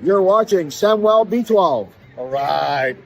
You're watching Samwelb12. All right.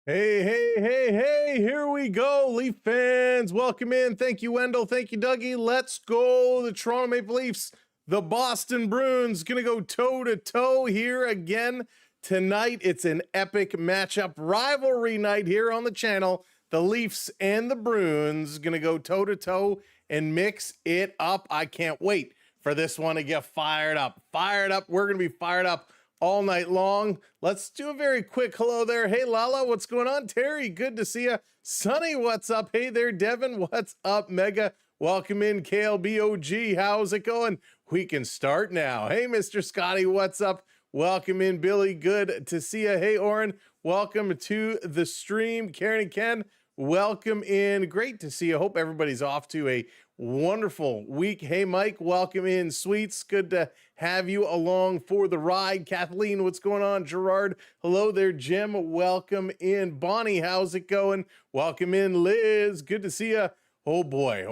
Hey, here we go, Leaf fans. Welcome in. Thank you, Wendell. Thank you, Dougie. Let's go. The Toronto Maple Leafs, the Boston Bruins, going to go toe-to-toe here again tonight. It's an epic matchup, rivalry night here on the channel. The Leafs and the Bruins going to go toe-to-toe and mix it up. I can't wait for this one to get fired up. We're going to be fired up all night long. Let's do a very quick hello there. Hey, Lala, what's going on? Terry, good to see you. Sonny, what's up? Hey there, Devin, what's up? Mega, welcome in. KLBOG, how's it going? We can start now. Hey, Mr. Scotty, what's up? Welcome in. Billy, good to see you. Hey, Oren, welcome to the stream. Karen and Ken, welcome in. Great to see you. Hope everybody's off to a wonderful week. Hey, Mike, welcome in. Sweets, good to have you along for the ride. Kathleen, what's going on? Gerard, hello there. Jim, welcome in. Bonnie, how's it going? Welcome in. Liz, good to see you. Oh boy.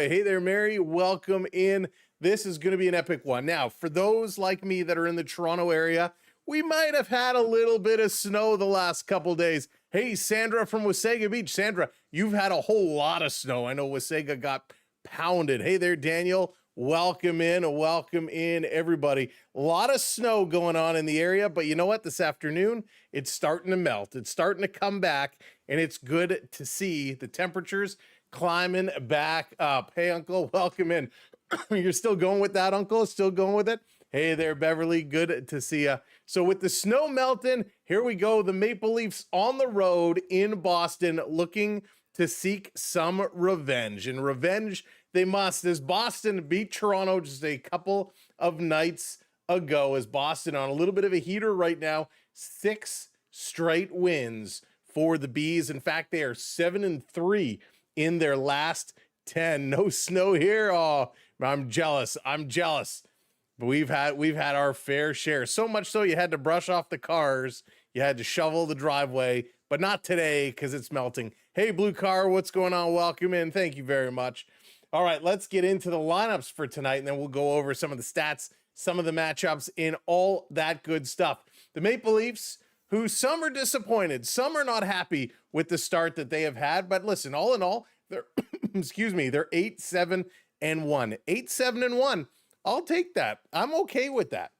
Hey there, Mary, welcome in. This is going to be an epic one. Now, for those like me that are in the Toronto area, we might have had a little bit of snow the last couple days. Hey, Sandra from Wasaga Beach. Sandra, you've had a whole lot of snow. I know Wasaga got pounded. Hey there, Daniel. Welcome in, everybody. A lot of snow going on in the area, but you know what? This afternoon, it's starting to melt. It's starting to come back, and it's good to see the temperatures climbing back up. Hey, Uncle, welcome in. You're still going with that, Uncle? Still going with it? Hey there, Beverly. Good to see you. So with the snow melting, here we go. The Maple Leafs on the road in Boston looking to seek some revenge. And revenge they must, as Boston beat Toronto just a couple of nights ago, as Boston on a little bit of a heater right now. 6 straight wins for the Bees. In fact, they are 7-3 in their last 10. No snow here. Oh, I'm jealous. But we've had our fair share. So much so you had to brush off the cars. You had to shovel the driveway, but not today because it's melting. Hey, Blue Car, what's going on? Welcome in. Thank you very much. All right, let's get into the lineups for tonight, and then we'll go over some of the stats, some of the matchups, and all that good stuff. The Maple Leafs, who some are disappointed, some are not happy with the start that they have had. But listen, all in all, they're they're 8-7-1. 8-7-1. I'll take that. I'm okay with that.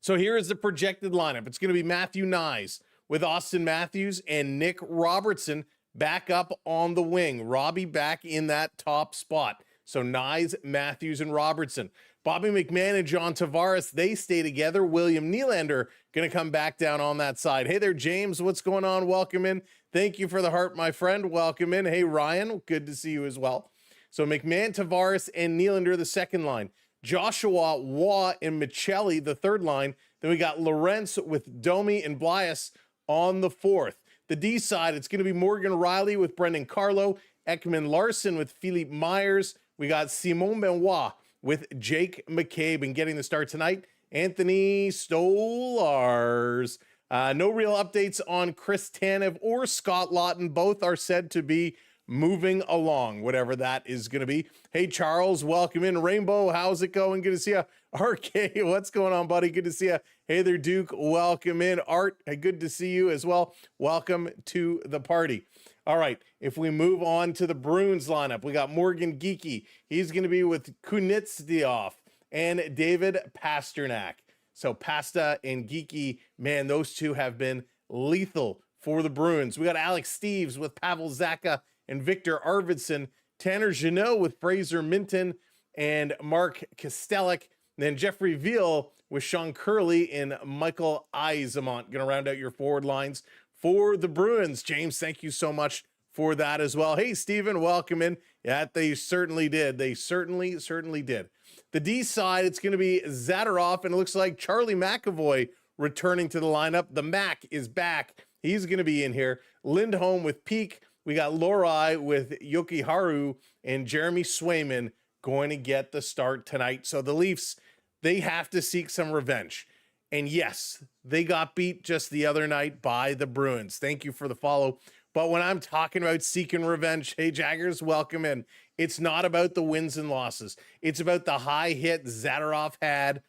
So here is the projected lineup. It's going to be Matthew Nyes with Austin Matthews and Nick Robertson back up on the wing. Robbie back in that top spot. So Nyes, Matthews, and Robertson. Bobby McMahon and John Tavares, they stay together. William Nylander going to come back down on that side. Hey there, James. What's going on? Welcome in. Thank you for the heart, my friend. Welcome in. Hey, Ryan. Good to see you as well. So McMahon, Tavares, and Nylander, the second line. Joshua, Waugh, and Michelli, the third line. Then we got Lorentz with Domi and Blias on the fourth. The D side, it's going to be Morgan Riley with Brendan Carlo, Ekman Larson with Philippe Myers. We got Simon Benoit with Jake McCabe, and getting the start tonight, Anthony Stolars. No real updates on Chris Tanev or Scott Lawton. Both are said to be moving along, whatever that is going to be. Hey, Charles, welcome in. Rainbow, how's it going? Good to see you. RK, what's going on, buddy? Good to see you. Hey there, Duke, welcome in. Art, good to see you as well. Welcome to the party. All right, if we move on to the Bruins lineup, we got Morgan Geekie. He's going to be with Kunitzdioff and David Pasternak. So Pasta and Geekie, man, those two have been lethal for the Bruins. We got Alex Steves with Pavel Zacha and Victor Arvidsson, Tanner Jeannot with Fraser Minton and Mark Kostelic, and then Jeffrey Veal with Sean Curley and Michael Eismont. Going to round out your forward lines for the Bruins. James, thank you so much for that as well. Hey, Steven, welcome in. Yeah, they certainly did. They certainly did. The D side, it's going to be Zadorov, and it looks like Charlie McAvoy returning to the lineup. The Mac is back. He's going to be in here. Lindholm with Peak. We got Lorai with Yokiharu, and Jeremy Swayman going to get the start tonight. So the Leafs, they have to seek some revenge. And yes, they got beat just the other night by the Bruins. Thank you for the follow. But when I'm talking about seeking revenge, hey, Jaggers, welcome in. It's not about the wins and losses. It's about the high hit Zadorov had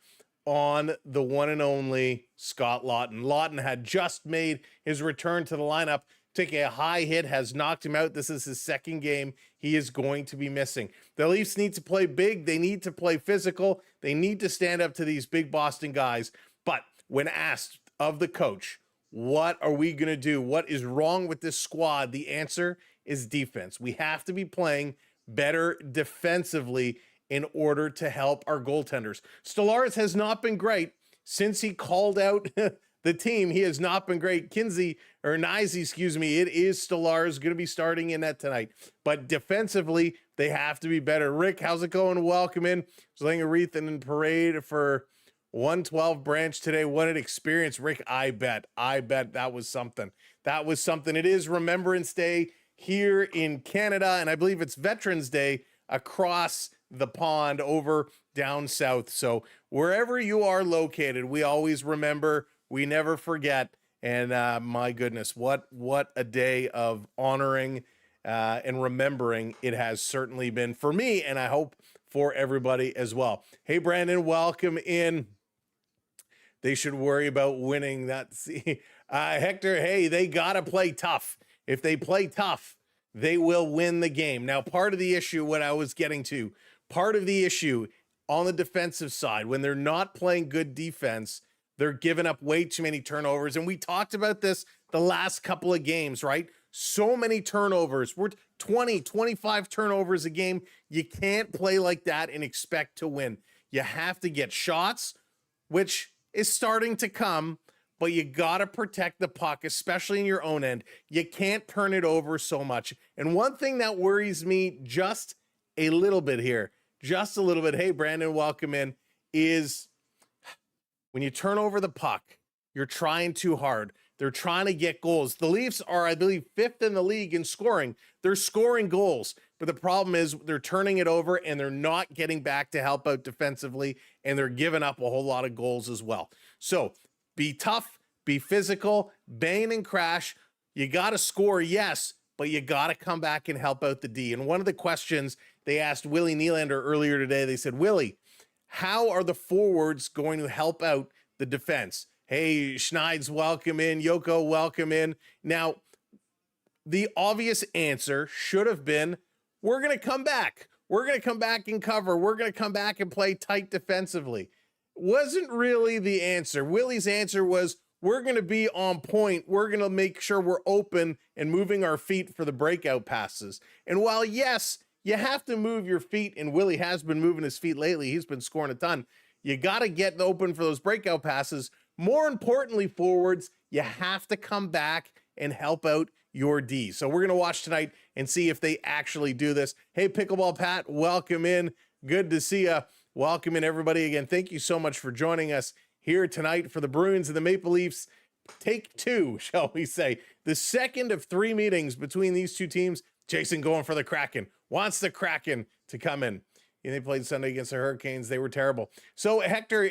on the one and only Scott Lawton. Lawton had just made his return to the lineup, took a high hit, has knocked him out. This is his second game he is going to be missing. The Leafs need to play big. They need to play physical. They need to stand up to these big Boston guys. But when asked of the coach, what are we going to do? What is wrong with this squad? The answer is defense. We have to be playing better defensively in order to help our goaltenders. Stolarz has not been great since he called out the team. He has not been great. Nyes, excuse me. It is Stolarz going to be starting in net tonight. But defensively, they have to be better. Rick, how's it going? Welcome in. Just laying a wreath in parade for 112 branch today. What an experience, Rick. I bet that was something. That was something. It is Remembrance Day here in Canada, and I believe it's Veterans Day across the pond over down south. So wherever you are located, we always remember, we never forget. And my goodness, what a day of honoring and remembering it has certainly been for me, and I hope for everybody as well. Hey, Brandon, welcome in. They should worry about winning. That's Hector. Hey, they got to play tough. If they play tough, they will win the game. Now, part of the issue, what I was getting to, part of the issue on the defensive side, when they're not playing good defense, they're giving up way too many turnovers. And we talked about this the last couple of games, right? So many turnovers. We're 20, 25 turnovers a game. You can't play like that and expect to win. You have to get shots, which is starting to come, but you got to protect the puck, especially in your own end. You can't turn it over so much. And one thing that worries me just a little bit here, just a little bit, hey, Brandon, welcome in, is when you turn over the puck, you're trying too hard. They're trying to get goals. The Leafs are, I believe, 5th in the league in scoring. They're scoring goals, but the problem is they're turning it over and they're not getting back to help out defensively, and they're giving up a whole lot of goals as well. So be tough, be physical, bang and crash. You got to score, yes, but you got to come back and help out the D. And one of the questions they asked Willie Nylander earlier today, they said, Willie, how are the forwards going to help out the defense? Hey, Schneids, welcome in. Yoko, welcome in. Now, the obvious answer should have been, we're going to come back. We're going to come back and cover. We're going to come back and play tight defensively. Wasn't really the answer. Willie's answer was, we're going to be on point. We're going to make sure we're open and moving our feet for the breakout passes. And while, yes, you have to move your feet, and Willie has been moving his feet lately. He's been scoring a ton. You got to get open for those breakout passes. More importantly, forwards, you have to come back and help out your D. So we're going to watch tonight and see if they actually do this. Hey, Pickleball Pat, welcome in. Good to see you. Welcome in, everybody. Again, thank you so much for joining us here tonight for the Bruins and the Maple Leafs. Take two, shall we say. The second of 3 meetings between these two teams. Jason going for the Kraken. Wants the Kraken to come in. And they played Sunday against the Hurricanes. They were terrible. So, Hector,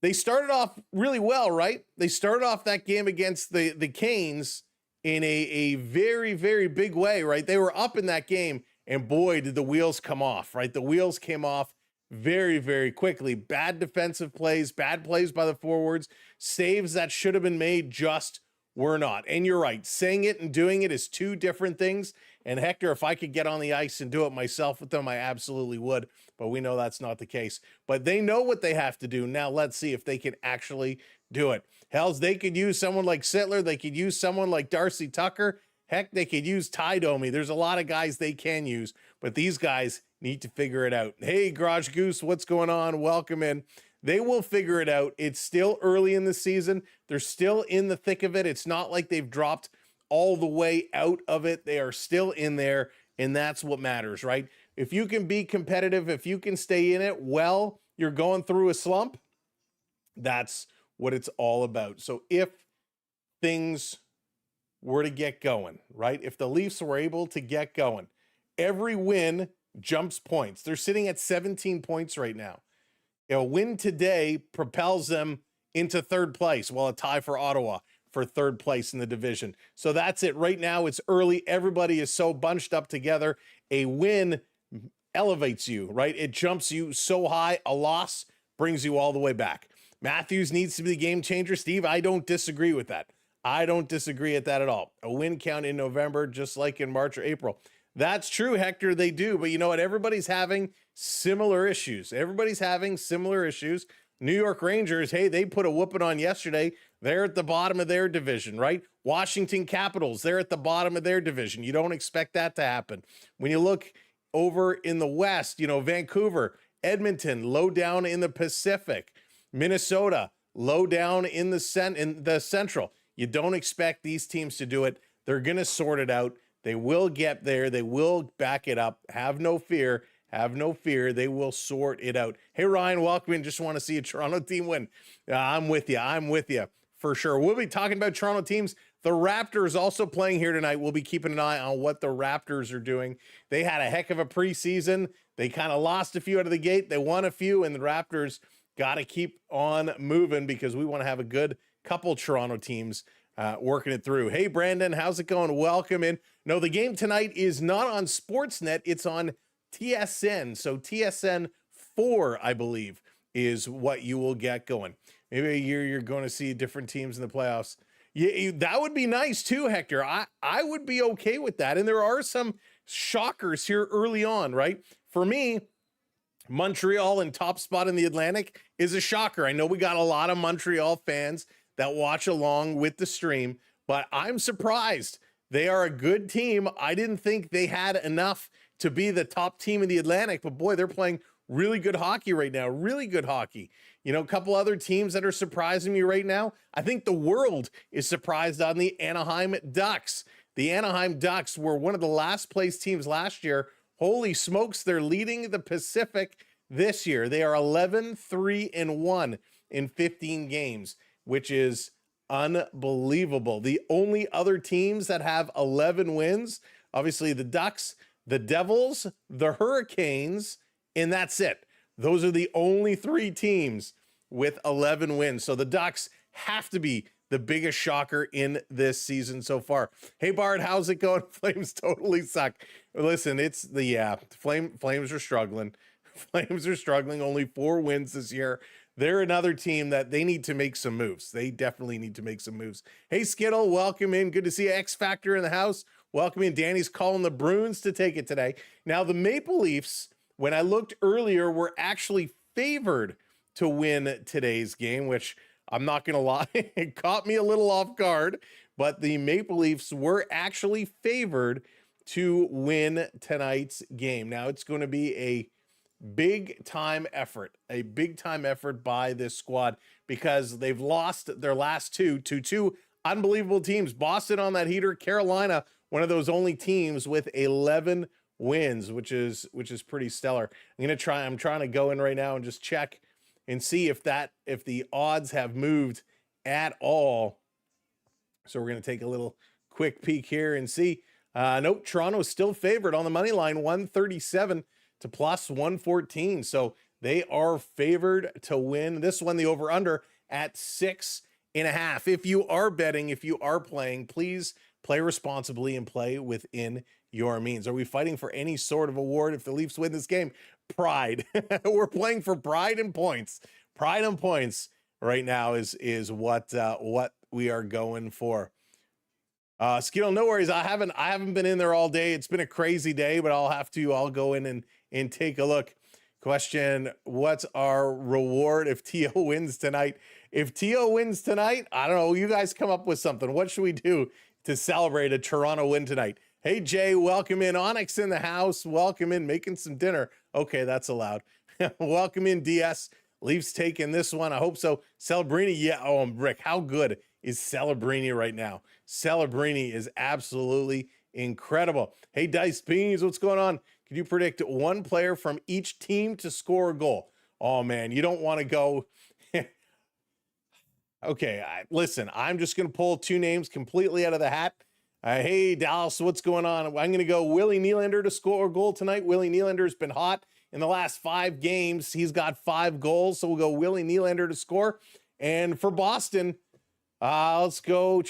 they started off really well, right? They started off that game against the Canes in a very, very big way, right? They were up in that game, and boy, did the wheels come off, right? The wheels came off very, very quickly. Bad defensive plays, bad plays by the forwards, saves that should have been made just were not. And you're right, saying it and doing it is two different things. And Hector, if I could get on the ice and do it myself with them, I absolutely would. But we know that's not the case. But they know what they have to do. Now let's see if they can actually do it. Hells, they could use someone like Sittler. They could use someone like Darcy Tucker. Heck, they could use Ty Domi. There's a lot of guys they can use, but these guys need to figure it out. Hey, Garage Goose, what's going on? Welcome in. They will figure it out. It's still early in the season. They're still in the thick of it. It's not like they've dropped all the way out of it. They are still in there, and that's what matters, right? If you can be competitive, if you can stay in it while you're going through a slump, that's what it's all about. So if things were to get going, right? If the Leafs were able to get going, every win jumps points. They're sitting at 17 points right now. A win today propels them into third place, while a tie for Ottawa for third place in the division. So that's it. Right now, it's early. Everybody is so bunched up together. A win elevates you, right? It jumps you so high. A loss brings you all the way back. Matthews needs to be the game changer. Steve, I don't disagree with that. I don't disagree at that at all. A win count in November, just like in March or April. That's true, Hector, they do. But you know what? Everybody's having similar issues. Everybody's having similar issues. New York Rangers, hey, they put a whooping on yesterday. They're at the bottom of their division, right? Washington Capitals, they're at the bottom of their division. You don't expect that to happen. When you look over in the West, you know, Vancouver, Edmonton, low down in the Pacific, Minnesota, low down in the Central. You don't expect these teams to do it. They're going to sort it out. They will get there. They will back it up. Have no fear. Have no fear. They will sort it out. Hey, Ryan, welcome in. Just want to see a Toronto team win. I'm with you. I'm with you for sure. We'll be talking about Toronto teams. The Raptors also playing here tonight. We'll be keeping an eye on what the Raptors are doing. They had a heck of a preseason. They kind of lost a few out of the gate. They won a few, and the Raptors got to keep on moving because we want to have a good couple Toronto teams working it through. Hey, Brandon, how's it going? Welcome in. No, the game tonight is not on Sportsnet. It's on TSN. So TSN 4, I believe, is what you will get going. Maybe a year you're going to see different teams in the playoffs. Yeah, that would be nice too, Hector. I would be okay with that. And there are some shockers here early on, right? For me, Montreal in top spot in the Atlantic is a shocker. I know we got a lot of Montreal fans that watch along with the stream, but I'm surprised. They are a good team. I didn't think they had enough to be the top team in the Atlantic, but boy, they're playing really good hockey right now. Really good hockey. You know, a couple other teams that are surprising me right now. I think the world is surprised on the Anaheim Ducks. The Anaheim Ducks were one of the last place teams last year. Holy smokes, they're leading the Pacific this year. They are 11-3-1 in 15 games, which is unbelievable. The only other teams that have 11 wins, obviously the Ducks, the Devils, the Hurricanes, and that's it. Those are the only 3 teams with 11 wins. So the Ducks have to be the biggest shocker in this season so far. Hey, Bart, how's it going? Flames totally suck. Listen, it's the Flames are struggling. Flames are struggling. Only 4 wins this year. They're another team that they need to make some moves. They definitely need to make some moves. Hey, Skittle, welcome in. Good to see you. X Factor in the house. Welcome in. Danny's calling the Bruins to take it today. Now, the Maple Leafs, when I looked earlier, were actually favored to win today's game, which I'm not going to lie, it caught me a little off guard, but the Maple Leafs were actually favored to win tonight's game. Now, it's going to be a big time effort by this squad because they've lost their last 2 to 2 unbelievable teams. Boston on that heater, Carolina, one of those only teams with 11 wins, which is pretty stellar. I'm trying to go in right now and just check and see if the odds have moved at all. So we're going to take a little quick peek here and see. Nope, Toronto's still favored on the money line, 137 to plus 114. So they are favored to win this one, the over under at 6.5. If you are betting, if you are playing, please play responsibly and play within your means. Are we fighting for any sort of award if the Leafs win this game? Pride. We're playing for pride and points. Pride and points right now is what we are going for. Skittle, no worries. I haven't been in there all day. It's been a crazy day, but I'll go in and take a look. Question, what's our reward if T.O. wins tonight? If T.O. wins tonight, I don't know. You guys come up with something. What should we do to celebrate a Toronto win tonight? Hey, Jay, welcome in. Onyx in the house. Welcome in. Making some dinner. Okay, that's allowed. Welcome in, DS. Leafs taking this one. I hope so. Celebrini, yeah. Oh, Rick, how good is Celebrini right now? Celebrini is absolutely incredible. Hey, Dice Beans, what's going on? Can you predict one player from each team to score a goal? Oh, man, you don't want to go. Okay, listen, I'm just going to pull 2 names completely out of the hat. Hey, Dallas, what's going on? I'm going to go Willie Nylander to score a goal tonight. Willie Nylander's been hot in the last 5 games. He's got 5 goals, so we'll go Willie Nylander to score. And for Boston, Let's go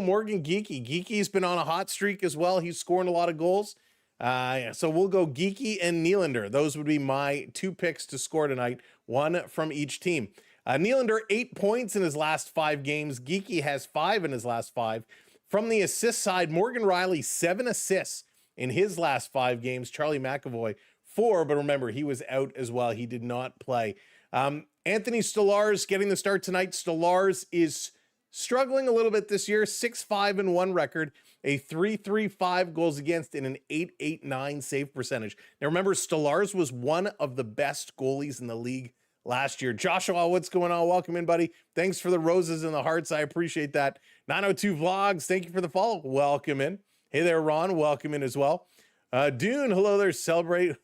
Morgan Geekie. Geekie's been on a hot streak as well. He's scoring a lot of goals. So we'll go Geekie and Nylander. Those would be my two picks to score tonight, one from each team. Nylander, 8 points in his last 5 games. Geekie has 5 in his last 5. From the assist side, Morgan Rielly, 7 assists in his last 5 games. Charlie McAvoy, 4, but remember, he was out as well. He did not play. Anthony Stolarz getting the start tonight. Stolarz is struggling a little bit this year, 6-5-1 record, a 3.35 goals against, and an 8.89 save percentage. Now remember, Stolarz was one of the best goalies in the league last year. Joshua, what's going on? Welcome in, buddy. Thanks for the roses and the hearts. I appreciate that. 902 Vlogs, thank you for the follow. Welcome in. Hey there, Ron. Welcome in as well. Dune, hello there. Celebrate.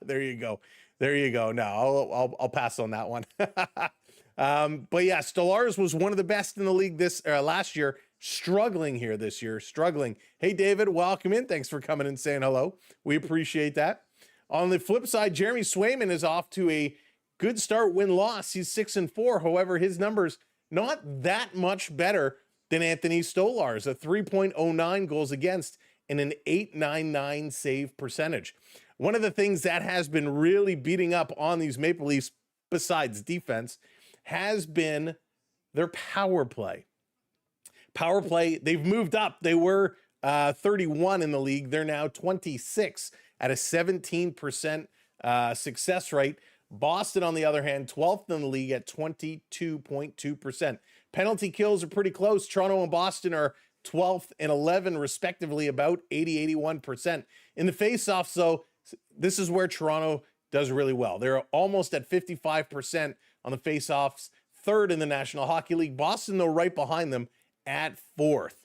There you go. There you go. No, I'll pass on that one. But yeah, Stolarz was one of the best in the league this last year. Struggling here this year. Struggling. Hey, David, welcome in. Thanks for coming and saying hello. We appreciate that. On the flip side, Jeremy Swayman is off to a good start, win-loss. He's 6-4. However, his numbers not that much better than Anthony Stolarz, a 3.09 goals against and an 8.99 save percentage. One of the things that has been really beating up on these Maple Leafs, besides defense, has been their power play. Power play, they've moved up. They were 31 in the league. They're now 26 at a 17% success rate. Boston, on the other hand, 12th in the league at 22.2%. Penalty kills are pretty close. Toronto and Boston are 12th and 11, respectively, about 81%. In the faceoffs, though, this is where Toronto does really well. They're almost at 55% on the faceoffs, 3rd in the National Hockey League. Boston, though, right behind them at 4th.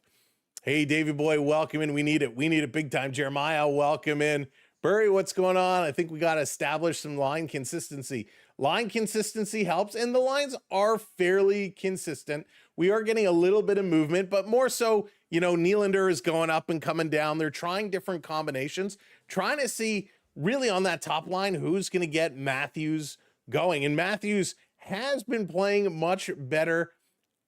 Hey, Davey boy, welcome in. We need it. We need it big time. Jeremiah, welcome in. Burry, what's going on? I think we got to establish some line consistency. Line consistency helps, and the lines are fairly consistent. We are getting a little bit of movement, but more so, you know, Nylander is going up and coming down. They're trying different combinations, trying to see really on that top line who's going to get Matthews going. And Matthews has been playing much better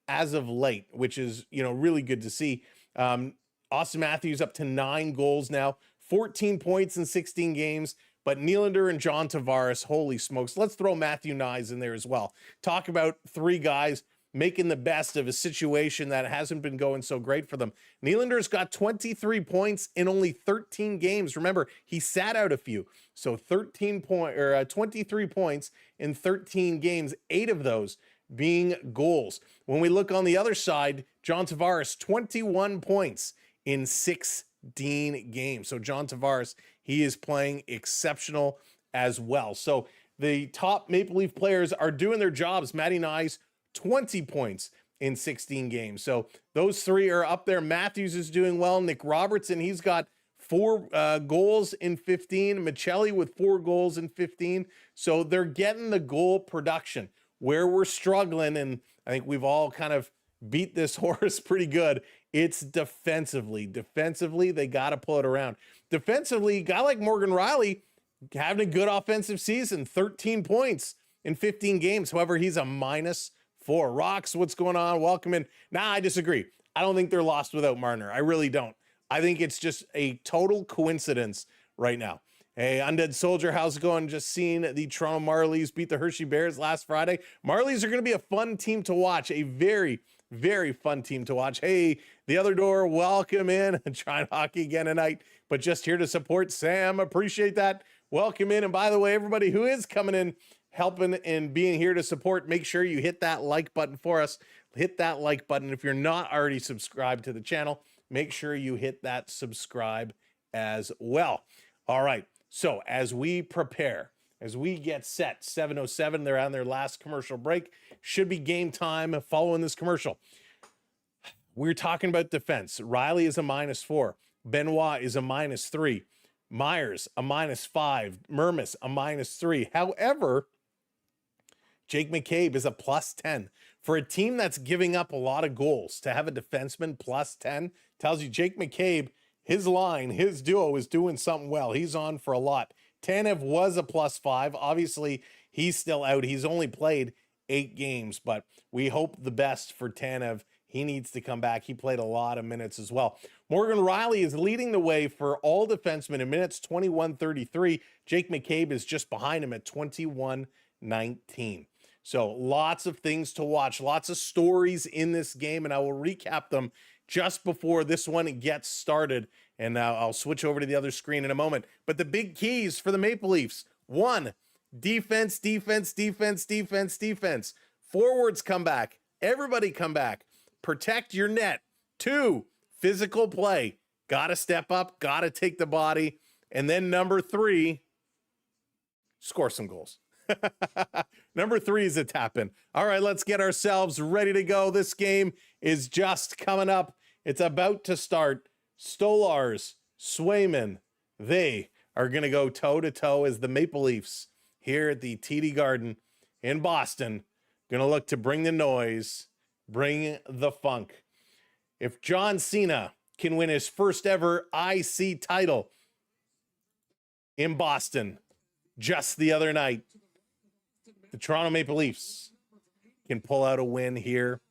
as of late, which is, you know, really good to see. Austin Matthews up to 9 goals now, 14 points in 16 games, but Nylander and John Tavares, holy smokes. Let's throw Matthew Nyes in there as well. Talk about 3 guys making the best of a situation that hasn't been going so great for them. Nylander's got 23 points in only 13 games. Remember, he sat out a few. So 23 points in 13 games, 8 of those being goals. When we look on the other side, John Tavares, 21 points in 16 games. So John Tavares, he is playing exceptional as well. So the top Maple Leaf players are doing their jobs. Matty Nyes, 20 points in 16 games. So those 3 are up there. Matthews is doing well. Nick Robertson, he's got 4 goals in 15. Michelli with 4 goals in 15. So they're getting the goal production. Where we're struggling, and I think we've all kind of beat this horse pretty good, it's defensively. Defensively, they got to pull it around. Defensively, a guy like Morgan Rielly having a good offensive season, 13 points in 15 games. However, he's a -4. Rocks, what's going on? Welcome in. Nah, I disagree. I don't think they're lost without Marner. I really don't. I think it's just a total coincidence right now. Hey, Undead Soldier, how's it going? Just seeing the Toronto Marlies beat the Hershey Bears last Friday. Marlies are going to be a fun team to watch, a very, very fun team to watch. Hey, the other door, welcome in. Trying hockey again tonight, but just here to support Sam. Appreciate that. Welcome in. And by the way, everybody who is coming in, helping and being here to support, make sure you hit that like button for us. Hit that like button. If you're not already subscribed to the channel, make sure you hit that subscribe as well. All right. So as we prepare, as we get set, 7:07, they're on their last commercial break. Should be game time following this commercial. We're talking about defense. Rielly is a -4. Benoit is a -3. Myers, a -5. Mermis, a -3. However, Jake McCabe is a +10. For a team that's giving up a lot of goals, to have a defenseman +10 tells you Jake McCabe, his line, his duo is doing something well. He's on for a lot. Tanev was a +5. Obviously, he's still out. He's only played 8 games, but we hope the best for Tanev. He needs to come back. He played a lot of minutes as well. Morgan Rielly is leading the way for all defensemen in minutes, 21:33. Jake McCabe is just behind him at 21:19. So lots of things to watch, lots of stories in this game, and I will recap them just before this one gets started. And I'll switch over to the other screen in a moment. But the big keys for the Maple Leafs: 1, defense, defense, defense, defense, defense. Forwards come back. Everybody come back. Protect your net. 2, physical play. Got to step up, got to take the body. And then number 3, score some goals. Number 3 is a tap in. All right, let's get ourselves ready to go. This game is just coming up. It's about to start. Stolars, Swayman, they are going to go toe-to-toe as the Maple Leafs here at the TD Garden in Boston. Going to look to bring the noise, bring the funk. If John Cena can win his first ever IC title in Boston just the other night, the Toronto Maple Leafs can pull out a win here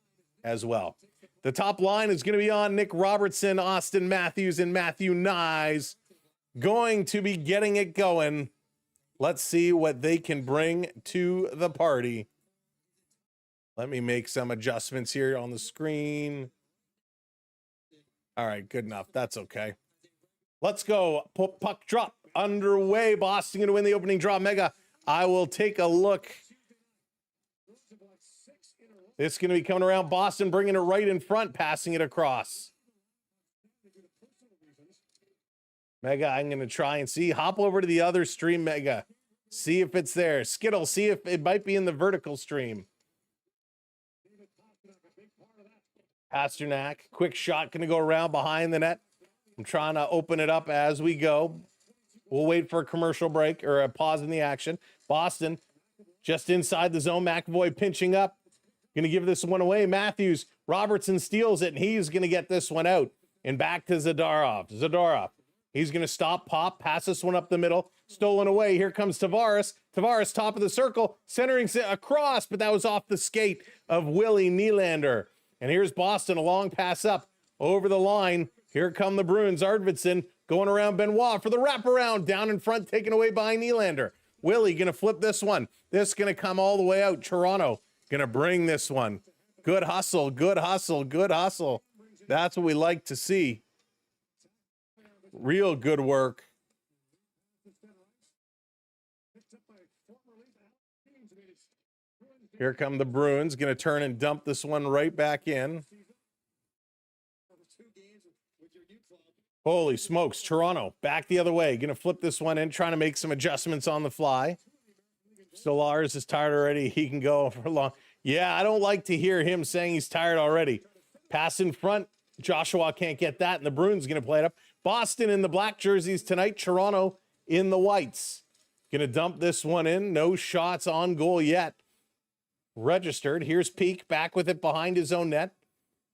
as well. The top line is going to be on Nick Robertson, Austin Matthews, and Matthew Nyes. Going to be getting it going. Let's see what they can bring to the party. Let me make some adjustments here on the screen. All right, good enough. That's okay. Let's go. Puck drop underway. Boston going to win the opening draw. Mega, I will take a look. It's going to be coming around. Boston bringing it right in front, passing it across. Mega, I'm going to try and see. Hop over to the other stream, Mega. See if it's there. Skittle, see if it might be in the vertical stream. Pasternak, quick shot, going to go around behind the net. I'm trying to open it up as we go. We'll wait for a commercial break or a pause in the action. Boston just inside the zone. McAvoy pinching up. Going to give this one away. Matthews, Robertson steals it, and he's going to get this one out. And back to Zadorov. Zadorov, he's going to stop, pop, pass this one up the middle. Stolen away. Here comes Tavares. Tavares, top of the circle, centering across, but that was off the skate of Willie Nylander. And here's Boston, a long pass up over the line. Here come the Bruins. Arvidsson going around Benoit for the wraparound. Down in front, taken away by Nylander. Willie going to flip this one. This going to come all the way out. Toronto going to bring this one. Good hustle, good hustle, good hustle. That's what we like to see. Real good work. Here come the Bruins. Going to turn and dump this one right back in. Holy smokes, Toronto back the other way. Going to flip this one in, trying to make some adjustments on the fly. Stolars is tired already. He can go for long. Yeah, I don't like to hear him saying he's tired already. Pass in front. Joshua can't get that, and the Bruins going to play it up. Boston in the black jerseys tonight. Toronto in the whites. Going to dump this one in. No shots on goal yet. Registered. Here's Peak back with it behind his own net.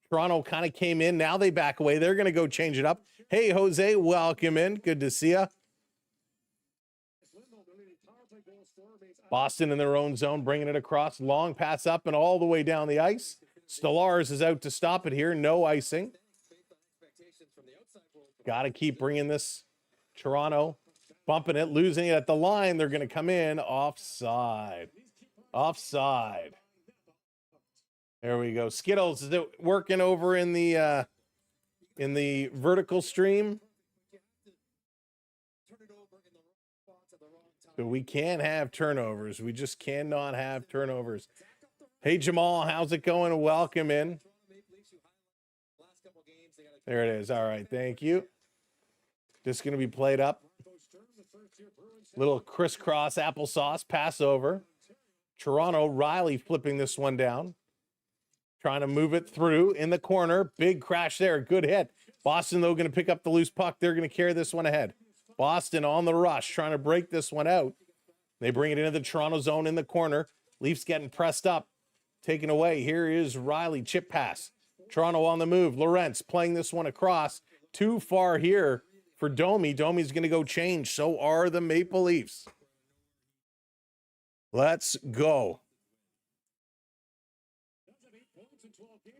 Toronto kind of came in. Now they back away. They're going to go change it up. Hey, Jose, welcome in. Good to see you. Boston in their own zone, bringing it across. Long pass up and all the way down the ice. Stolars is out to stop it here. No icing. Got to keep bringing this. Toronto bumping it, losing it at the line. They're going to come in. Offside. Offside. There we go. Skittles, is it working over in the vertical stream? So we can't have turnovers. We just cannot have turnovers. Hey, Jamal, how's it going? Welcome in. There it is. All right, thank you. Just going to be played up. Little crisscross applesauce pass over. Toronto, Rielly flipping this one down. Trying to move it through in the corner. Big crash there. Good hit. Boston, though, going to pick up the loose puck. They're going to carry this one ahead. Boston on the rush, trying to break this one out. They bring it into the Toronto zone in the corner. Leafs getting pressed up. Taken away. Here is Rielly. Chip pass. Toronto on the move. Lorentz playing this one across. Too far here for Domi. Domi's going to go change. So are the Maple Leafs. Let's go.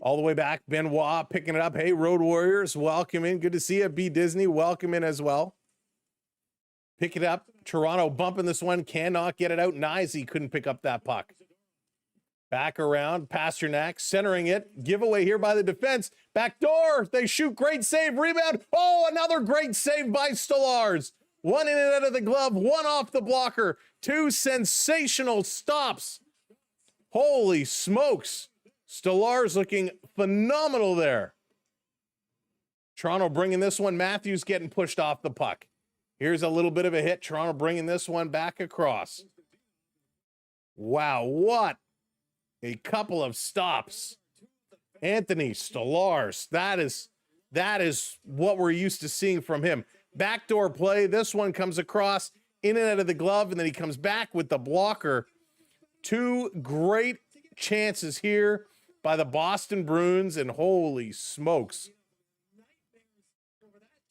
All the way back, Benoit picking it up. Hey, Road Warriors, welcome in. Good to see you. B. Disney, welcome in as well. Pick it up. Toronto bumping this one. Cannot get it out. Nyes couldn't pick up that puck. Back around. Pasternak centering it. Giveaway here by the defense. Back door. They shoot. Great save. Rebound. Oh, another great save by Stolarz. One in and out of the glove. One off the blocker. Two sensational stops. Holy smokes. Stolarz looking phenomenal there. Toronto bringing this one. Matthews getting pushed off the puck. Here's a little bit of a hit. Toronto bringing this one back across. Wow, what a couple of stops. Anthony Stolarz. That is what we're used to seeing from him. Backdoor play. This one comes across in and out of the glove, and then he comes back with the blocker. Two great chances here by the Boston Bruins, and holy smokes.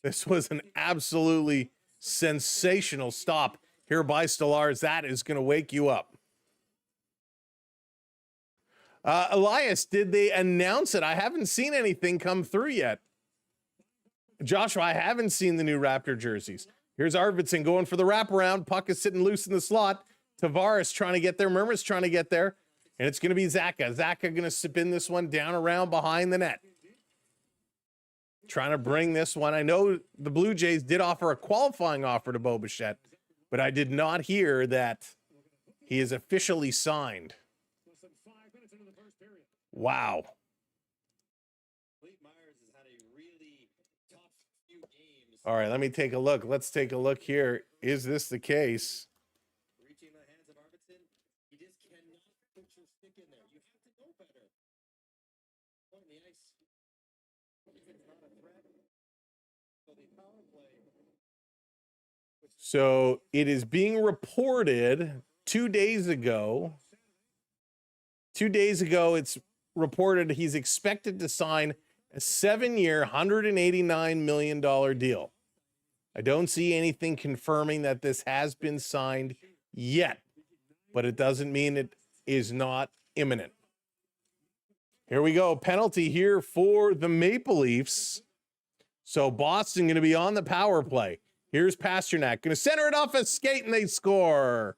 This was an absolutely sensational stop here by Stolarz. That is going to wake you up. Elias, did they announce it? I haven't seen anything come through yet. Joshua, I haven't seen the new Raptor jerseys. Here's Arvidsson going for the wraparound. Puck is sitting loose in the slot. Tavares trying to get there. Murmur's trying to get there. And it's going to be Zaka. Zaka going to spin this one down around behind the net. Trying to bring this one. I know the Blue Jays did offer a qualifying offer to Bo Bichette, but I did not hear that he is officially signed. Wow. All right, let me take a look. Let's take a look here. Is this the case? So it is being reported 2 days ago. 2 days ago, it's reported he's expected to sign a 7-year, $189 million deal. I don't see anything confirming that this has been signed yet, but it doesn't mean it is not imminent. Here we go. Penalty here for the Maple Leafs. So Boston going to be on the power play. Here's Pasternak. Going to center it off a skate, and they score.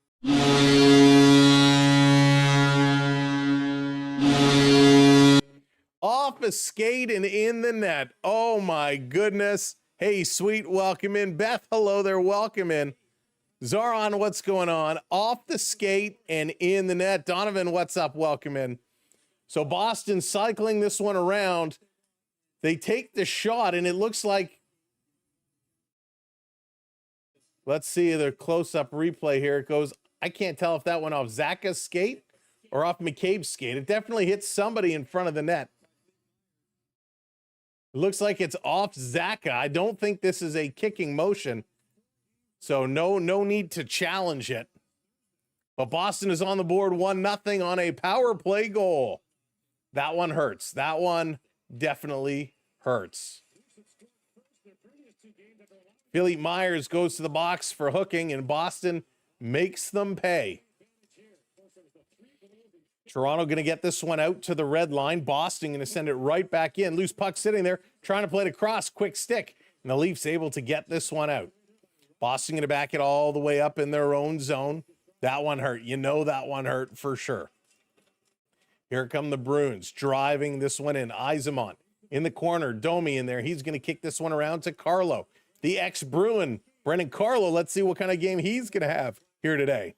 Off a skate and in the net. Oh, my goodness. Hey, sweet, welcome in. Beth, hello there, welcome in. Zaron, what's going on? Off the skate and in the net. Donovan, what's up? Welcome in. So Boston cycling this one around. They take the shot, and it looks like, let's see the close-up replay here. It goes, I can't tell if that went off Zaka's skate or off McCabe's skate. It definitely hits somebody in front of the net. It looks like it's off Zaka. I don't think this is a kicking motion, so no need to challenge it. But Boston is on the board 1-0 on a power play goal. That one hurts. That one definitely hurts. Philippe Myers goes to the box for hooking, and Boston makes them pay. Toronto going to get this one out to the red line. Boston going to send it right back in. Loose puck sitting there, trying to play it across. Quick stick, and the Leafs able to get this one out. Boston going to back it all the way up in their own zone. That one hurt. You know that one hurt for sure. Here come the Bruins driving this one in. Yzerman in the corner. Domi in there. He's going to kick this one around to Carlo. The ex-Bruin, Brendan Carlo. Let's see what kind of game he's going to have here today.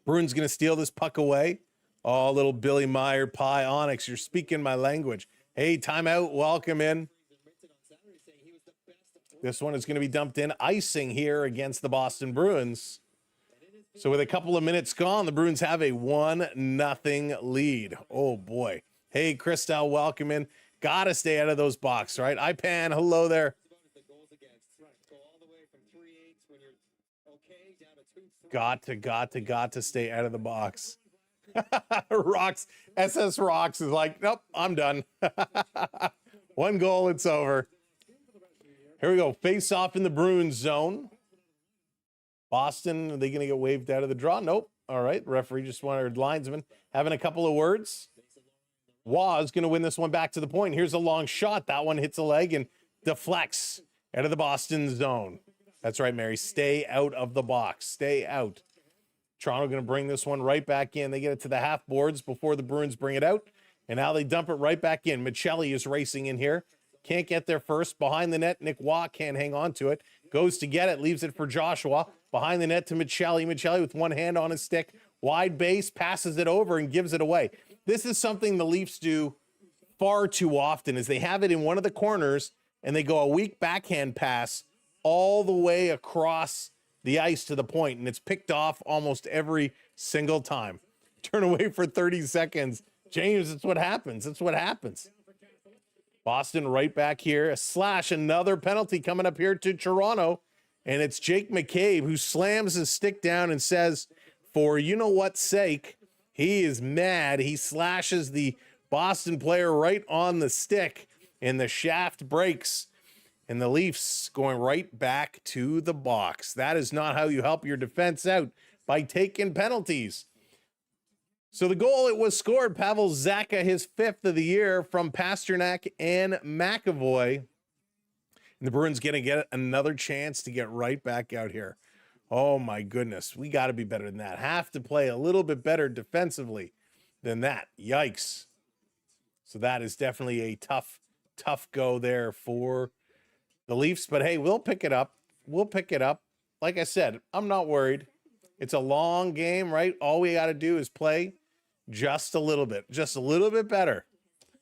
Bruins going to steal this puck away. Oh, little Billy Meyer pie. Onyx, you're speaking my language. Hey, timeout. Welcome in. This one is going to be dumped in. Icing here against the Boston Bruins. So with a couple of minutes gone, the Bruins have a 1-0 lead. Oh, boy. Hey, Christel, welcome in. Got to stay out of those boxes, right? Ipan, hello there. Got to stay out of the box. Rocks, SS Rocks is like, nope, I'm done. One goal, it's over. Here we go. Face off in the Bruins zone. Boston, are they going to get waved out of the draw? Nope. All right. Referee just wanted linesman having a couple of words. Was going to win this one back to the point. Here's a long shot. That one hits a leg and deflects out of the Boston zone. That's right, Mary. Stay out of the box. Stay out. Toronto going to bring this one right back in. They get it to the half boards before the Bruins bring it out. And now they dump it right back in. Michelli is racing in here. Can't get there first. Behind the net, Nick Waugh can't hang on to it. Goes to get it. Leaves it for Joshua. Behind the net to Michelli. Michelli with one hand on his stick. Wide base. Passes it over and gives it away. This is something the Leafs do far too often, is they have it in one of the corners and they go a weak backhand pass all the way across the ice to the point, and it's picked off almost every single time. Turn away for 30 seconds. James, it's what happens. It's what happens. Boston right back here. A slash, another penalty coming up here to Toronto, and it's Jake McCabe who slams his stick down and says, for you know what's sake, he is mad. He slashes the Boston player right on the stick, and the shaft breaks. And the Leafs going right back to the box. That is not how you help your defense out, by taking penalties. So the goal, it was scored. Pavel Zacha, his 5th of the year, from Pasternak and McAvoy. And the Bruins going to get another chance to get right back out here. Oh, my goodness. We got to be better than that. Have to play a little bit better defensively than that. Yikes. So that is definitely a tough go there for the Leafs. But, hey, we'll pick it up. We'll pick it up. Like I said, I'm not worried. It's a long game, right? All we got to do is play just a little bit better.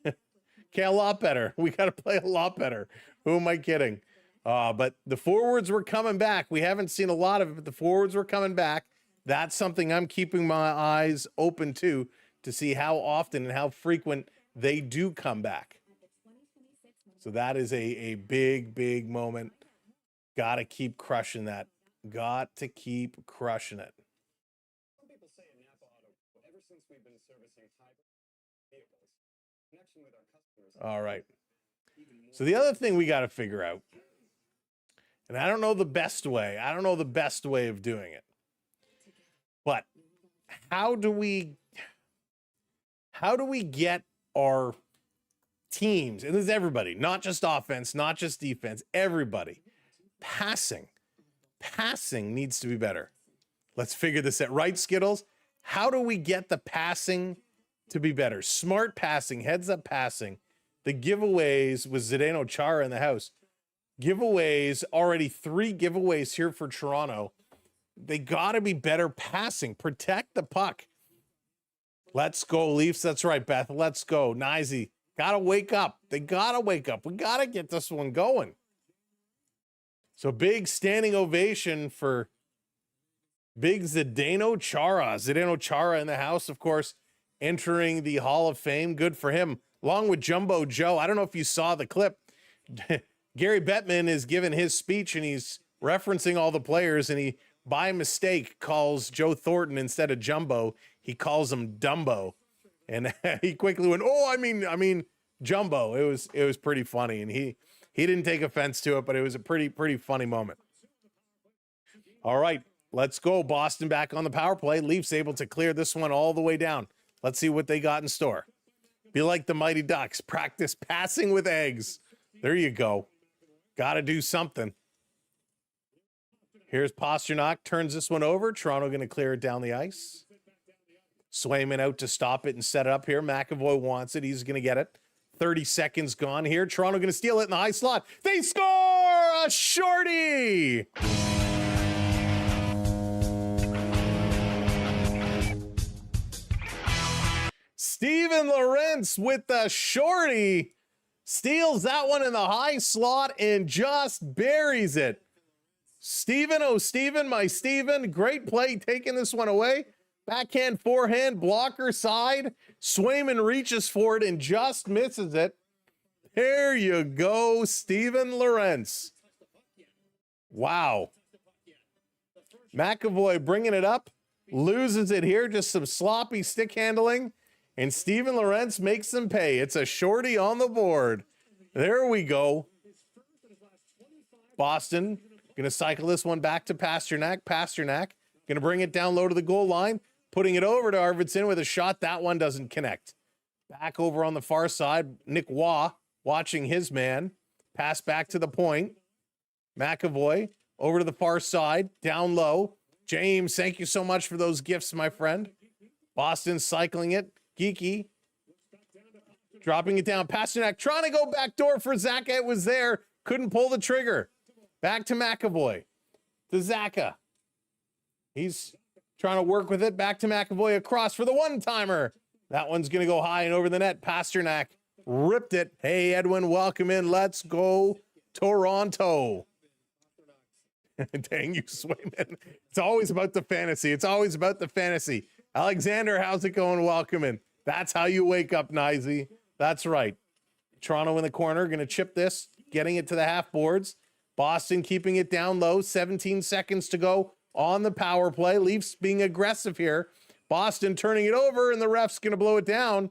Okay, a lot better. We got to play a lot better. Who am I kidding? But the forwards were coming back. We haven't seen a lot of it, but the forwards were coming back. That's something I'm keeping my eyes open to see how often and how frequent they do come back. So that is a big moment. Got to keep crushing that. Got to keep crushing it. Some people say at Napa Auto, ever since we've been servicing hybrid vehicles, connection with our customers. All right. So the other thing we got to figure out, and I don't know the best way. I don't know the best way of doing it. But how do we get our teams, and this is everybody, not just offense, not just defense, everybody, passing needs to be better. Let's figure this out. Right, Skittles? How do we get the passing to be better? Smart passing, heads up passing. The giveaways with Zdeno Chara in the house. Giveaways, already 3 giveaways here for Toronto. They got to be better passing. Protect the puck. Let's go, Leafs. That's right, Beth. Let's go. Nicey. Got to wake up. They got to wake up. We got to get this one going. So big standing ovation for big Zdeno Chara. Zdeno Chara in the house, of course, entering the Hall of Fame. Good for him. Along with Jumbo Joe. I don't know if you saw the clip. Gary Bettman is giving his speech and he's referencing all the players, and he, by mistake, calls Joe Thornton instead of Jumbo. He calls him Dumbo. And he quickly went, "Oh, I mean Jumbo." It was pretty funny, and he didn't take offense to it, but it was a pretty funny moment. All right, let's go. Boston back on the power play. Leafs able to clear this one all the way down. Let's see what they got in store. Be like the Mighty Ducks. Practice passing with eggs. There you go. Got to do something. Here's Pasternak. Turns this one over. Toronto going to clear it down the ice. Swayman out to stop it and set it up here. McAvoy wants it. He's going to get it. 30 seconds gone here. Toronto going to steal it in the high slot. They score a shorty. Steven Lorentz with the shorty steals that one in the high slot and just buries it. Steven, oh Steven, my Steven, great play taking this one away. Backhand, forehand, blocker side. Swayman reaches for it and just misses it. There you go, Steven Lorentz. Wow. McAvoy bringing it up. Loses it here. Just some sloppy stick handling. And Steven Lorentz makes them pay. It's a shorty on the board. There we go. Boston going to cycle this one back to Pasternak. Pasternak going to bring it down low to the goal line. Putting it over to Arvidsson with a shot. That one doesn't connect. Back over on the far side, Nick Waugh watching his man. Pass back to the point. McAvoy over to the far side, down low. James, thank you so much for those gifts, my friend. Boston cycling it. Geeky dropping it down. Pasternak trying to go back door for Zaka. It was there. Couldn't pull the trigger. Back to McAvoy. To Zaka. He's trying to work with it. Back to McAvoy across for the one-timer. That one's going to go high and over the net. Pasternak ripped it. Hey, Edwin, welcome in. Let's go Toronto. Dang you, Swayman. It's always about the fantasy. It's always about the fantasy. Alexander, how's it going? Welcome in. That's how you wake up, Nizy. That's right. Toronto in the corner, going to chip this, getting it to the half boards. Boston keeping it down low. 17 seconds to go on the power play. Leafs being aggressive here. Boston turning it over, and the ref's going to blow it down.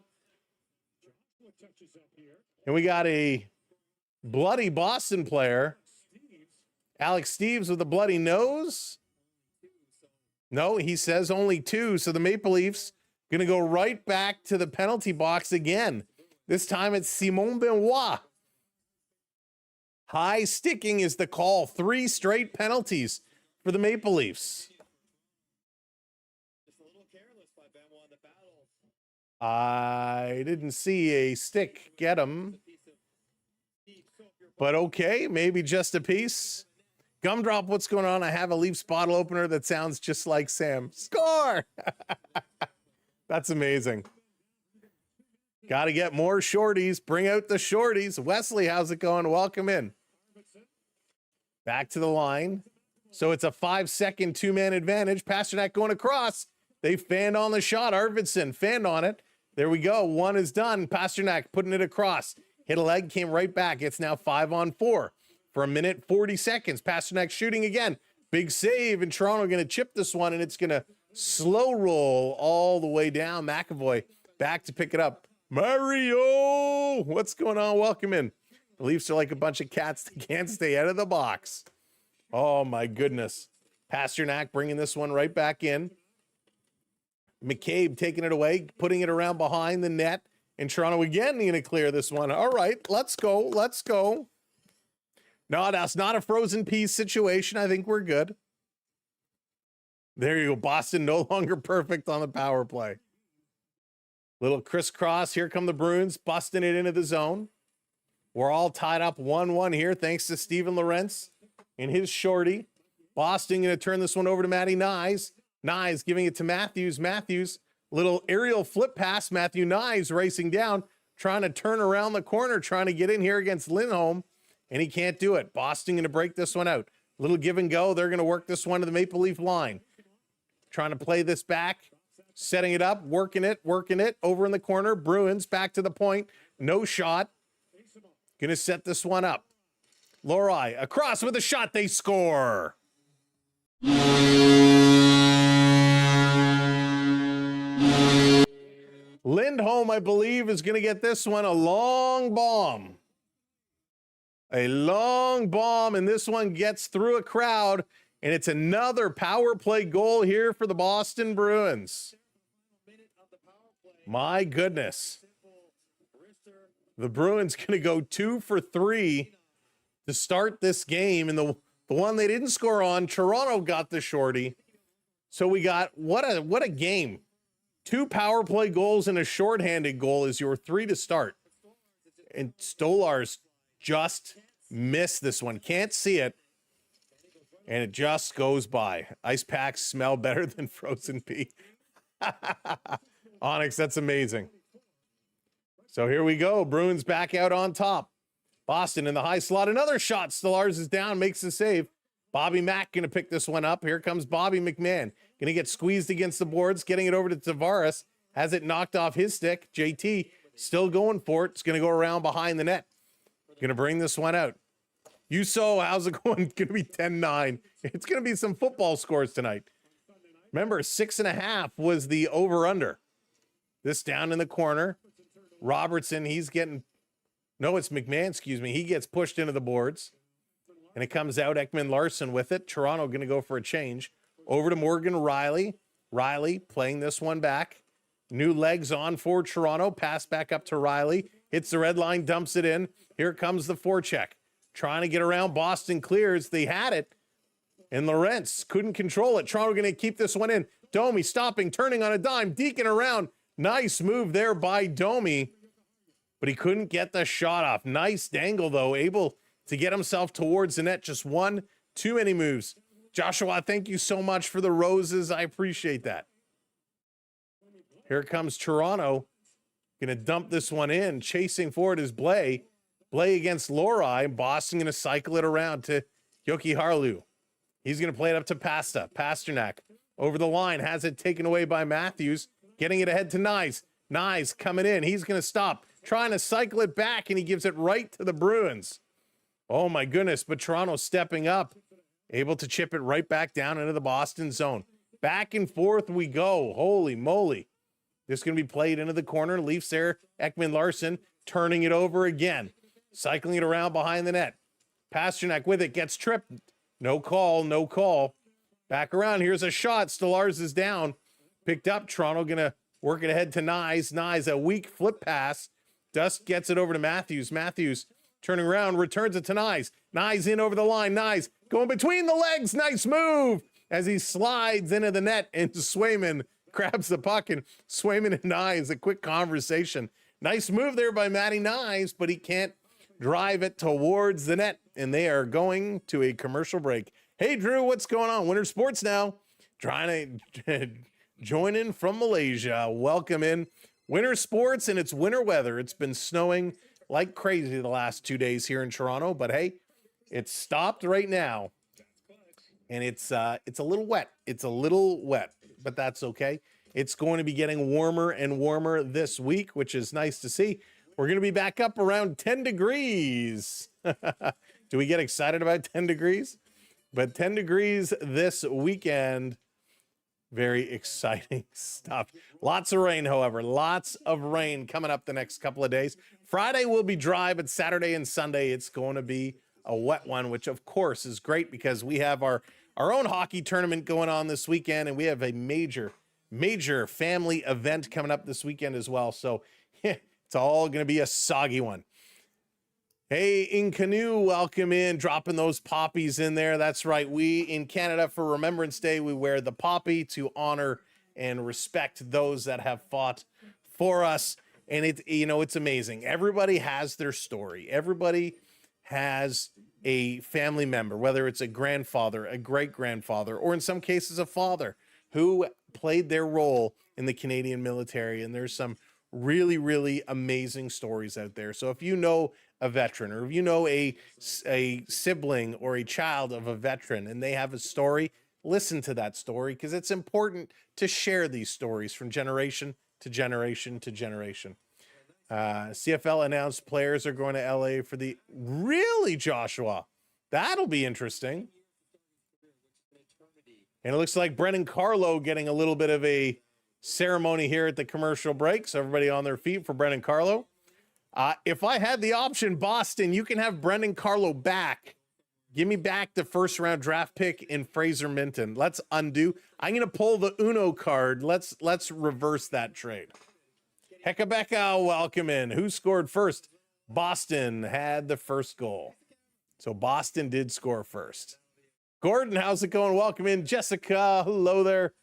And we got a bloody Boston player. Alex Steves with a bloody nose. No, he says only 2. So the Maple Leafs going to go right back to the penalty box again. This time it's Simon Benoit. High sticking is the call. 3 straight penalties for the Maple Leafs. I didn't see a stick get him. But okay, maybe just a piece. Gumdrop, what's going on? I have a Leafs bottle opener that sounds just like Sam. Score! That's amazing. Got to get more shorties. Bring out the shorties. Wesley, how's it going? Welcome in. Back to the line. So it's a 5-second 2-man advantage. Pasternak going across. They fanned on the shot. Arvidsson fanned on it. There we go. 1 is done. Pasternak putting it across. Hit a leg, came right back. It's now 5-on-4 for a minute, 40 seconds. Pasternak shooting again. Big save, and Toronto going to chip this one, and it's going to slow roll all the way down. McAvoy back to pick it up. Mario, what's going on? Welcome in. The Leafs are like a bunch of cats that can't stay out of the box. Oh, my goodness. Pasternak bringing this one right back in. McCabe taking it away, putting it around behind the net. And Toronto again going to clear this one. All right, let's go. Let's go. No, that's not a frozen piece situation. I think we're good. There you go. Boston no longer perfect on the power play. Little crisscross. Here come the Bruins, busting it into the zone. We're all tied up 1-1 here, thanks to Steven Lorentz and his shorty. Boston going to turn this one over to Matty Nyes. Nyes giving it to Matthews. Matthews, little aerial flip pass. Matthew Nyes racing down, trying to turn around the corner, trying to get in here against Lindholm, and he can't do it. Boston going to break this one out. Little give and go. They're going to work this one to the Maple Leaf line. Trying to play this back, setting it up, working it over in the corner. Bruins back to the point. No shot. Going to set this one up. Lohrei across with a shot. They score. Lindholm, I believe, is going to get this one. A long bomb. A long bomb, and this one gets through a crowd, and it's another power play goal here for the Boston Bruins. My goodness. The Bruins going to go 2 for 3 to start this game, and the one they didn't score on, Toronto got the shorty. So we got, what a game. 2 power play goals and a shorthanded goal is your 3 to start. And Stolarz just missed this one. Can't see it. And it just goes by. Ice packs smell better than frozen pea. Onyx, that's amazing. So here we go. Bruins back out on top. Boston in the high slot. Another shot. Stolarz is down, makes the save. Bobby Mack going to pick this one up. Here comes Bobby McMahon. Going to get squeezed against the boards, getting it over to Tavares. Has it knocked off his stick. JT still going for it. It's going to go around behind the net. Going to bring this one out. Yuso, how's it going? It's going to be 10-9. It's going to be some football scores tonight. Remember, 6.5 was the over-under. This down in the corner. Robertson, he's getting... No, it's McMahon, excuse me. He gets pushed into the boards. And it comes out Ekman Larson with it. Toronto going to go for a change. Over to Morgan Riley. Riley playing this one back. New legs on for Toronto. Pass back up to Riley. Hits the red line, dumps it in. Here comes the forecheck. Trying to get around. Boston clears. They had it. And Lorentz couldn't control it. Toronto going to keep this one in. Domi stopping, turning on a dime, deking around. Nice move there by Domi. But he couldn't get the shot off. Nice dangle, though. Able to get himself towards the net. Just one too many moves. Joshua, thank you so much for the roses. I appreciate that. Here comes Toronto. Going to dump this one in. Chasing forward is Blay. Blay against Lori. Boston going to cycle it around to Yoki Harlu. He's going to play it up to Pasternak. Over the line. Has it taken away by Matthews. Getting it ahead to Nyes. Nyes coming in. He's going to stop. Trying to cycle it back, and he gives it right to the Bruins. Oh, my goodness. But Toronto stepping up. Able to chip it right back down into the Boston zone. Back and forth we go. Holy moly. This is going to be played into the corner. Leafs there. Ekman Larson turning it over again. Cycling it around behind the net. Pasternak with it. Gets tripped. No call. No call. Back around. Here's a shot. Stolarz is down. Picked up. Toronto going to work it ahead to Nyes. Nyes, a weak flip pass. Dust gets it over to Matthews. Matthews turning around. Returns it to Nyes. Nyes in over the line. Nyes going between the legs. Nice move as he slides into the net. And Swayman grabs the puck, and Swayman and Nyes, a quick conversation. Nice move there by Matty Nyes, but he can't drive it towards the net, and they are going to a commercial break. Hey, Drew, what's going on? Winter Sports now. Trying to join in from Malaysia. Welcome in. Winter Sports, and it's winter weather. It's been snowing like crazy the last 2 days here in Toronto, but hey, it's stopped right now, and it's a little wet. It's a little wet, but that's okay. It's going to be getting warmer and warmer this week, which is nice to see. We're going to be back up around 10 degrees. Do we get excited about 10 degrees? But 10 degrees this weekend. Very exciting stuff. Lots of rain, however. Lots of rain coming up the next couple of days. Friday will be dry, but Saturday and Sunday, it's going to be a wet one, which of course is great because we have our own hockey tournament going on this weekend, and we have a major family event coming up this weekend as well. So it's all going to be a soggy one. Hey, in Canoe, welcome in, dropping those poppies in there. That's right. We in Canada for Remembrance Day, we wear the poppy to honor and respect those that have fought for us. And it's amazing. Everybody has their story. Everybody has a family member, whether it's a grandfather, a great-grandfather, or in some cases a father who played their role in the Canadian military. And there's some really, really amazing stories out there. So if you know a veteran, or if you know a sibling or a child of a veteran and they have a story, listen to that story, because it's important to share these stories from generation to generation to generation. CFL announced players are going to LA for the... Really, Joshua? That'll be interesting. And it looks like Brendan Carlo getting a little bit of a ceremony here at the commercial break. So everybody on their feet for Brendan Carlo. If I had the option, Boston, you can have Brendan Carlo back. Give me back the first round draft pick in Fraser Minton. Let's undo. I'm going to pull the Uno card. Let's reverse that trade. Hekabeka, welcome in. Who scored first? Boston had the first goal. So Boston did score first. Gordon, how's it going? Welcome in. Jessica, hello there.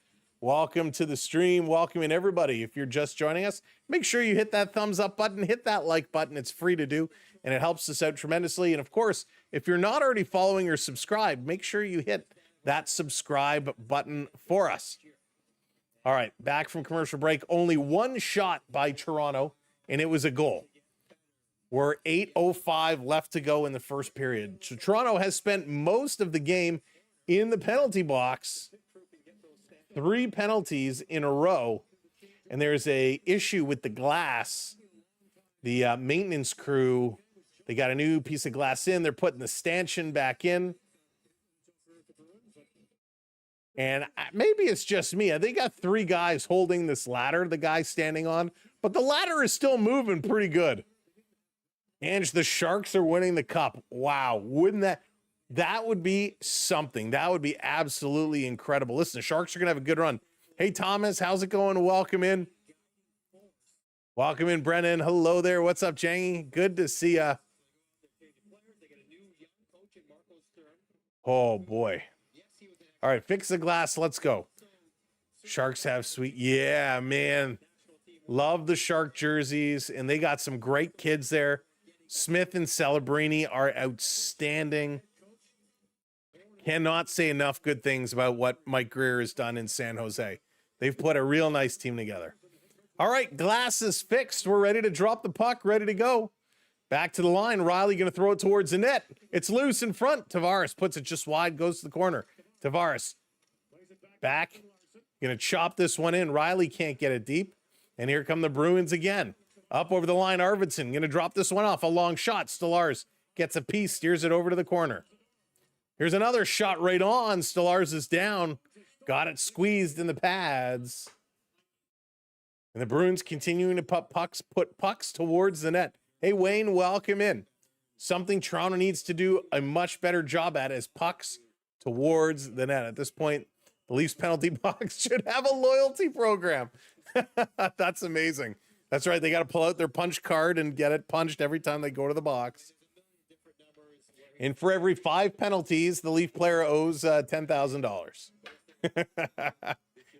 Welcome to the stream. Welcome in, everybody. If you're just joining us, make sure you hit that thumbs up button, hit that like button. It's free to do, and it helps us out tremendously. And of course, if you're not already following or subscribed, make sure you hit that subscribe button for us. All right, back from commercial break. Only one shot by Toronto, and it was a goal. We're 8:05 left to go in the first period. So Toronto has spent most of the game in the penalty box. 3 penalties in a row, and there's a issue with the glass. The maintenance crew, they got a new piece of glass in. They're putting the stanchion back in. And maybe it's just me. They got 3 guys holding this ladder, the guy standing on, but the ladder is still moving pretty good. And the Sharks are winning the cup. Wow. Wouldn't that would be something. That would be absolutely incredible. Listen, the Sharks are going to have a good run. Hey, Thomas, how's it going? Welcome in. Welcome in, Brennan. Hello there. What's up, Jangy? Good to see ya. Oh, boy. All right, fix the glass. Let's go. Sharks have sweet. Yeah, man. Love the Shark jerseys, and they got some great kids there. Smith and Celebrini are outstanding. Cannot say enough good things about what Mike Greer has done in San Jose. They've put a real nice team together. All right, glass is fixed. We're ready to drop the puck, ready to go. Back to the line. Riley going to throw it towards the net. It's loose in front. Tavares puts it just wide, goes to the corner. Tavares back. Going to chop this one in. Riley can't get it deep. And here come the Bruins again. Up over the line, Arvidsson. Going to drop this one off. A long shot. Stolarz gets a piece, steers it over to the corner. Here's another shot right on. Stolarz is down. Got it squeezed in the pads. And the Bruins continuing to put pucks towards the net. Hey, Wayne, welcome in. Something Toronto needs to do a much better job at is pucks towards the net. At this point, the Leafs penalty box should have a loyalty program. That's amazing. That's right. They got to pull out their punch card and get it punched every time they go to the box. And for every 5 penalties, the Leaf player owes $10,000.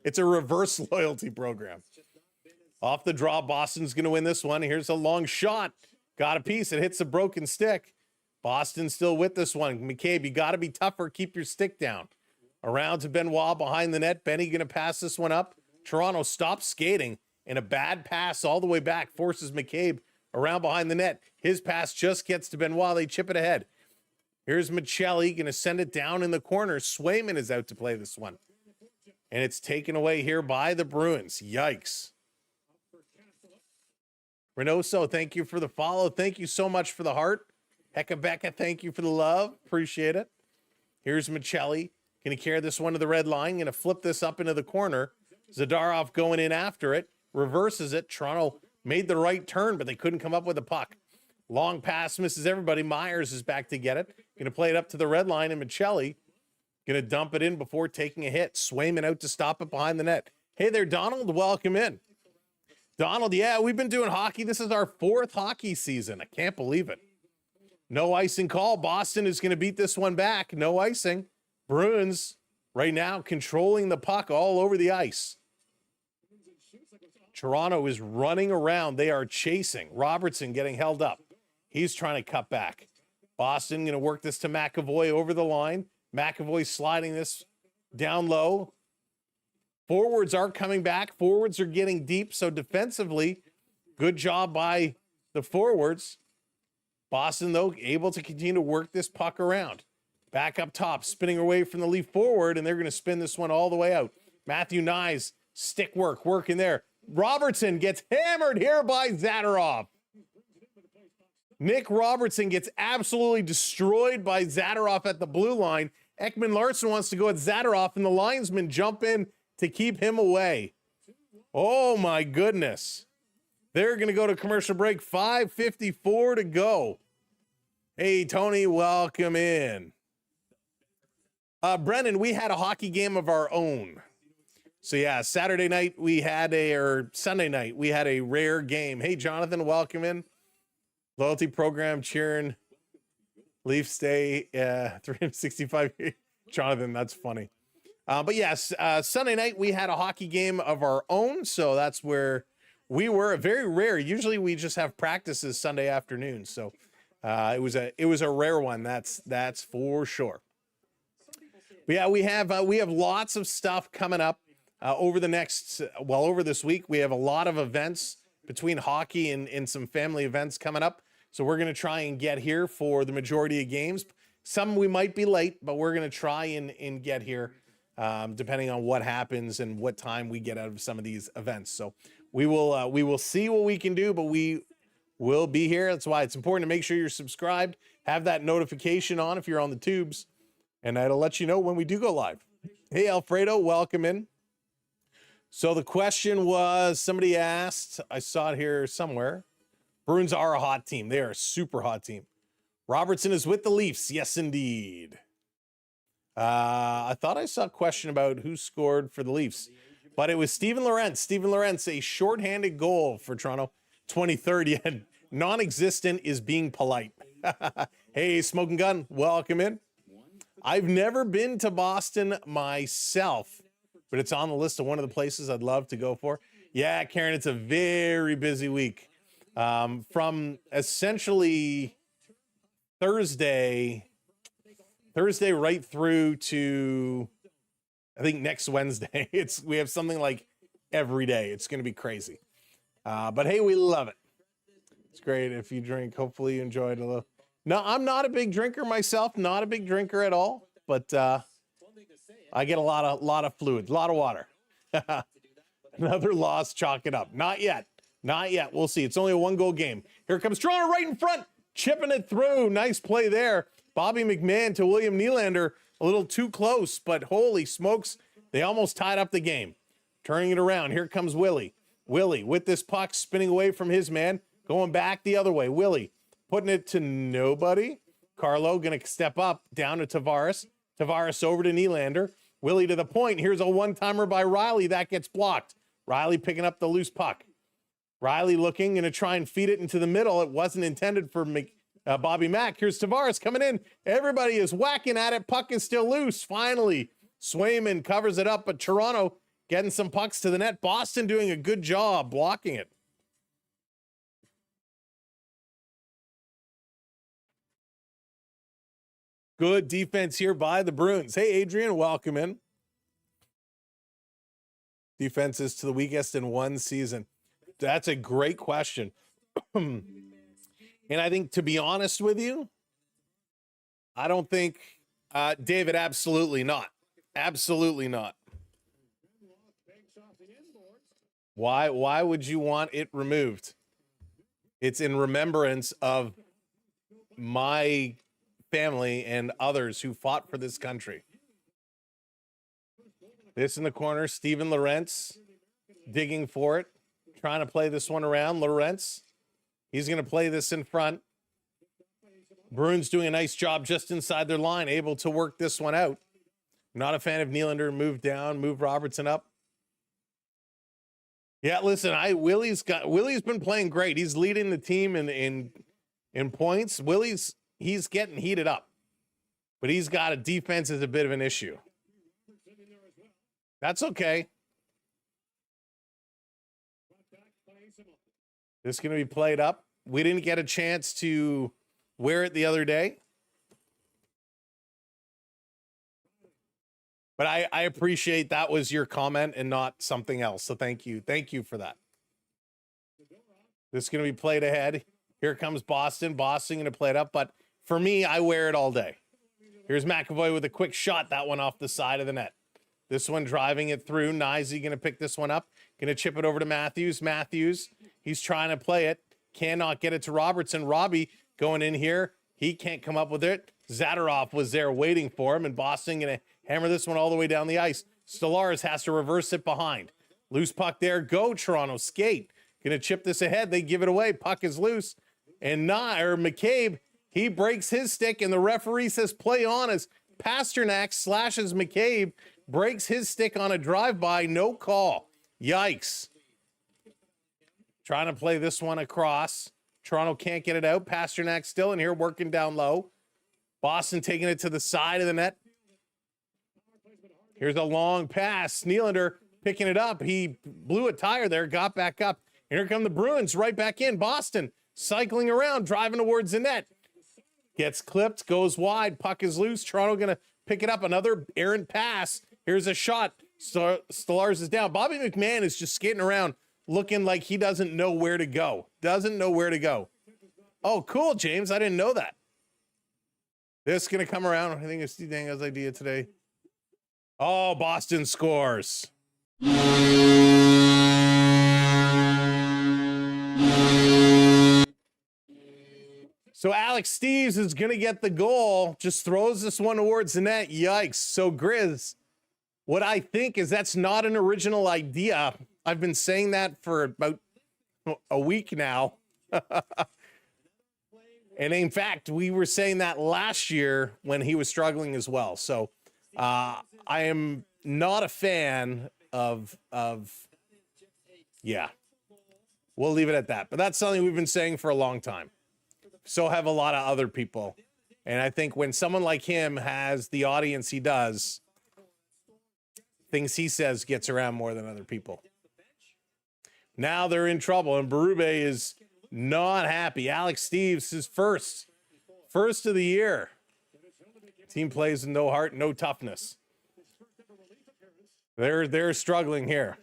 It's a reverse loyalty program. Off the draw, Boston's going to win this one. Here's a long shot. Got a piece. It hits a broken stick. Boston still with this one. McCabe, you got to be tougher. Keep your stick down. Around to Benoit behind the net. Benny going to pass this one up. Toronto stops skating, and a bad pass all the way back forces McCabe around behind the net. His pass just gets to Benoit. They chip it ahead. Here's Michelli going to send it down in the corner. Swayman is out to play this one. And it's taken away here by the Bruins. Yikes. Reynoso, thank you for the follow. Thank you so much for the heart. Hecka Becca, thank you for the love. Appreciate it. Here's Michelli. Going to carry this one to the red line. Going to flip this up into the corner. Zadorov going in after it. Reverses it. Toronto made the right turn, but they couldn't come up with a puck. Long pass misses everybody. Myers is back to get it. Going to play it up to the red line, and Michelli going to dump it in before taking a hit. Swayman out to stop it behind the net. Hey there, Donald. Welcome in. Donald, yeah, we've been doing hockey. This is our 4th hockey season. I can't believe it. No icing call. Boston is going to beat this one back. No icing. Bruins right now controlling the puck all over the ice. Toronto is running around. They are chasing. Robertson getting held up. He's trying to cut back. Boston going to work this to McAvoy over the line. McAvoy sliding this down low. Forwards are coming back. Forwards are getting deep. So defensively, good job by the forwards. Boston, though, able to continue to work this puck around. Back up top, spinning away from the Leaf forward, and they're going to spin this one all the way out. Matthew Nyes, stick work in there. Robertson gets hammered here by Zadorov. Nick Robertson gets absolutely destroyed by Zadorov at the blue line. Ekman Larsson wants to go at Zadorov, and the linesmen jump in to keep him away. Oh, my goodness. They're going to go to commercial break. 5:54 to go. Hey, Tony, welcome in. Brennan, we had a hockey game of our own. So, yeah, Sunday night, we had a rare game. Hey, Jonathan, welcome in. Loyalty program cheering. Leafs stay 365. Jonathan, that's funny. But yes, Sunday night, we had a hockey game of our own. So that's where we were. Very rare. Usually we just have practices Sunday afternoon. So it was a rare one. That's for sure. But yeah, we have lots of stuff coming up over this week. We have a lot of events between hockey and some family events coming up. So we're going to try and get here for the majority of games. Some we might be late, but we're going to try and get here depending on what happens and what time we get out of some of these events. So we will see what we can do, but we will be here. That's why it's important to make sure you're subscribed, have that notification on if you're on the tubes, and that'll let you know when we do go live. Hey, Alfredo, welcome in. So the question was, somebody asked, I saw it here somewhere. Bruins are a hot team. They are a super hot team. Robertson is with the Leafs. Yes, indeed. I thought I saw a question about who scored for the Leafs, but it was Steven Lorentz. Steven Lorentz, a shorthanded goal for Toronto. 23rd yet. Non-existent is being polite. Hey, Smoking Gun, welcome in. I've never been to Boston myself, but it's on the list of one of the places I'd love to go for. Yeah, Karen, it's a very busy week. From essentially Thursday right through to, I think, next Wednesday. We have something like every day. It's going to be crazy. But hey, we love it. It's great if you drink. Hopefully you enjoy it a little. No, I'm not a big drinker myself. Not a big drinker at all. But I get a lot of fluids, a lot of water. Another loss, chalk it up. Not yet. Not yet. We'll see. It's only a 1-goal game. Here comes Toronto right in front, chipping it through. Nice play there. Bobby McMahon to William Nylander. A little too close, but holy smokes, they almost tied up the game. Turning it around. Here comes Willie. Willie with this puck spinning away from his man. Going back the other way. Willie putting it to nobody. Carlo going to step up down to Tavares. Tavares over to Nylander. Willie to the point. Here's a one-timer by Riley. That gets blocked. Riley picking up the loose puck. Riley looking, going to try and feed it into the middle. It wasn't intended for Bobby Mack. Here's Tavares coming in. Everybody is whacking at it. Puck is still loose. Finally, Swayman covers it up, but Toronto getting some pucks to the net. Boston doing a good job blocking it. Good defense here by the Bruins. Hey, Adrian, welcome in. Defenses to the weakest in one season. That's a great question. And I think, to be honest with you, I don't think, David, absolutely not. Absolutely not. Why would you want it removed? It's in remembrance of my family and others who fought for this country. This in the corner, Steven Lorentz digging for it, trying to play this one around. Lorentz, he's going to play this in front. Bruins doing a nice job just inside their line, able to work this one out. Not a fan of Nylander. Move down, move Robertson up. Yeah, listen, Willie's been playing great. He's leading the team in points. He's getting heated up, but he's got a defense is a bit of an issue. That's okay. This is going to be played up. We didn't get a chance to wear it the other day, but I appreciate that was your comment and not something else. So thank you. Thank you for that. This is going to be played ahead. Here comes Boston. Boston going to play it up, but for me, I wear it all day. Here's McAvoy with a quick shot. That one off the side of the net. This one driving it through. Nyzy going to pick this one up. Going to chip it over to Matthews. Matthews, he's trying to play it. Cannot get it to Robertson. Robbie going in here. He can't come up with it. Zadorov was there waiting for him, and Boston going to hammer this one all the way down the ice. Stellaris has to reverse it behind. Loose puck there. Go, Toronto. Skate. Going to chip this ahead. They give it away. Puck is loose. And McCabe, he breaks his stick, and the referee says play on as Pasternak slashes McCabe, breaks his stick on a drive-by, no call. Yikes. Trying to play this one across. Toronto can't get it out. Pasternak still in here working down low. Boston taking it to the side of the net. Here's a long pass. Nylander picking it up. He blew a tire there, got back up. And here come the Bruins right back in. Boston cycling around, driving towards the net. Gets clipped, goes wide, puck is loose. Toronto going to pick it up. Another errant pass. Here's a shot. Stellaris is down. Bobby McMahon is just skating around looking like he doesn't know where to go. Doesn't know where to go. Oh, cool, James. I didn't know that. This is going to come around. I think it's Steve Dango's idea today. Oh, Boston scores. So Alex Steves is going to get the goal, just throws this one towards the net. Yikes. So Grizz, what I think is that's not an original idea. I've been saying that for about a week now. And in fact, we were saying that last year when he was struggling as well. So I am not a fan of yeah. We'll leave it at that. But that's something we've been saying for a long time. So have a lot of other people. And I think when someone like him has the audience he does, things he says gets around more than other people. Now they're in trouble, and Berube is not happy. Alex Steves is first of the year. Team plays with no heart, no toughness. They're struggling here.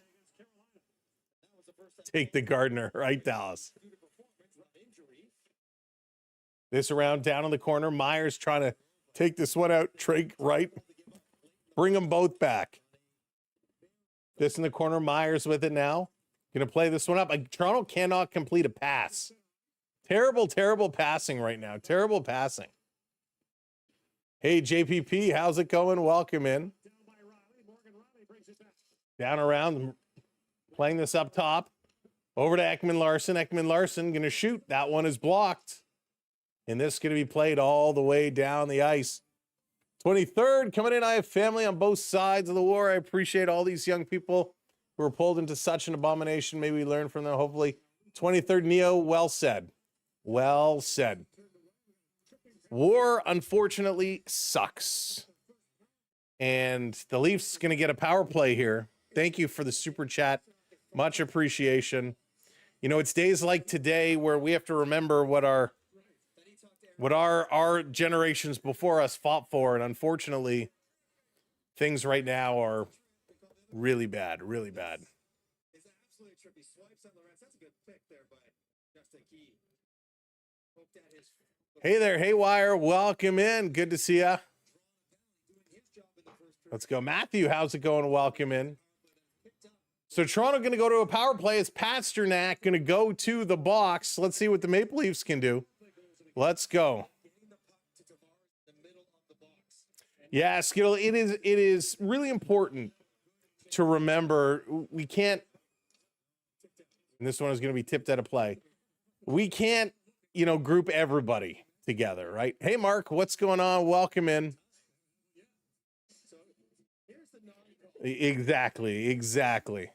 Take the Gardner, right, Dallas? This around down in the corner. Myers trying to take this one out. Trake right. Bring them both back. This in the corner. Myers with it now. Going to play this one up. Toronto cannot complete a pass. Terrible, terrible passing right now. Terrible passing. Hey, JPP, how's it going? Welcome in. Down around. Playing this up top. Over to Ekman Larson. Ekman Larson going to shoot. That one is blocked. And this is going to be played all the way down the ice. 23rd coming in. I have family on both sides of the war. I appreciate all these young people who were pulled into such an abomination. Maybe we learn from them, hopefully. 23rd Neo, well said. Well said. War, unfortunately, sucks. And the Leafs going to get a power play here. Thank you for the super chat. Much appreciation. You know, it's days like today where we have to remember what our generations before us fought for, and unfortunately, things right now are really bad, really bad. Hey there, Haywire, welcome in. Good to see ya. Let's go, Matthew. How's it going? Welcome in. So Toronto going to go to a power play. It's Pasternak going to go to the box. Let's see what the Maple Leafs can do. Let's go. Yeah, Skittle, it is really important to remember we can't, and this one is going to be tipped at a play. We can't, group everybody together, right? Hey, Mark, what's going on? Welcome in. Exactly.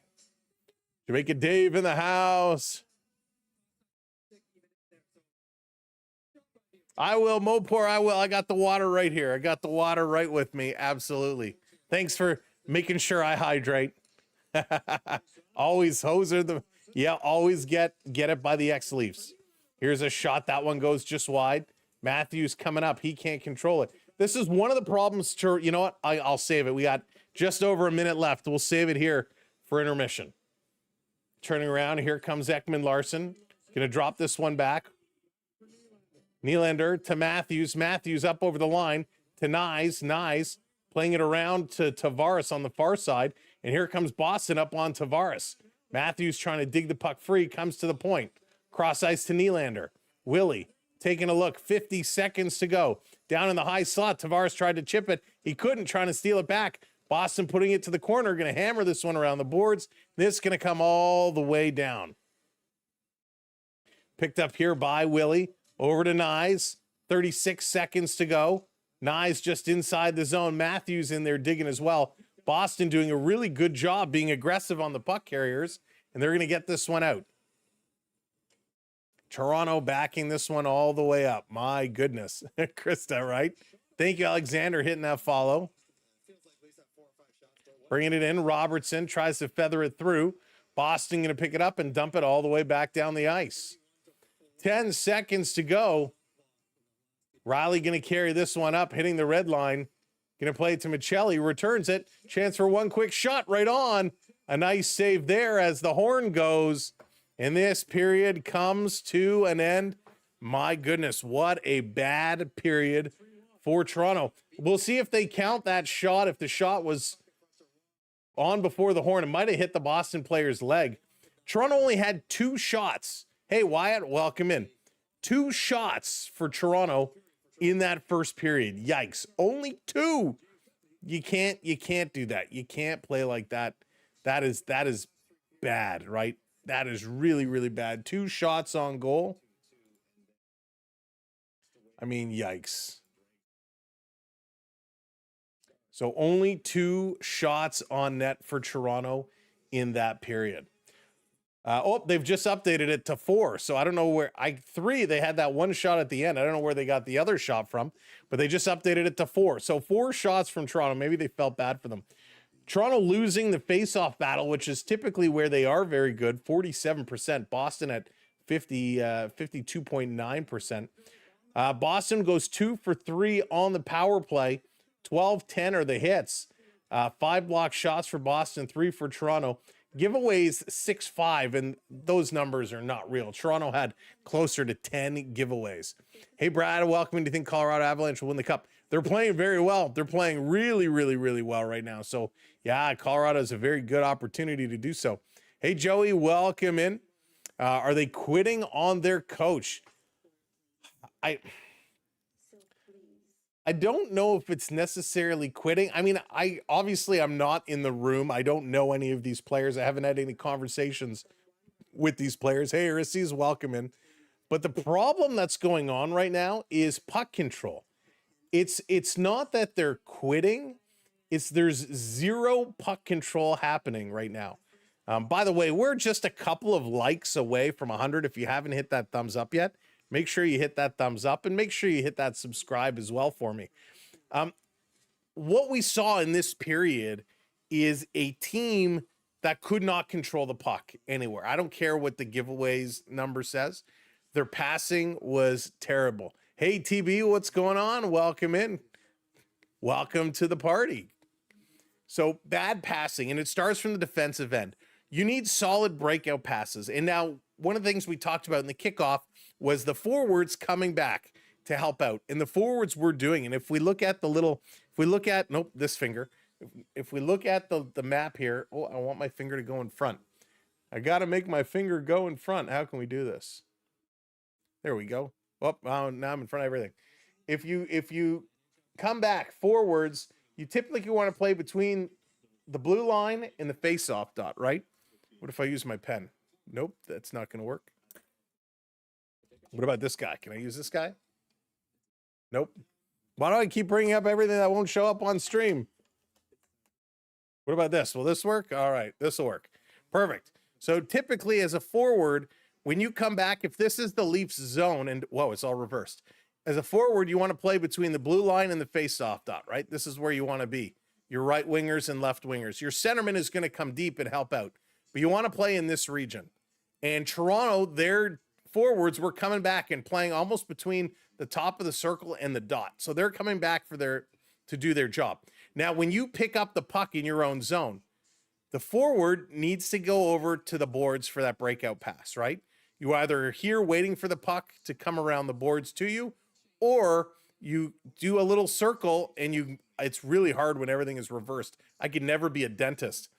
Jamaica Dave in the house. I will, Mopor, I will. I got the water right here. I got the water right with me. Absolutely. Thanks for making sure I hydrate. Always always get it by the ex-Leafs. Here's a shot. That one goes just wide. Matthews coming up. He can't control it. This is one of the problems. You know what? I'll save it. We got just over a minute left. We'll save it here for intermission. Turning around. Here comes Ekman Larson. Going to drop this one back. Nylander to Matthews. Matthews up over the line to Nyes. Nyes playing it around to Tavares on the far side. And here comes Boston up on Tavares. Matthews trying to dig the puck free. Comes to the point. Cross ice to Nylander. Willie taking a look. 50 seconds to go. Down in the high slot. Tavares tried to chip it. He couldn't. Trying to steal it back. Boston putting it to the corner. Going to hammer this one around the boards. This is going to come all the way down. Picked up here by Willie. Over to Nyes. 36 seconds to go. Nyes just inside the zone. Matthews in there digging as well. Boston doing a really good job being aggressive on the puck carriers. And they're going to get this one out. Toronto backing this one all the way up. My goodness. Krista, right? Thank you, Alexander, hitting that follow. Bringing it in. Robertson tries to feather it through. Boston going to pick it up and dump it all the way back down the ice. 10 seconds to go. Riley going to carry this one up, hitting the red line. Going to play it to Michelli. Returns it. Chance for one quick shot right on. A nice save there as the horn goes. And this period comes to an end. My goodness, what a bad period for Toronto. We'll see if they count that shot. If the shot was on before the horn, it might have hit the Boston player's leg. Toronto only had 2 shots. Hey, Wyatt, welcome in. 2 shots for Toronto in that first period. Yikes. Only 2. You can't do that. You can't play like that. That is bad, right? That is really, really bad. 2 shots on goal. I mean, yikes. So only 2 shots on net for Toronto in that period. They've just updated it to 4. So I don't know where 3, they had that one shot at the end. I don't know where they got the other shot from, but they just updated it to 4. So 4 shots from Toronto. Maybe they felt bad for them. Toronto losing the face-off battle, which is typically where they are very good, 47%. Boston at 52.9%. Boston goes 2 for 3 on the power play. 12-10 are the hits. 5 block shots for Boston, 3 for Toronto. Giveaways 6-5, and those numbers are not real. Toronto had closer to 10 giveaways. Hey, Brad, welcome. Do you think Colorado Avalanche will win the cup? They're playing very well. They're playing really, really, really well right now. So, yeah, Colorado is a very good opportunity to do so. Hey, Joey, welcome in. Are they quitting on their coach? I don't know if it's necessarily quitting. I mean, I'm not in the room. I don't know any of these players. I haven't had any conversations with these players. Hey, Aristides, welcome in. But the problem that's going on right now is puck control. It's not that they're quitting. There's zero puck control happening right now. By the way, we're just a couple of likes away from 100. If you haven't hit that thumbs up yet, make sure you hit that thumbs up and make sure you hit that subscribe as well for me. What we saw in this period is a team that could not control the puck anywhere. I don't care what the giveaways number says. Their passing was terrible. Hey, TB, what's going on? Welcome in. Welcome to the party. So bad passing, and it starts from the defensive end. You need solid breakout passes. And now one of the things we talked about in the kickoff was the forwards coming back to help out. And the forwards were doing. And if we look at this finger. If we look at the map here, I want my finger to go in front. I got to make my finger go in front. How can we do this? There we go. Now I'm in front of everything. If you come back forwards, you typically want to play between the blue line and the face-off dot, right? What if I use my pen? Nope, that's not going to work. What about this guy? Can I use this guy? Nope. Why do I keep bringing up everything that won't show up on stream? What about this? Will this work? All right, this will work. Perfect. So typically as a forward, when you come back, if this is the Leafs zone, and whoa, it's all reversed. As a forward, you want to play between the blue line and the face-off dot, right? This is where you want to be. Your right wingers and left wingers. Your centerman is going to come deep and help out, but you want to play in this region. And Toronto, their forwards were coming back and playing almost between the top of the circle and the dot. So they're coming back to do their job. Now, when you pick up the puck in your own zone, the forward needs to go over to the boards for that breakout pass, right? You either are here waiting for the puck to come around the boards to you, or you do a little circle and it's really hard when everything is reversed. I could never be a dentist.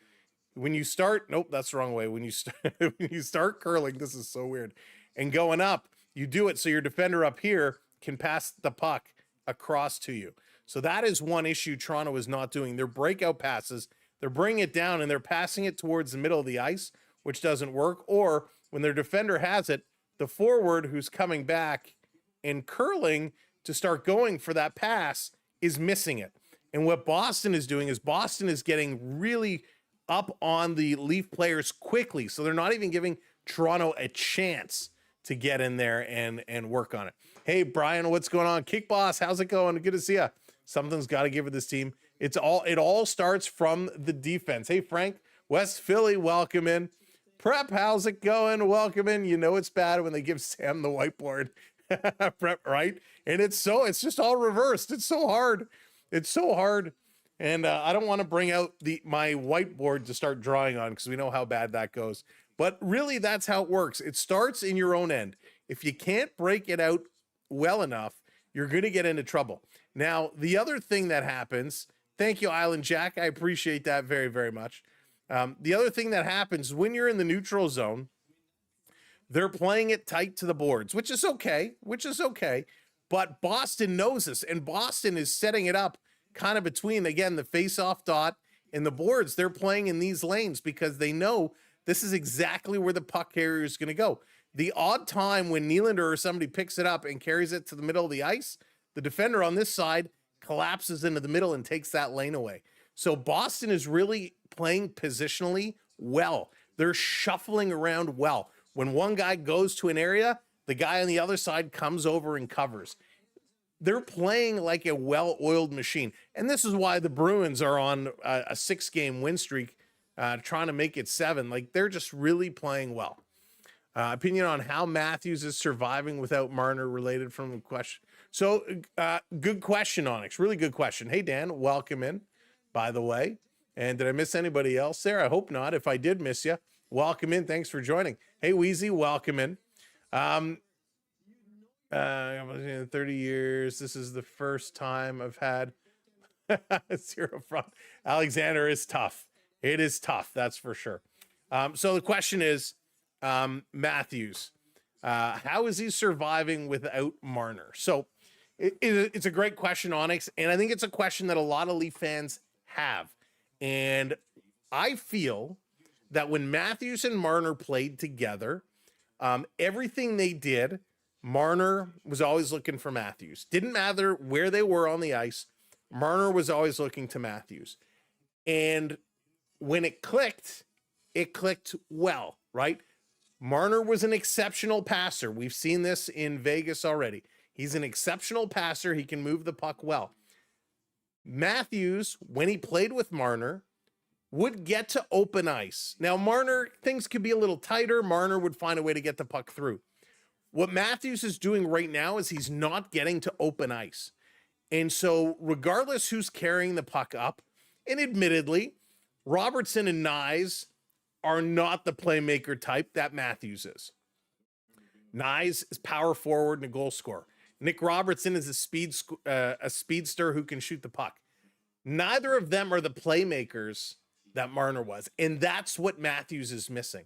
When you start, nope, that's the wrong way. When you start curling, this is so weird, and going up, you do it so your defender up here can pass the puck across to you. So that is one issue Toronto is not doing. Their breakout passes, they're bringing it down and they're passing it towards the middle of the ice, which doesn't work. Or when their defender has it, the forward who's coming back and curling to start going for that pass is missing it. And what Boston is doing is Boston is getting really up on the Leaf players quickly. So they're not even giving Toronto a chance to get in there and work on it. Hey, Brian, what's going on? Kick Boss, how's it going? Good to see you. Something's got to give with this team. It all starts from the defense. Hey, Frank, West Philly, welcome in. Prep, how's it going? Welcome in. You know it's bad when they give Sam the whiteboard. Prep, right? And it's just all reversed. It's so hard. It's so hard. And I don't want to bring out my whiteboard to start drawing on because we know how bad that goes. But really, that's how it works. It starts in your own end. If you can't break it out well enough, you're going to get into trouble. Now, the other thing that happens, thank you, Island Jack. I appreciate that very, very much. The other thing that happens when you're in the neutral zone, they're playing it tight to the boards, which is okay. But Boston knows this, and Boston is setting it up kind of between, again, the face-off dot and the boards. They're playing in these lanes because they know this is exactly where the puck carrier is going to go. The odd time when Nylander or somebody picks it up and carries it to the middle of the ice, the defender on this side collapses into the middle and takes that lane away. So Boston is really playing positionally well. They're shuffling around well. When one guy goes to an area, the guy on the other side comes over and covers. They're playing like a well-oiled machine. And this is why the Bruins are on a 6-game win streak, trying to make it 7. Like, they're just really playing well. Opinion on how Matthews is surviving without Marner related from the question. So, good question, Onyx. Really good question. Hey, Dan, welcome in, by the way. And did I miss anybody else there? I hope not. If I did miss you, welcome in. Thanks for joining. Hey, Wheezy, welcome in. 30 years. This is the first time I've had 0 front. Alexander is tough. It is tough. That's for sure. So the question is, Matthews, how is he surviving without Marner? So it's a great question, Onyx. And I think it's a question that a lot of Leaf fans have. And I feel that when Matthews and Marner played together, everything they did, Marner was always looking for Matthews. Didn't matter where they were on the ice. Marner was always looking to Matthews. And when it clicked well, right? Marner was an exceptional passer. We've seen this in Vegas already. He's an exceptional passer. He can move the puck well. Matthews, when he played with Marner, would get to open ice. Now, Marner, things could be a little tighter. Marner would find a way to get the puck through. What Matthews is doing right now is he's not getting to open ice. And so regardless who's carrying the puck up, and admittedly, Robertson and Nyes are not the playmaker type that Matthews is. Nyes is power forward and a goal scorer. Nick Robertson is a speedster who can shoot the puck. Neither of them are the playmakers that Marner was. And that's what Matthews is missing.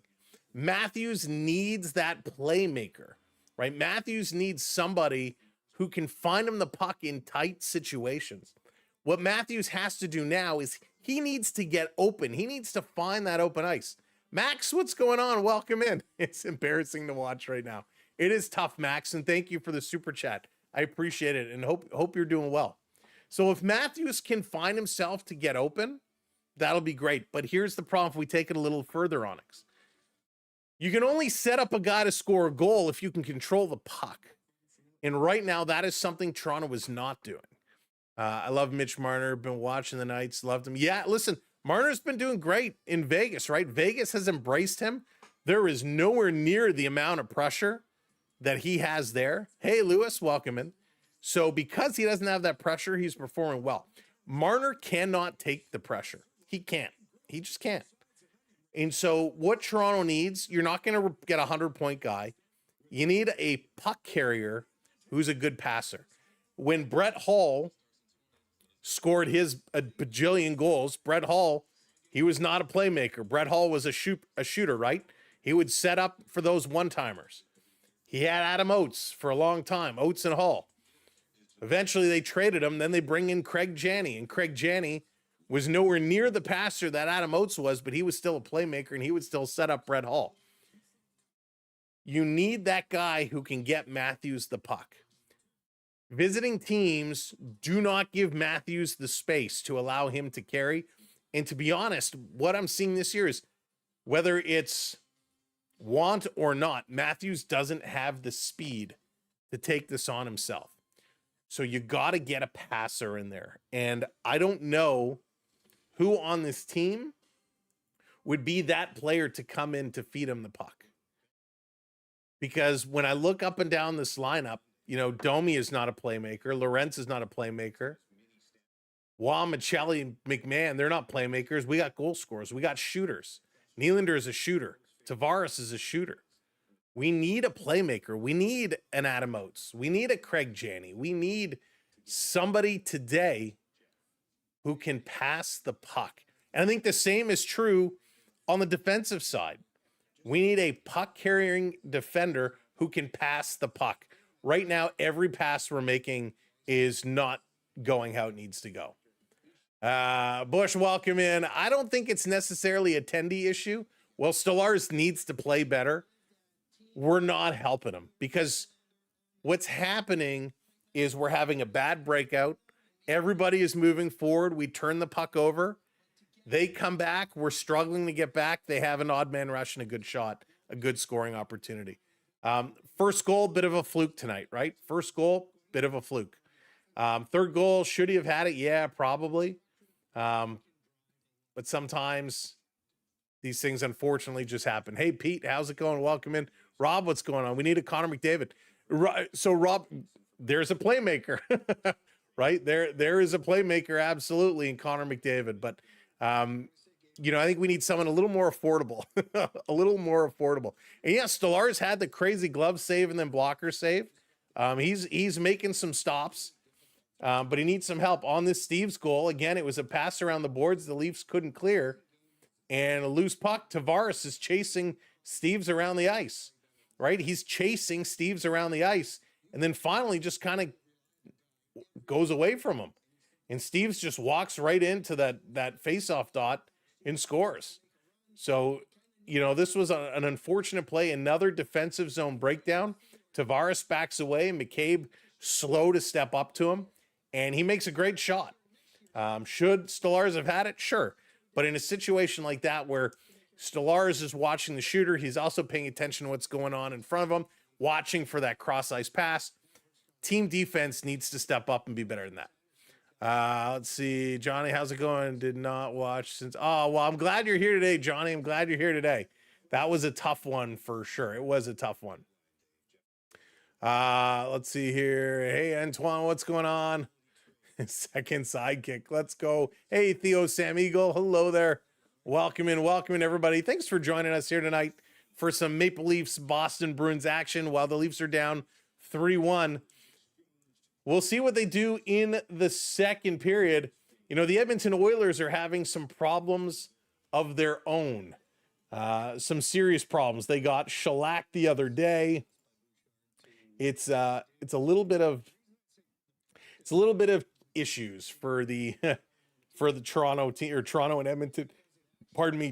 Matthews needs that playmaker, right? Matthews needs somebody who can find him the puck in tight situations. What Matthews has to do now is he needs to get open. He needs to find that open ice. Max, what's going on? Welcome in. It's embarrassing to watch right now. It is tough, Max, and thank you for the super chat. I appreciate it and hope you're doing well. So if Matthews can find himself to get open, that'll be great. But here's the problem if we take it a little further, Onyx. You can only set up a guy to score a goal if you can control the puck. And right now, that is something Toronto is not doing. I love Mitch Marner. Been watching the Knights. Loved him. Yeah, listen, Marner's been doing great in Vegas, right? Vegas has embraced him. There is nowhere near the amount of pressure that he has there. Hey, Lewis, welcome in. So because he doesn't have that pressure, he's performing well. Marner cannot take the pressure. He can't. He just can't. And so what Toronto needs, you're not going to get a 100-point guy. You need a puck carrier who's a good passer. When Brett Hull scored his a bajillion goals, Brett Hull, he was not a playmaker. Brett Hull was a shooter, right? He would set up for those one-timers. He had Adam Oates for a long time, Oates and Hull. Eventually they traded him. Then they bring in Craig Janney, and Craig Janney was nowhere near the passer that Adam Oates was, but he was still a playmaker and he would still set up Brett Hull. You need that guy who can get Matthews the puck. Visiting teams do not give Matthews the space to allow him to carry. And to be honest, what I'm seeing this year is whether it's want or not, Matthews doesn't have the speed to take this on himself. So you got to get a passer in there. And I don't know who on this team would be that player to come in to feed him the puck. Because when I look up and down this lineup, you know, Domi is not a playmaker. Lorentz is not a playmaker. Wam, Michelli, and McMahon, they're not playmakers. We got goal scorers. We got shooters. Nylander is a shooter. Tavares is a shooter. We need a playmaker. We need an Adam Oates. We need a Craig Janney. We need somebody today who can pass the puck. And I think the same is true on the defensive side. We need a puck-carrying defender who can pass the puck. Right now, every pass we're making is not going how it needs to go. Bush, welcome in. I don't think it's necessarily a Tendy issue. Well, Stolarz needs to play better. We're not helping him because what's happening is we're having a bad breakout. Everybody is moving forward. We turn the puck over. They come back. We're struggling to get back. They have an odd man rush and a good shot, a good scoring opportunity. First goal, bit of a fluke tonight, right? First goal, bit of a fluke. Third goal, should he have had it? Yeah, probably. But sometimes these things unfortunately just happen. Hey, Pete, how's it going? Welcome in. Rob, what's going on? We need a Connor McDavid. So, Rob, there's a playmaker, right? There is a playmaker, absolutely, in Connor McDavid. But, I think we need someone a little more affordable, a little more affordable. And yeah, Stolarz had the crazy glove save and then blocker save. He's making some stops, but he needs some help on this Steve's goal. Again, it was a pass around the boards the Leafs couldn't clear, and a loose puck. Tavares is chasing Steves around the ice, right? He's chasing Steves around the ice, and then finally just kind of goes away from him. And Steves just walks right into that face-off dot and scores. So, this was an unfortunate play. Another defensive zone breakdown. Tavares backs away. McCabe slow to step up to him, and he makes a great shot. Should Stolarz have had it? Sure. But in a situation like that where Stolarz is watching the shooter, he's also paying attention to what's going on in front of him, watching for that cross-ice pass. Team defense needs to step up and be better than that. Let's see. Johnny, how's it going? Did not watch since. Oh, well, I'm glad you're here today, Johnny. I'm glad you're here today. That was a tough one for sure. It was a tough one. Let's see here. Hey, Antoine, what's going on? Second sidekick. Let's go. Hey, Theo Sam Eagle. Hello there. Welcome in, everybody. Thanks for joining us here tonight for some Maple Leafs Boston Bruins action while the Leafs are down 3-1. We'll see what they do in the second period. The Edmonton Oilers are having some problems of their own. Some serious problems. They got shellacked the other day. It's a little bit of issues for the Toronto team, or Toronto and Edmonton,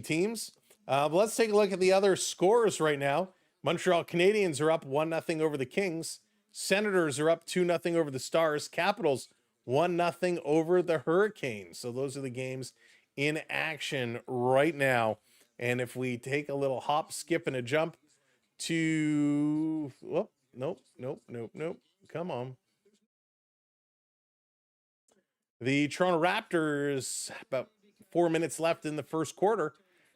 teams. But let's take a look at the other scores right now. Montreal Canadiens are up 1-0 over the Kings. Senators are up 2-0 over the Stars. Capitals 1-0 over the Hurricanes. So those are the games in action right now. And if we take a little hop, skip, and a jump to, nope. Come on. The Toronto Raptors, about 4 minutes left in the first quarter.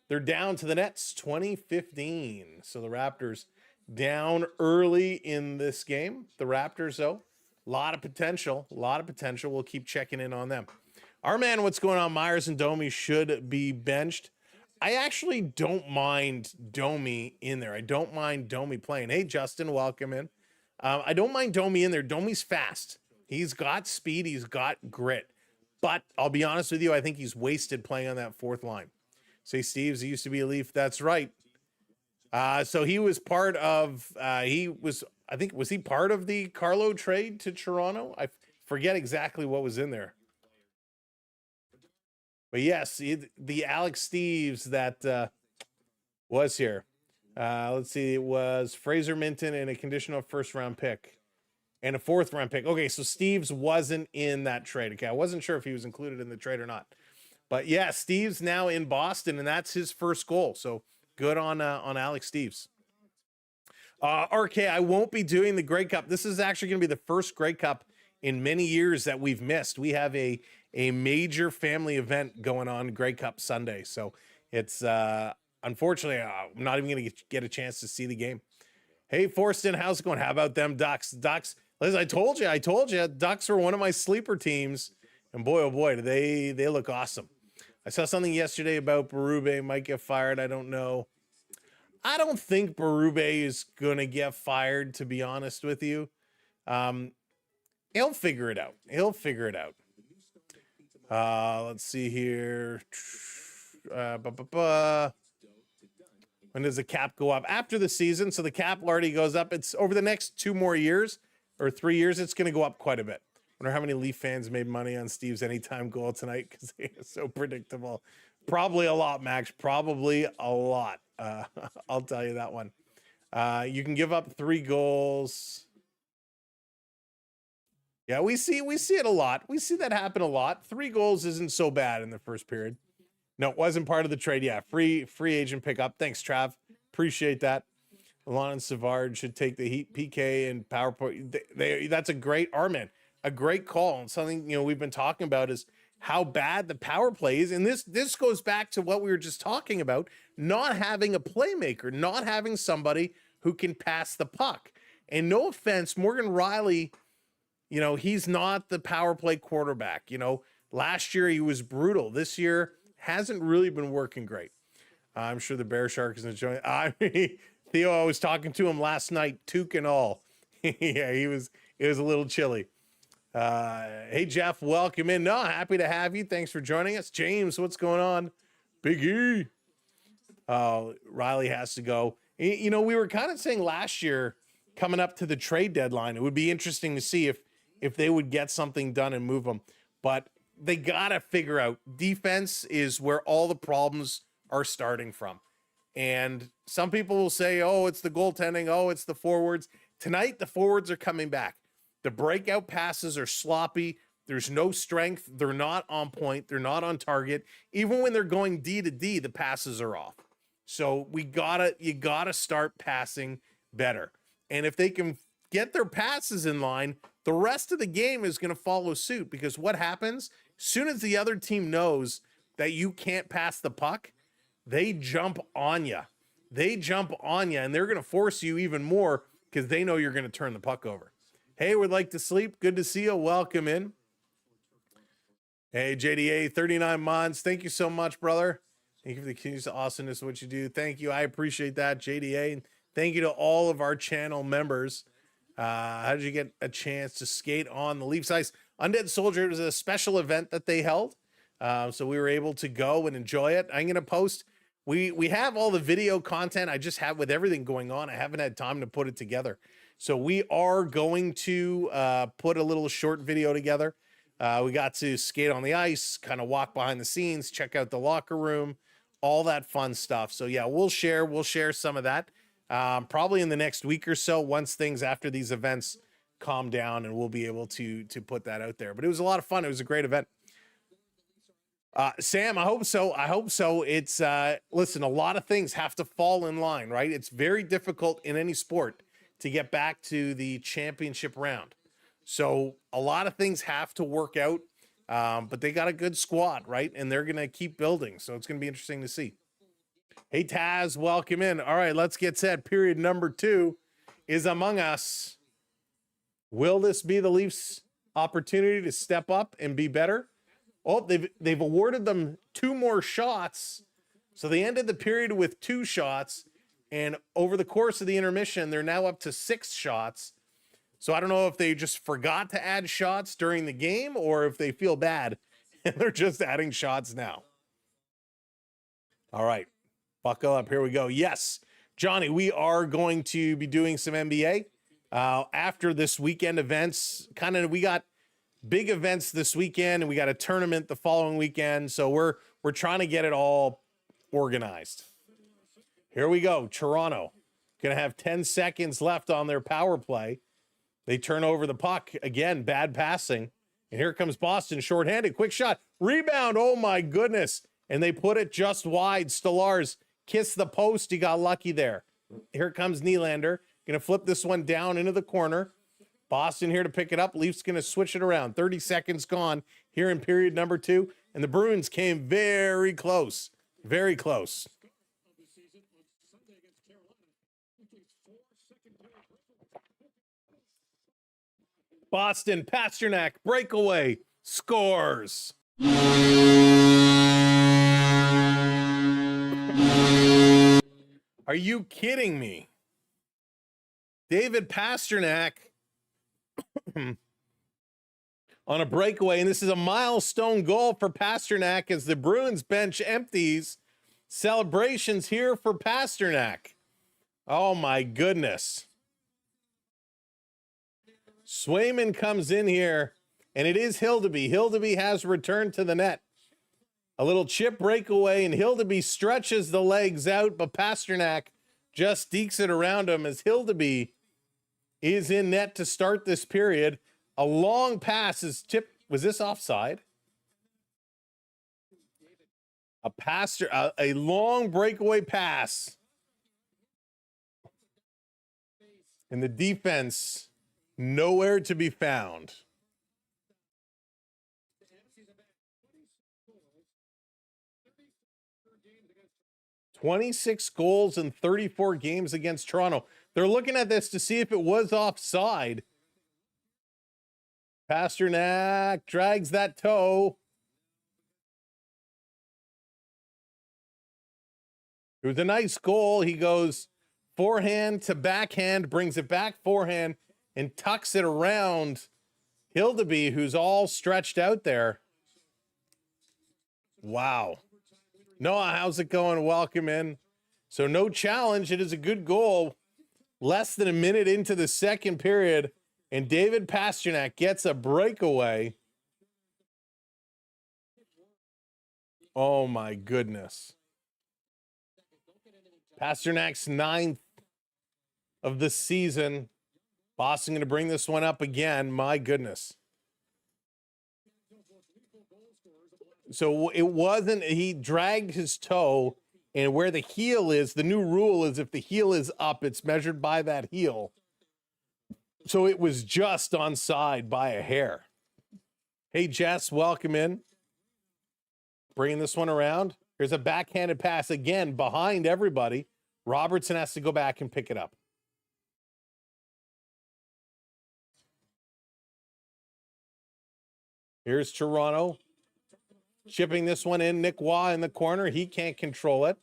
They're down to the Nets 20-15. So the Raptors down early in this game. The Raptors, though, a lot of potential. We'll keep checking in on them. Our man, what's going on? Myers and Domi should be benched. I actually don't mind Domi in there. I don't mind Domi playing. Hey, Justin, welcome in. I don't mind Domi in there. Domi's fast. He's got speed. He's got grit. But I'll be honest with you, I think he's wasted playing on that fourth line. Say, Steves, he used to be a Leaf. That's right. So he was part of, was he part of the Carlo trade to Toronto? I forget exactly what was in there. But yes, the Alex Steves that was here. Let's see, it was Fraser Minton and a conditional first-round pick and a fourth-round pick. Okay, so Steves wasn't in that trade. Okay, I wasn't sure if he was included in the trade or not. But yeah, Steves now in Boston, and that's his first goal. So good on Alex Steves. RK, I won't be doing the Grey Cup. This is actually going to be the first Grey Cup in many years that we've missed. We have a major family event going on Grey Cup Sunday. So it's unfortunately, I'm not even going to get a chance to see the game. Hey, Forston, how's it going? How about them Ducks? Liz, I told you, Ducks were one of my sleeper teams. And boy, oh boy, do they look awesome. I saw something yesterday about Berube might get fired. I don't know. I don't think Berube is going to get fired, to be honest with you. He'll figure it out. Let's see here. When does the cap go up? After the season. So the cap already goes up. It's over the next 2 more years or 3 years. It's going to go up quite a bit. Wonder how many Leaf fans made money on Steve's anytime goal tonight because they are so predictable. Probably a lot, Max. Probably a lot. I'll tell you that one. You can give up 3 goals. Yeah, we see it a lot. We see that happen a lot. 3 goals isn't so bad in the first period. No, it wasn't part of the trade. Yeah, free agent pickup. Thanks, Trav. Appreciate that. Alon and Savard should take the Heat. PK and PowerPoint. That's a great man. A great call. And something, we've been talking about is how bad the power play is. And this goes back to what we were just talking about, not having a playmaker, not having somebody who can pass the puck. And no offense, Morgan Riley, he's not the power play quarterback. Last year he was brutal. This year hasn't really been working great. I'm sure the Bear Shark is enjoying it. I mean, Theo, I was talking to him last night, toque and all. Yeah, it was a little chilly. Hey, Jeff, welcome in. No, happy to have you. Thanks for joining us. James, what's going on? Big E. Riley has to go. We were kind of saying last year, coming up to the trade deadline, it would be interesting to see if they would get something done and move them. But they got to figure out defense is where all the problems are starting from. And some people will say, oh, it's the goaltending. Oh, it's the forwards. Tonight, the forwards are coming back. The breakout passes are sloppy. There's no strength. They're not on point. They're not on target. Even when they're going D to D, the passes are off. So you gotta start passing better. And if they can get their passes in line, the rest of the game is going to follow suit, because what happens as soon as the other team knows that you can't pass the puck, they jump on you. And they're going to force you even more because they know you're going to turn the puck over. Hey, would like to sleep. Good to see you. Welcome in. Hey, JDA, 39 months. Thank you so much, brother. Thank you for the continuous awesomeness of what you do. Thank you. I appreciate that, JDA. And thank you to all of our channel members. How did you get a chance to skate on the Leafs ice? Undead Soldier, it was a special event that they held. So we were able to go and enjoy it. I'm going to post. We have all the video content. I just have with everything going on. I haven't had time to put it together. So we are going to put a little short video together. We got to skate on the ice, kind of walk behind the scenes, check out the locker room, all that fun stuff. So yeah, we'll share some of that probably in the next week or so, once things after these events calm down, and we'll be able to put that out there. But it was a lot of fun. It was a great event. Sam, I hope so. It's listen, a lot of things have to fall in line, right? It's very difficult in any sport to get back to the championship round. So a lot of things have to work out, but they got a good squad, right? And they're going to keep building. So it's going to be interesting to see. Hey, Taz, welcome in. All right, let's get set. Period number 2 is among us. Will this be the Leafs' opportunity to step up and be better? Oh, they've awarded them 2 more shots. So they ended the period with 2 shots. And over the course of the intermission, they're now up to 6 shots. So I don't know if they just forgot to add shots during the game or if they feel bad and they're just adding shots now. All right, buckle up. Here we go. Yes, Johnny, we are going to be doing some NBA after this weekend events. We got big events this weekend and we got a tournament the following weekend. So we're trying to get it all organized. Here we go. Toronto going to have 10 seconds left on their power play. They turn over the puck. Again, bad passing. And here comes Boston, shorthanded. Quick shot. Rebound. Oh, my goodness. And they put it just wide. Stolarz kissed the post. He got lucky there. Here comes Nylander. Going to flip this one down into the corner. Boston here to pick it up. Leafs going to switch it around. 30 seconds gone here in period number 2. And the Bruins came very close. Very close. Boston, Pasternak, breakaway, scores. Are you kidding me? David Pasternak on a breakaway, and this is a milestone goal for Pasternak as the Bruins bench empties. Celebrations here for Pasternak. Oh, my goodness. Swayman comes in here, and it is Hildeby. Hildeby has returned to the net. A little chip breakaway, and Hildeby stretches the legs out, but Pasternak just dekes it around him as Hildeby is in net to start this period. A long pass is tipped. Was this offside? A long breakaway pass. And the defense nowhere to be found. 26 goals in 34 games against Toronto. They're looking at this to see if it was offside. Pasternak drags that toe. It was a nice goal. He goes forehand to backhand, brings it back forehand, and tucks it around Hildeby, who's all stretched out there. Wow. Noah, how's it going? Welcome in. So no challenge. It is a good goal. Less than a minute into the second period, and David Pasternak gets a breakaway. Oh, my goodness. Pasternak's 9th of the season. Boston going to bring this one up again. My goodness. So it wasn't, he dragged his toe, and where the heel is, the new rule is if the heel is up, it's measured by that heel. So it was just onside by a hair. Hey, Jess, welcome in. Bringing this one around. Here's a backhanded pass again behind everybody. Robertson has to go back and pick it up. Here's Toronto. Chipping this one in. Nick Waugh in the corner. He can't control it.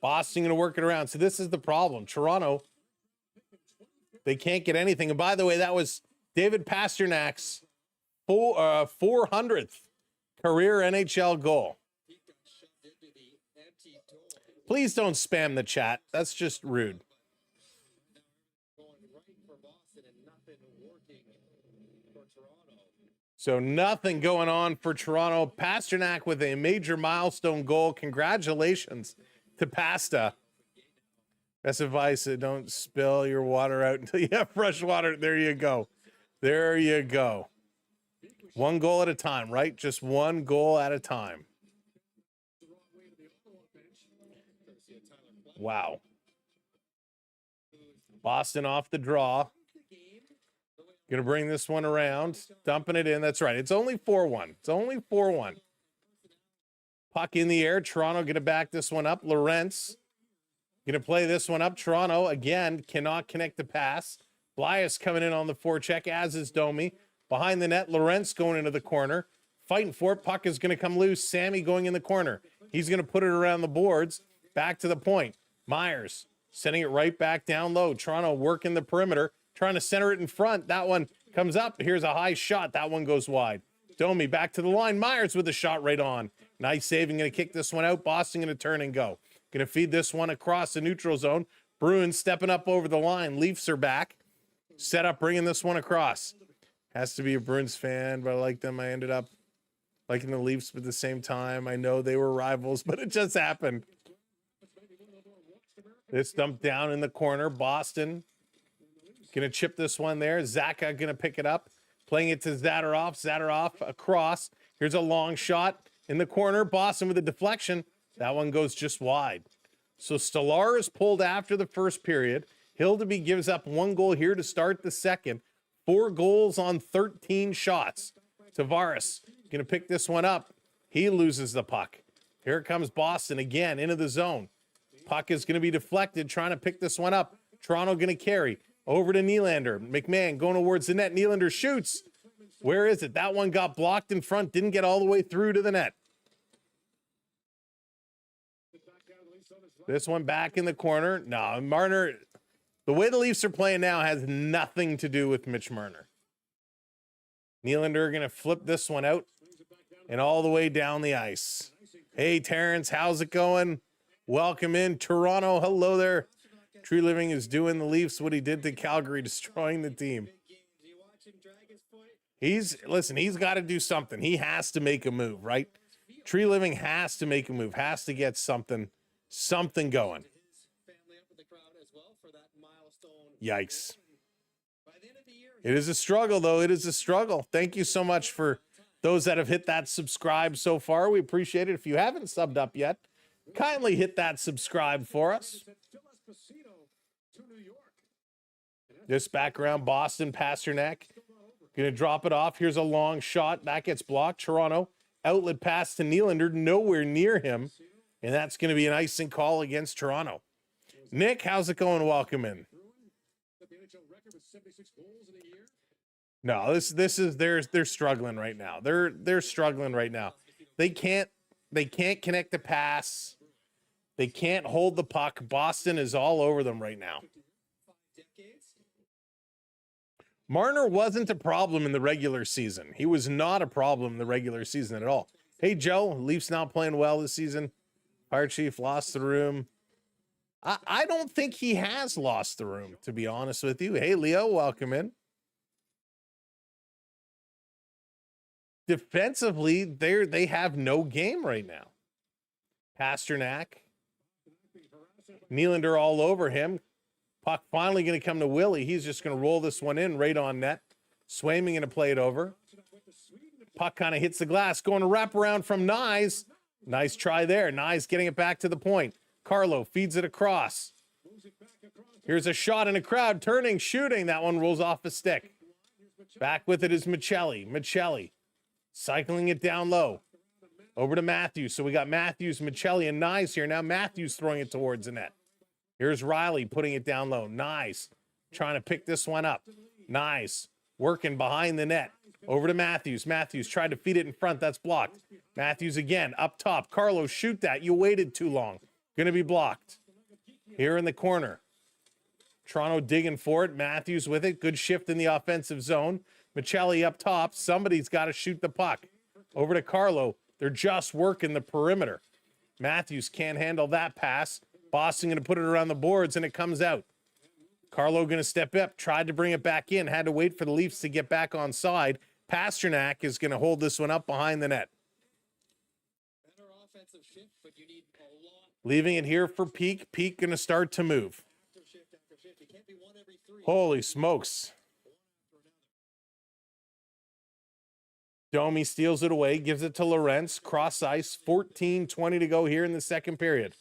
Boston going to work it around. So this is the problem. Toronto, they can't get anything. And by the way, that was David Pasternak's 400th career NHL goal. Please don't spam the chat. That's just rude. So nothing going on for Toronto. Pasternak with a major milestone goal. Congratulations to Pasta. Best advice, don't spill your water out until you have fresh water. There you go. There you go. One goal at a time, right? Just one goal at a time. Wow. Boston off the draw. Going to bring this one around, dumping it in. That's right. It's only 4-1. It's only 4-1. Puck in the air. Toronto going to back this one up. Lorentz going to play this one up. Toronto, again, cannot connect the pass. Blias coming in on the forecheck, as is Domi. Behind the net, Lorentz going into the corner. Fighting for it. Puck is going to come loose. Sammy going in the corner. He's going to put it around the boards. Back to the point. Myers sending it right back down low. Toronto working the perimeter. Trying to center it in front. That one comes up. Here's a high shot. That one goes wide. Domi back to the line. Myers with a shot right on. Nice saving. Going to kick this one out. Boston going to turn and go. Going to feed this one across the neutral zone. Bruins stepping up over the line. Leafs are back. Set up bringing this one across. Has to be a Bruins fan, but I like them. I ended up liking the Leafs at the same time. I know they were rivals, but it just happened. This dumped down in the corner. Boston going to chip this one there. Zaka going to pick it up. Playing it to Zadorov. Zadorov across. Here's a long shot in the corner. Boston with a deflection. That one goes just wide. So Stolar is pulled after the first period. Hildeby gives up one goal here to start the second. 4 goals on 13 shots. Tavares going to pick this one up. He loses the puck. Here comes Boston again into the zone. Puck is going to be deflected, trying to pick this one up. Toronto going to carry. Over to Nylander. McMahon going towards the net. Nylander shoots. Where is it? That one got blocked in front. Didn't get all the way through to the net. This one back in the corner. No, Marner. The way the Leafs are playing now has nothing to do with Mitch Marner. Nylander going to flip this one out and all the way down the ice. Hey, Terrence, how's it going? Welcome in. Toronto, hello there. Tree Living is doing the Leafs what he did to Calgary, destroying the team. He's got to do something. He has to make a move, right? Tree Living has to make a move, has to get something going. Yikes. It is a struggle, though. It is a struggle. Thank you so much for Those that have hit that subscribe so far, we appreciate it. If you haven't subbed up yet, kindly hit that subscribe for us. This background, Boston, Pasternak. Going to drop it off. Here's a long shot. That gets blocked. Toronto, outlet pass to Nylander, nowhere near him. And that's going to be an icing call against Toronto. Nick, how's it going? Welcome in. No, this is they're struggling right now. They're struggling right now. They can't connect the pass. They can't hold the puck. Boston is all over them right now. Marner wasn't a problem in the regular season. He was not a problem in the regular season at all. Hey, Joe, Leafs not playing well this season. Fire Chief lost the room. I don't think he has lost the room, to be honest with you. Hey, Leo, welcome in. Defensively, they have no game right now. Pasternak. Nylander all over him. Puck finally going to come to Willie. He's just going to roll this one in right on net. Swayman going to play it over. Puck kind of hits the glass. Going to wrap around from Nyes. Nice try there. Nyes getting it back to the point. Carlo feeds it across. Here's a shot in a crowd. Turning, shooting. That one rolls off a stick. Back with it is Michelli. Michelli cycling it down low. Over to Matthews. So we got Matthews, Michelli, and Nyes here. Now Matthews throwing it towards the net. Here's Riley putting it down low. Nice. Trying to pick this one up. Nice. Working behind the net. Over to Matthews. Matthews tried to feed it in front. That's blocked. Matthews again. Up top. Carlos, shoot that. You waited too long. Going to be blocked. Here in the corner. Toronto digging for it. Matthews with it. Good shift in the offensive zone. Michelli up top. Somebody's got to shoot the puck. Over to Carlo. They're just working the perimeter. Matthews can't handle that pass. Boston going to put it around the boards, and it comes out. Carlo going to step up, tried to bring it back in, had to wait for the Leafs to get back on side. Pasternak is going to hold this one up behind the net. Leaving it here for Peak. Peak going to start to move. Holy smokes. Domi steals it away, gives it to Lorentz. Cross ice, 14:20 to go here in the second period.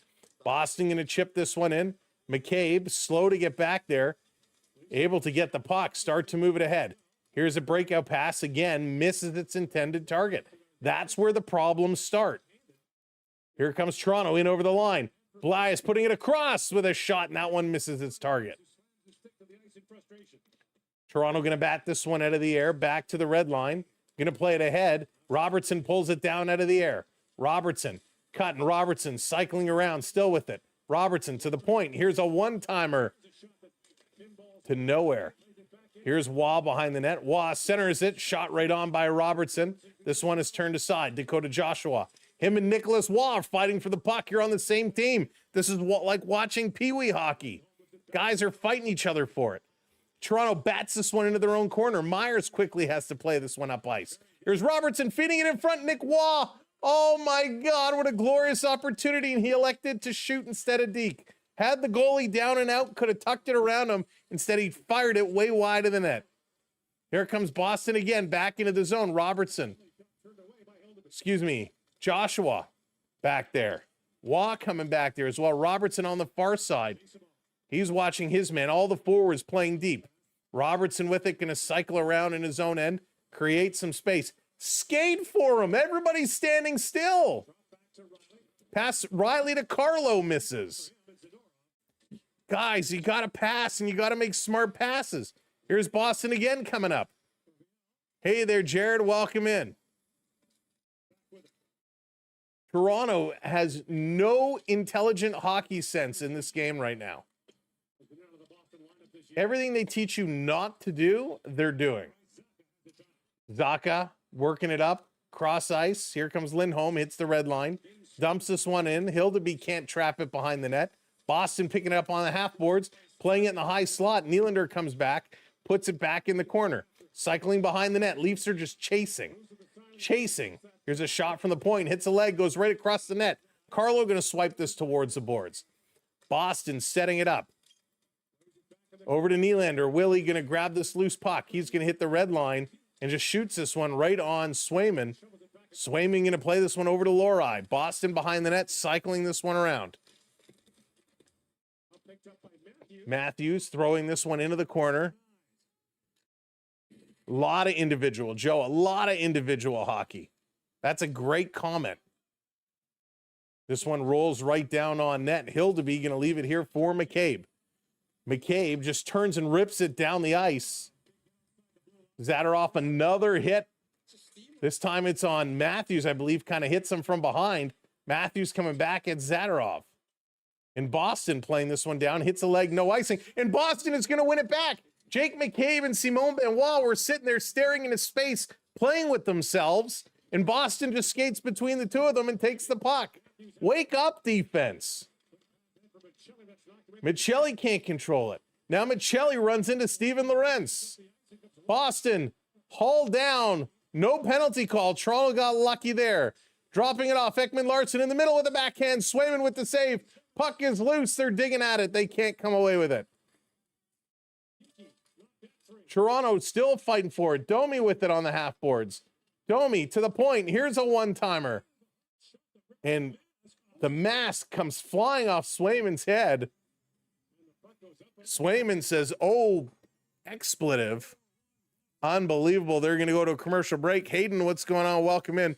Boston going to chip this one in. McCabe, slow to get back there. Able to get the puck, start to move it ahead. Here's a breakout pass again, misses its intended target. That's where the problems start. Here comes Toronto in over the line. Bly is putting it across with a shot, and that one misses its target. Toronto going to bat this one out of the air, back to the red line. Going to play it ahead. Robertson pulls it down out of the air. Robertson, cutting. Robertson cycling around, still with it. Robertson to the point. Here's a one-timer to nowhere. Here's Waugh behind the net. Waugh centers it. Shot right on by Robertson. This one is turned aside. Dakota Joshua. Him and Nicholas Waugh are fighting for the puck. You're on the same team. This is like watching Pee-wee hockey. Guys are fighting each other for it. Toronto bats this one into their own corner. Myers quickly has to play this one up ice. Here's Robertson feeding it in front. Nick Waugh. Oh my God, what a glorious opportunity. And he elected to shoot instead of Deke. Had the goalie down and out, could have tucked it around him. Instead, he fired it way wide of the net. Here comes Boston again, back into the zone. Robertson. Joshua back there. Waugh coming back there as well. Robertson on the far side. He's watching his man. All the forwards playing deep. Robertson with it, going to cycle around in his own end, create some space. Skate for him. Everybody's standing still. Pass Riley to Carlo, misses. Guys, you got to pass and you got to make smart passes. Here's Boston again coming up. Hey there, Jared. Welcome in. Toronto has no intelligent hockey sense in this game right now. Everything they teach you not to do, they're doing. Zaka working it up, cross ice. Here comes Lindholm, hits the red line, dumps this one in. Hildeby can't trap it behind the net. Boston picking it up on the half boards, playing it in the high slot. Nylander comes back, puts it back in the corner, cycling behind the net. Leafs are just chasing. Here's a shot from the point, hits a leg, goes right across the net. Carlo going to swipe this towards the boards. Boston setting it up. Over to Nylander. Willie going to grab this loose puck. He's going to hit the red line. and just shoots this one right on Swayman. Swayman going to play this one over to Lohrei. Boston behind the net, cycling this one around. Matthews throwing this one into the corner. A lot of individual, Joe, a lot of individual hockey. That's a great comment. This one rolls right down on net. Hildeby going to leave it here for McCabe. McCabe just turns and rips it down the ice. Zadorov, another hit. This time it's on Matthews, I believe, kind of hits him from behind. Matthews coming back at Zadorov. And Boston playing this one down, hits a leg, no icing. And Boston is going to win it back. Jake McCabe and Simon Benoit were sitting there staring into space, playing with themselves. And Boston just skates between the two of them and takes the puck. Wake up, defense. Michelli can't control it. Now Michelli runs into Steven Lorentz. Boston hauled down. No penalty call. Toronto got lucky there. Dropping it off. Ekman Larsson in the middle with the backhand. Swayman with the save. Puck is loose. They're digging at it. They can't come away with it. Toronto still fighting for it. Domi with it on the half boards. Domi to the point. Here's a one-timer. And the mask comes flying off Swayman's head. Swayman says, oh, expletive. Unbelievable. They're going to go to a commercial break. Hayden, what's going on? Welcome in.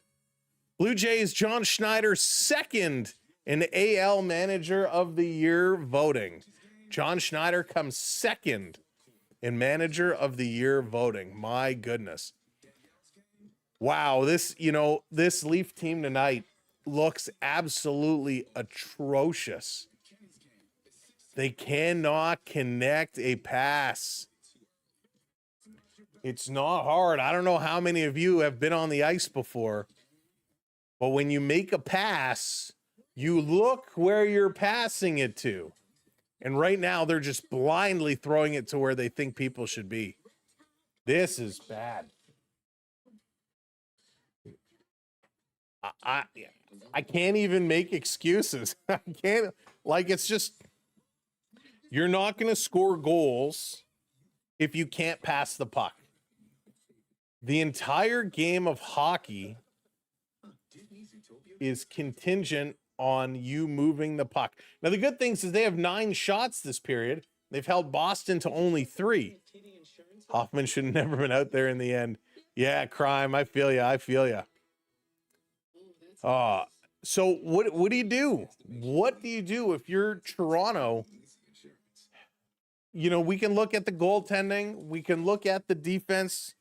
Blue Jays, John Schneider, second in AL Manager of the Year voting. John Schneider comes second in Manager of the Year voting. My goodness. Wow, this Leaf team tonight looks absolutely atrocious. They cannot connect a pass. It's not hard. I don't know how many of you have been on the ice before, but when you make a pass, you look where you're passing it to. And right now, they're just blindly throwing it to where they think people should be. This is bad. I can't even make excuses. I can't, it's just, you're not going to score goals if you can't pass the puck. The entire game of hockey is contingent on you moving the puck. Now, the good things is they have 9 shots this period. They've held Boston to only 3. Hoffman should have never been out there in the end. Yeah, crime. I feel you. I feel you. So what do you do? What do you do if you're Toronto? We can look at the goaltending. We can look at the defense.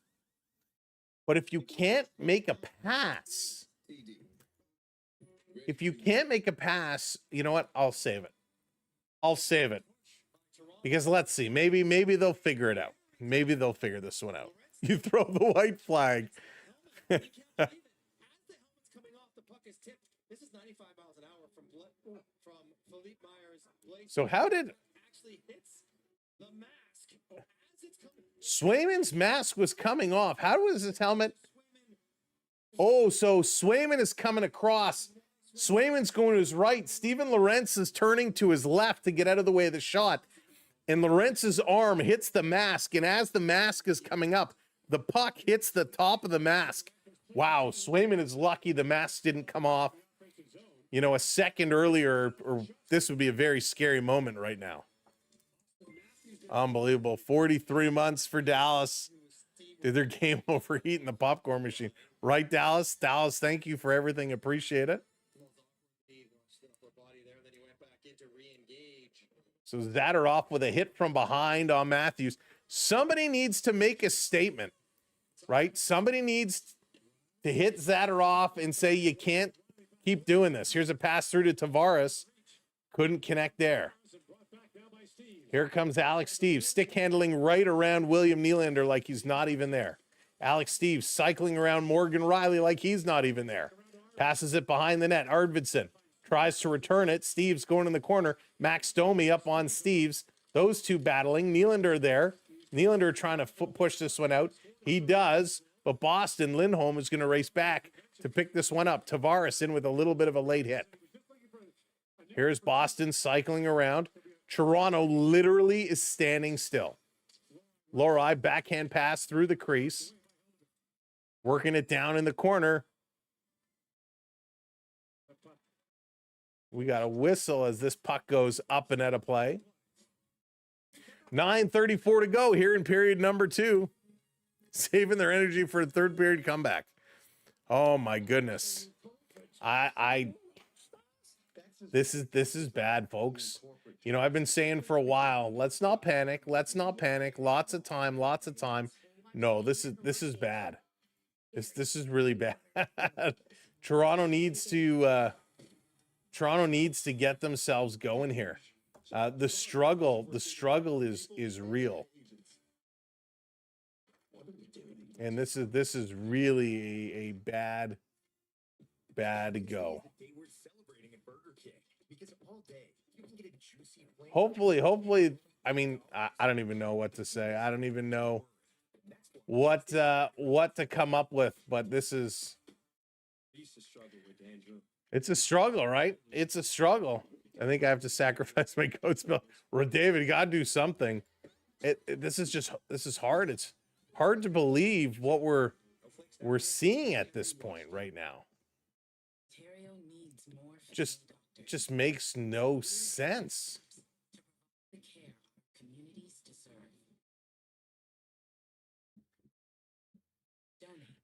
But if you can't make a pass, you know what? I'll save it. Because let's see. Maybe they'll figure it out. Maybe they'll figure this one out. You throw the white flag. So how did Swayman's mask was coming off? How was his helmet? Oh, so Swayman is coming across. Swayman's going to his right. Steven Lorentz is turning to his left to get out of the way of the shot. And Lorentz's arm hits the mask. And as the mask is coming up, the puck hits the top of the mask. Wow, Swayman is lucky the mask didn't come off. A second earlier, or this would be a very scary moment right now. Unbelievable. 43 months for Dallas. Did their game overheat in the popcorn machine. Right, Dallas? Dallas, thank you for everything. Appreciate it. So Zadorov with a hit from behind on Matthews. Somebody needs to make a statement, right? Somebody needs to hit Zadorov and say, you can't keep doing this. Here's a pass through to Tavares. Couldn't connect there. Here comes Alex Steeves, stick handling right around William Nylander like he's not even there. Alex Steeves cycling around Morgan Riley like he's not even there. Passes it behind the net. Arvidsson tries to return it. Steeves going in the corner. Max Domi up on Steeves. Those two battling. Nylander there. Nylander trying to push this one out. He does, but Boston, Lindholm is going to race back to pick this one up. Tavares in with a little bit of a late hit. Here's Boston cycling around. Toronto literally is standing still. Lohrei backhand pass through the crease. Working it down in the corner. We got a whistle as this puck goes up and out of play. 9:34 to go here in period number 2. Saving their energy for a third period comeback. Oh my goodness. This is bad, folks. You know, I've been saying for a while, let's not panic. Let's not panic. Lots of time, lots of time. No, this is bad. This is really bad. Toronto needs to get themselves going here. The struggle is real. And this is really a bad go. Hopefully, I mean, I don't even know what to say. I don't even know what to come up with, but this is, it's a struggle, right? It's a struggle. I think I have to sacrifice my coat spell. David, gotta do something. This is hard. It's hard to believe what we're seeing at this point right now. Just makes no sense.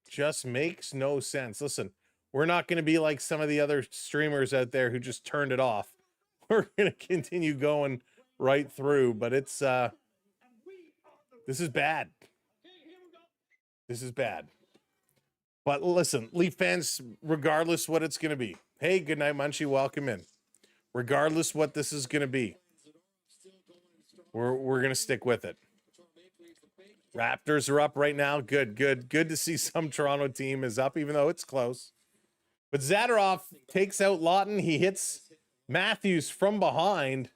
Just makes no sense. Listen, we're not going to be like some of the other streamers out there who just turned it off. We're going to continue going right through, but it's this is bad. This is bad. But listen, Leaf fans, regardless what it's going to be. Hey, good night, Munchie. Welcome in. Regardless what this is going to be, we're going to stick with it. Raptors are up right now. Good to see some Toronto team is up, even though it's close. But Zadorov takes out Lawton. He hits Matthews from behind,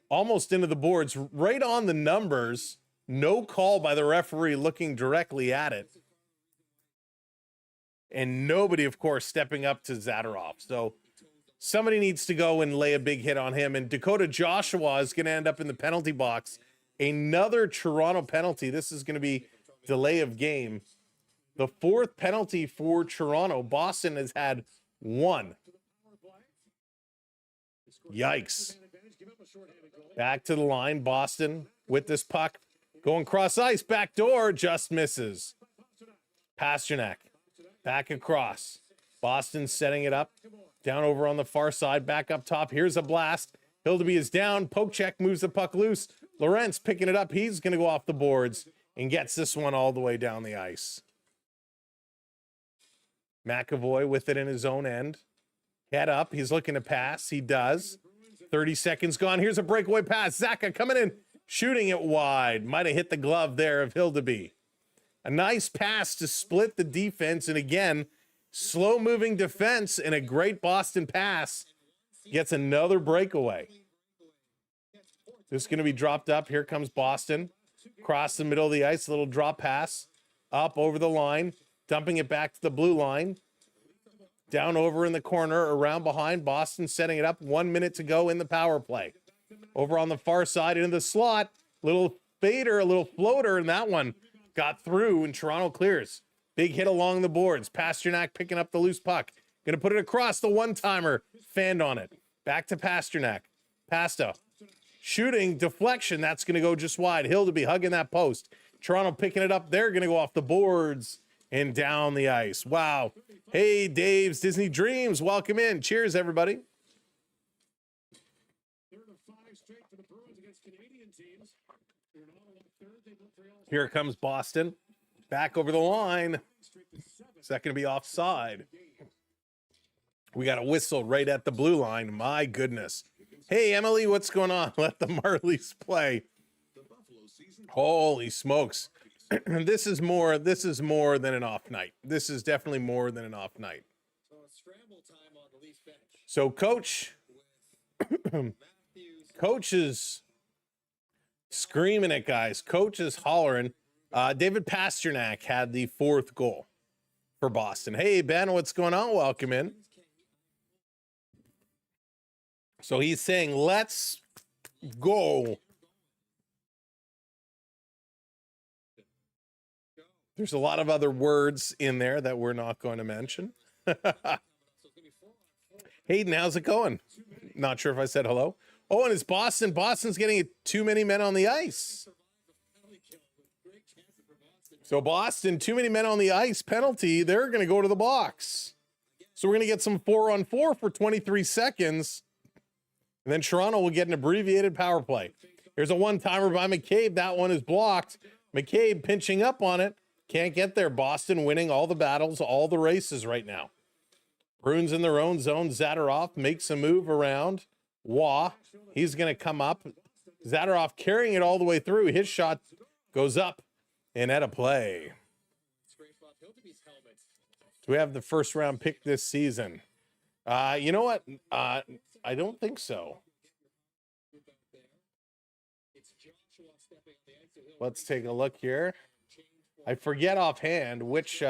almost into the boards, right on the numbers. No call by the referee looking directly at it. And nobody, of course, stepping up to Zadorov. So somebody needs to go and lay a big hit on him. And Dakota Joshua is going to end up in the penalty box. Another Toronto penalty. This is going to be delay of game. The 4th penalty for Toronto. Boston has had 1. Yikes. Back to the line. Boston with this puck. Going cross ice. Back door. Just misses. Pasternak. Back across. Boston setting it up. Down over on the far side. Back up top. Here's a blast. Hildeby is down. Poke check moves the puck loose. Lorentz picking it up. He's going to go off the boards and gets this one all the way down the ice. McAvoy with it in his own end. Head up. He's looking to pass. He does. 30 seconds gone. Here's a breakaway pass. Zaka coming in. Shooting it wide. Might have hit the glove there of Hildeby. A nice pass to split the defense. And again, slow-moving defense and a great Boston pass gets another breakaway. This is going to be dropped up. Here comes Boston. Across the middle of the ice. A little drop pass. Up over the line. Dumping it back to the blue line. Down over in the corner. Around behind. Boston setting it up. 1 minute to go in the power play. Over on the far side into the slot. Little fader, a little floater. And that one got through and Toronto clears. Big hit along the boards. Pasternak picking up the loose puck. Going to put it across the one-timer. Fanned on it. Back to Pasternak. Pasta. Shooting, deflection. That's going to go just wide. Hildeby hugging that post. Toronto picking it up. They're going to go off the boards and down the ice. Wow. Hey, Dave's Disney Dreams. Welcome in. Cheers, everybody. Here comes Boston. Back over the line. Is that going to be offside? We got a whistle right at the blue line. My goodness. Hey, Emily, what's going on? Let the Marlies play. Holy smokes. This is more than an off night. This is definitely more than an off night. So coach is screaming at guys. Coach is hollering. David Pasternak had the 4th goal for Boston. Hey, Ben, what's going on? Welcome in. So he's saying, let's go. There's a lot of other words in there that we're not going to mention. Hayden, how's it going? Not sure if I said hello. Oh, and it's Boston. Boston's getting too many men on the ice. So Boston, too many men on the ice penalty. They're going to go to the box. So we're going to get some 4-on-4 for 23 seconds. And then Toronto will get an abbreviated power play. Here's a one-timer by McCabe. That one is blocked. McCabe pinching up on it. Can't get there. Boston winning all the battles, all the races right now. Bruins in their own zone. Zadorov makes a move around. Waugh. He's going to come up. Zadorov carrying it all the way through. His shot goes up and out of play. Do we have the first round pick this season? You know what? I don't think so. Let's take a look here. I forget offhand which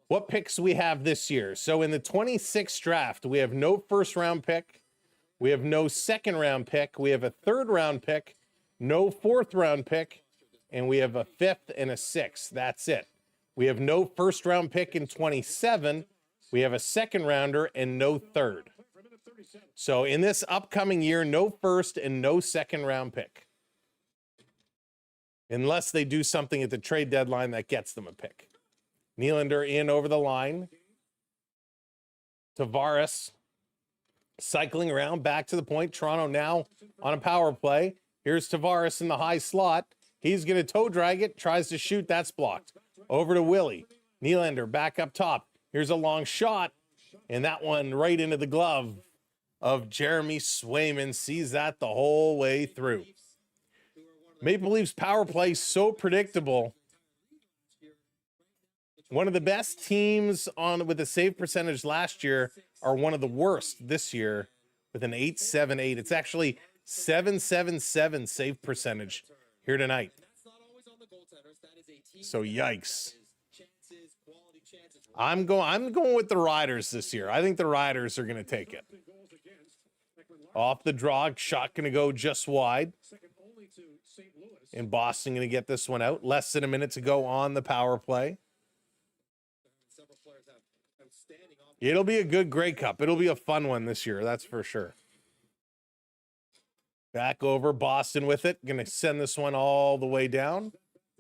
what picks we have this year. So in the 26th draft, we have no first round pick. We have no second round pick. We have a third round pick, no fourth round pick, and we have a fifth and a sixth. That's it. We have no first round pick in 27. We have a second rounder and no third. So in this upcoming year, no first and no second round pick. Unless they do something at the trade deadline that gets them a pick. Nylander in over the line. Tavares cycling around back to the point. Toronto now on a power play. Here's Tavares in the high slot. He's going to toe drag it. Tries to shoot. That's blocked. Over to Willie. Nylander back up top. Here's a long shot. And that one right into the glove of Jeremy Swayman. Sees that the whole way through. Maple Leafs power play so predictable. One of the best teams on with a save percentage last year are one of the worst this year with an 8.78. It's actually 7.77 save percentage here tonight. So yikes. I'm going with the Riders this year. I think the Riders are going to take it. Off the draw, shot going to go just wide. And Boston going to get this one out. Less than a minute to go on the power play. It'll be a good Grey Cup. It'll be a fun one this year, that's for sure. Back over, Boston with it. Going to send this one all the way down.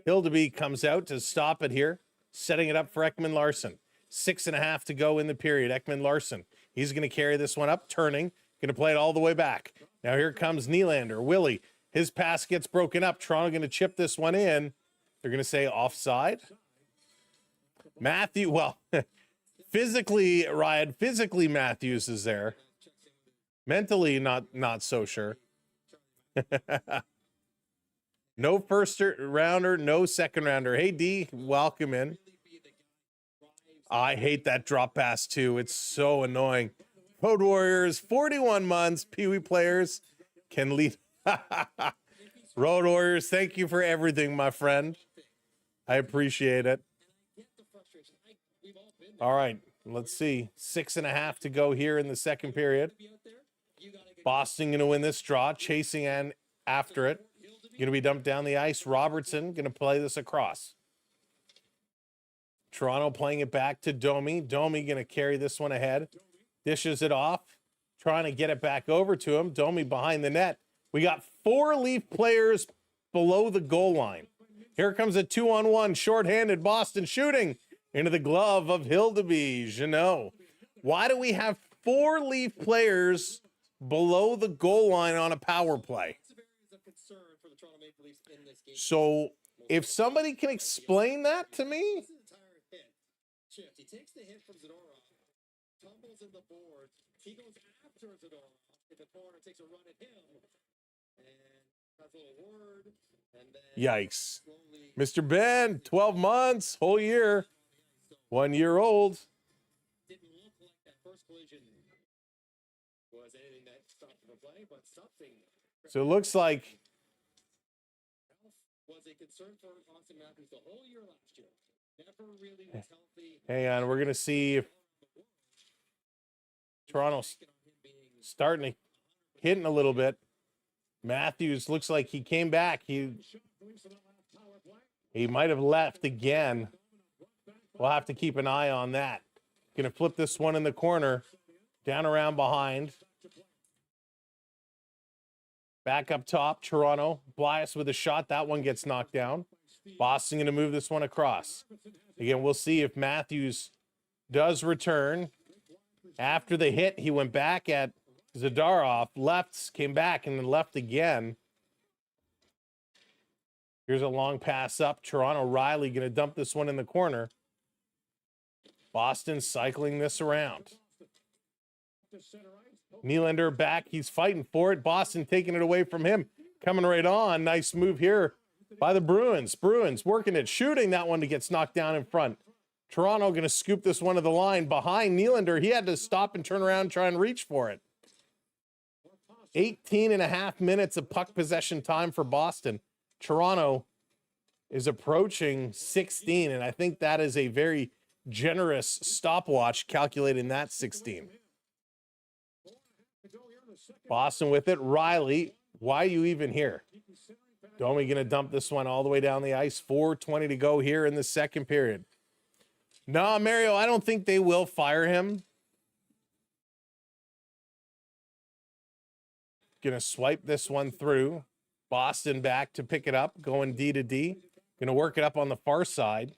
Hildeby comes out to stop it here. Setting it up for Ekman Larsson. 6.5 to go in the period. Ekman Larsson. He's going to carry this one up, turning. Going to play it all the way back. Now here comes Nylander. Willie. His pass gets broken up. Toronto going to chip this one in. They're going to say offside. Matthew, well, physically, Ryan, physically Matthews is there. Mentally, not so sure. No first rounder, no second rounder. Hey, D, welcome in. I hate that drop pass, too. It's so annoying. Road Warriors, 41 months. Pee Wee players can lead. Road Warriors, thank you for everything, my friend. I appreciate it. All right, let's see. 6.5 to go here in the second period. Boston going to win this draw, chasing and after it. Going to be dumped down the ice. Robertson going to play this across. Toronto playing it back to Domi. Domi going to carry this one ahead. Dishes it off. Trying to get it back over to him. Domi behind the net. We got 4 Leaf players below the goal line. Here comes a 2-on-1. Shorthanded Boston shooting into the glove of Hildeby. Jeannot. Why do we have 4 Leaf players below the goal line on a power play? So if somebody can explain that to me. He takes the hit from Zadorov, tumbles in the boards. He goes after Zadorov. If the corner takes a run at him, and has a little word, and then Yikes. Mr. Ben, 12 months, whole year, 1 year old. Didn't look like that first collision was anything that stopped the play, but something. So it looks like Was a concern for Austin Matthews the whole year last year. Never really was healthy. hang on, we're going to see if Toronto's starting to hitting a little bit. Matthews looks like he came back. He He might have left again. We'll have to keep an eye on that. Going to flip this one in the corner. Down around behind. Back up top, Toronto. Blias with a shot. That one gets knocked down. Boston going to move this one across. Again, we'll see if Matthews does return. After the hit, he went back at Zadarov. Left, came back, and then left again. Here's a long pass up. Toronto. Riley going to dump this one in the corner. Boston cycling this around. Nylander back. He's fighting for it. Boston taking it away from him. Coming right on. Nice move here by the Bruins. Bruins working it. Shooting that one that gets knocked down in front. Toronto going to scoop this one to the line behind Nylander. He had to stop and turn around and try and reach for it. 18.5 minutes of puck possession time for Boston. Toronto is approaching 16, and I think that is a very generous stopwatch calculating that 16. Boston with it. Riley, why are you even here? Domi going to dump this one all the way down the ice. 4:20 to go here in the second period. No, Mario, I don't think they will fire him. Going to swipe this one through. Boston back to pick it up, going D to D. Going to work it up on the far side.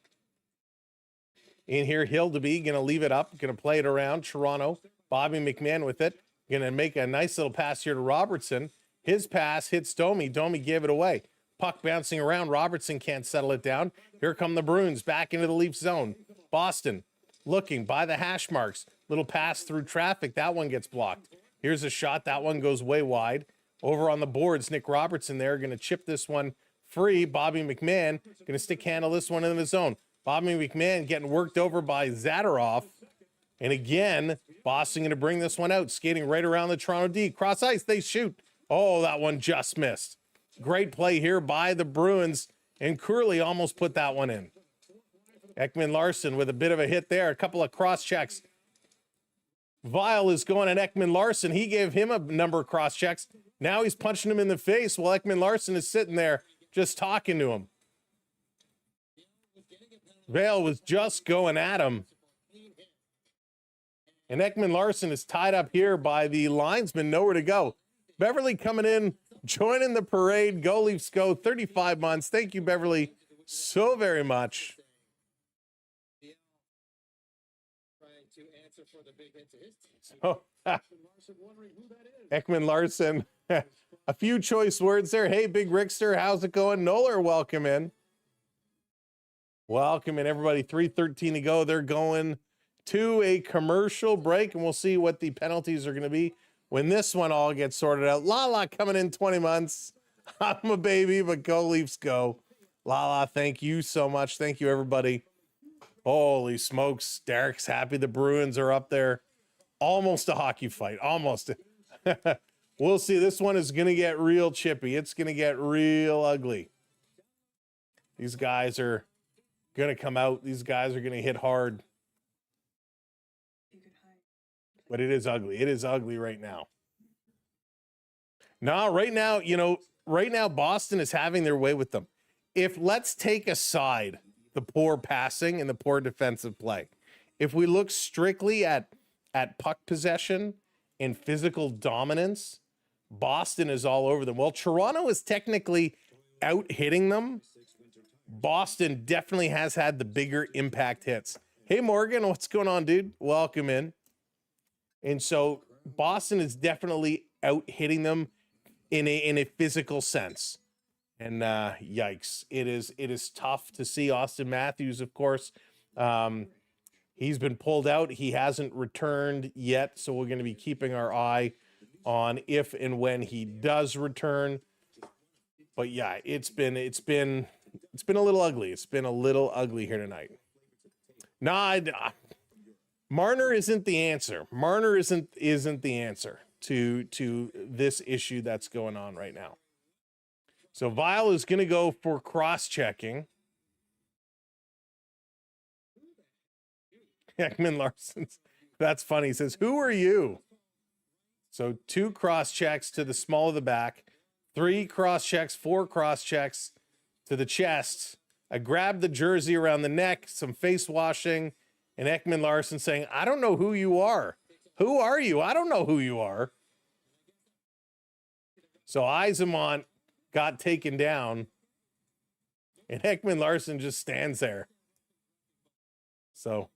In here, Hildeby going to leave it up, going to play it around. Toronto, Bobby McMahon with it. Going to make a nice little pass here to Robertson. His pass hits Domi. Domi gave it away. Puck bouncing around. Robertson can't settle it down. Here come the Bruins back into the Leafs zone. Boston looking by the hash marks. Little pass through traffic. That one gets blocked. Here's a shot. That one goes way wide. Over on the boards, Nick Robertson there. Going to chip this one free. Bobby McMahon going to stick handle this one in the zone. Bobby McMahon getting worked over by Zadarov. And again, Boston going to bring this one out. Skating right around the Toronto D. Cross ice, they shoot. Oh, that one just missed. Great play here by the Bruins. And Curley almost put that one in. Ekman Larson with a bit of a hit there. A couple of cross checks. Vile is going at Ekman Larson. He gave him a number of cross checks. Now he's punching him in the face while Ekman Larson is sitting there just talking to him. Vale was just going at him. And Ekman Larson is tied up here by the linesman, nowhere to go. Beverly coming in, joining the parade. Go Leafs go, 35 months. Thank you, Beverly, so very much. So, Ekman Larson, a few choice words there. Hey, Big Rickster, how's it going? Noller, welcome in. Welcome in, everybody. 3:13 to go. They're going to a commercial break, and we'll see what the penalties are going to be when this one all gets sorted out. Lala coming in 20 months. I'm a baby, but go Leafs go. Lala, thank you so much. Thank you, everybody. Holy smokes. Derek's happy the Bruins are up there. Almost a hockey fight. Almost. We'll see. This one is going to get real chippy. It's going to get real ugly. These guys are going to come out. These guys are going to hit hard. But it is ugly. It is ugly right now. No, right now, right now, Boston is having their way with them. If let's take aside the poor passing and the poor defensive play, if we look strictly at puck possession and physical dominance, Boston is all over them. Well, Toronto is technically out hitting them. Boston definitely has had the bigger impact hits. Hey, Morgan, what's going on, dude? Welcome in. And so Boston is definitely out hitting them in a physical sense. And yikes, it is tough to see. Austin Matthews, of course, he's been pulled out. He hasn't returned yet, so we're going to be keeping our eye on if and when he does return. But yeah, it's been a little ugly. It's been a little ugly here tonight. Marner isn't the answer. Marner isn't the answer to this issue that's going on right now. So Vile is going to go for cross-checking. Ekman Larson's, that's funny. He says, "Who are you?" So 2 cross-checks to the small of the back, 3 cross-checks, 4 cross-checks to the chest I grabbed the jersey around the neck, some face washing, and Ekman Larsson saying, I don't know who you are. Who are you? I don't know who you are. So Yzerman got taken down, and Ekman Larsson just stands there. So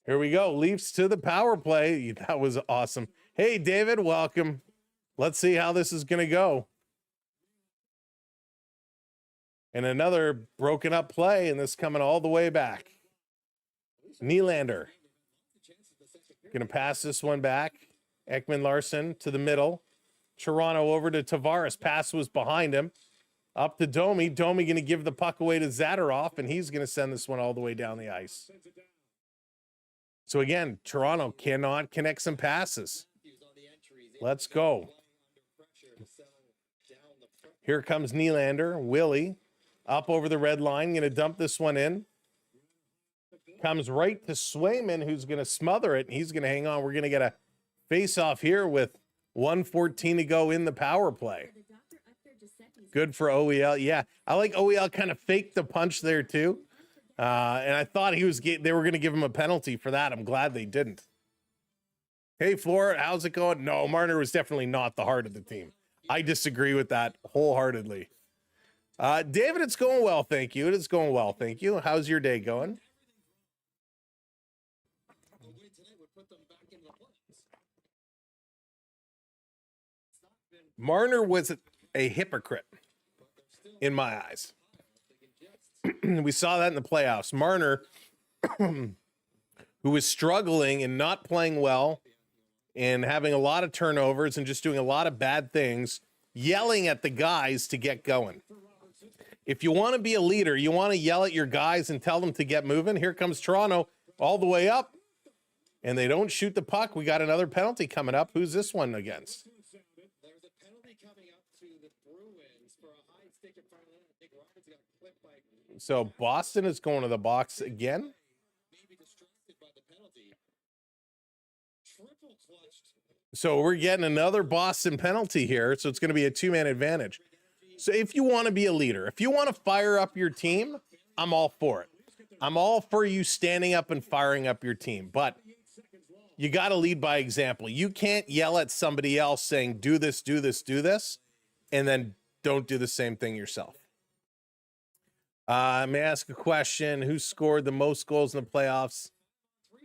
here we go. Leafs to the power play. That was awesome. Hey, David, welcome. Let's see how this is going to go. And another broken up play, and this coming all the way back. Nylander going to pass this one back. Ekman Larsson to the middle. Toronto over to Tavares. Pass was behind him. Up to Domi. Domi going to give the puck away to Zadorov, and he's going to send this one all the way down the ice. So again, Toronto cannot connect some passes. Let's go. Here comes Nylander. Willie up over the red line. Going to dump this one in. Comes right to Swayman, who's going to smother it. And he's going to hang on. We're going to get a face-off here with 1:14 to go in the power play. Good for OEL. Yeah, I like OEL kind of faked the punch there too. And I thought they were going to give him a penalty for that. I'm glad they didn't. Hey, Floor, how's it going? No, Marner was definitely not the heart of the team. I disagree with that wholeheartedly. David, it's going well, thank you. It is going well, thank you. How's your day going? Marner was a hypocrite in my eyes. We saw that in the playoffs. Marner, who was struggling and not playing well and having a lot of turnovers and just doing a lot of bad things, yelling at the guys to get going. If you want to be a leader, you want to yell at your guys and tell them to get moving. Here comes Toronto all the way up, and they don't shoot the puck. We got another penalty coming up. Who's this one against? There's a penalty coming up to the Bruins for a high stick in front of them. Nick Roberts got clipped by. So Boston is going to the box again. Maybe distracted by the penalty. Triple clutched. So we're getting another Boston penalty here. So it's going to be a two-man advantage. So if you want to be a leader, if you want to fire up your team, I'm all for it. I'm all for you standing up and firing up your team. But you got to lead by example. You can't yell at somebody else saying, do this, do this, do this, and then don't do the same thing yourself. May I ask a question? Who scored the most goals in the playoffs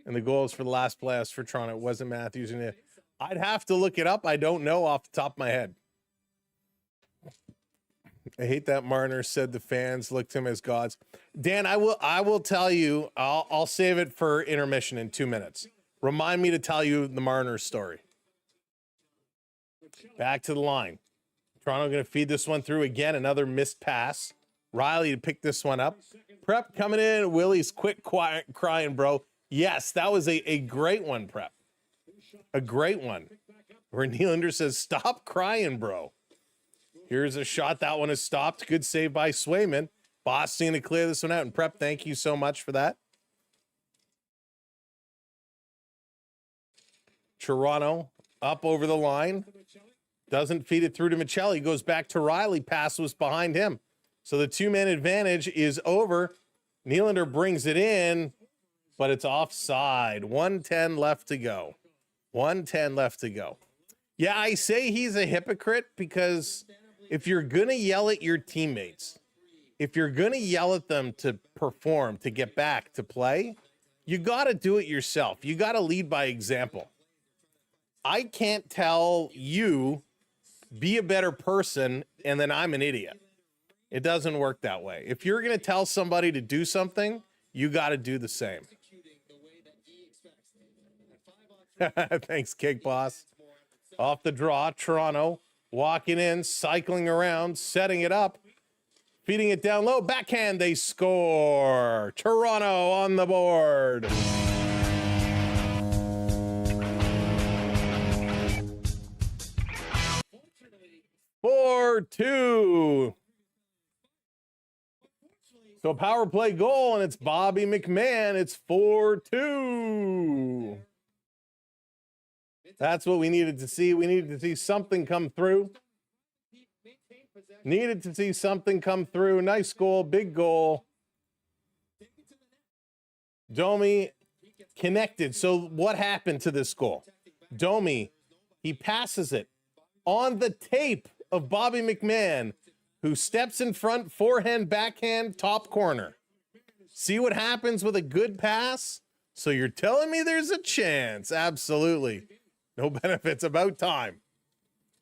and the goals for the last playoffs for Toronto? It wasn't Matthews. I'd have to look it up. I don't know off the top of my head. I hate that Marner said the fans looked to him as gods. Dan, I will tell you, I'll save it for intermission in 2 minutes. Remind me to tell you the Marner story. Back to the line. Toronto going to feed this one through again. Another missed pass. Riley to pick this one up. Prep coming in. Willie's quick crying, bro. Yes, that was a great one, Prep. A great one. Where Nylander says, stop crying, bro. Here's a shot. That one is stopped. Good save by Swayman. Boston to clear this one out. And Prep, thank you so much for that. Toronto up over the line. Doesn't feed it through to Michelli. Goes back to Riley. Pass was behind him. So the two-man advantage is over. Nylander brings it in, but it's offside. 1:10 left to go. 1:10 left to go. Yeah, I say he's a hypocrite because if you're going to yell at your teammates, if you're going to yell at them to perform, to get back, to play, you got to do it yourself. You got to lead by example. I can't tell you, be a better person, and then I'm an idiot. It doesn't work that way. If you're going to tell somebody to do something, you got to do the same. Thanks, Kick Boss. Off the draw, Toronto walking in, cycling around, setting it up, feeding it down low. Backhand, they score. Toronto on the board. Four, 2. So power play goal, and it's Bobby McMahon. It's 4-2. That's what we needed to see. We needed to see something come through. Needed to see something come through. Nice goal, big goal. Domi connected. So what happened to this goal? Domi, he passes it on the tape of Bobby McMahon, who steps in front, forehand, backhand, top corner. See what happens with a good pass? So you're telling me there's a chance? Absolutely. No benefits, about time.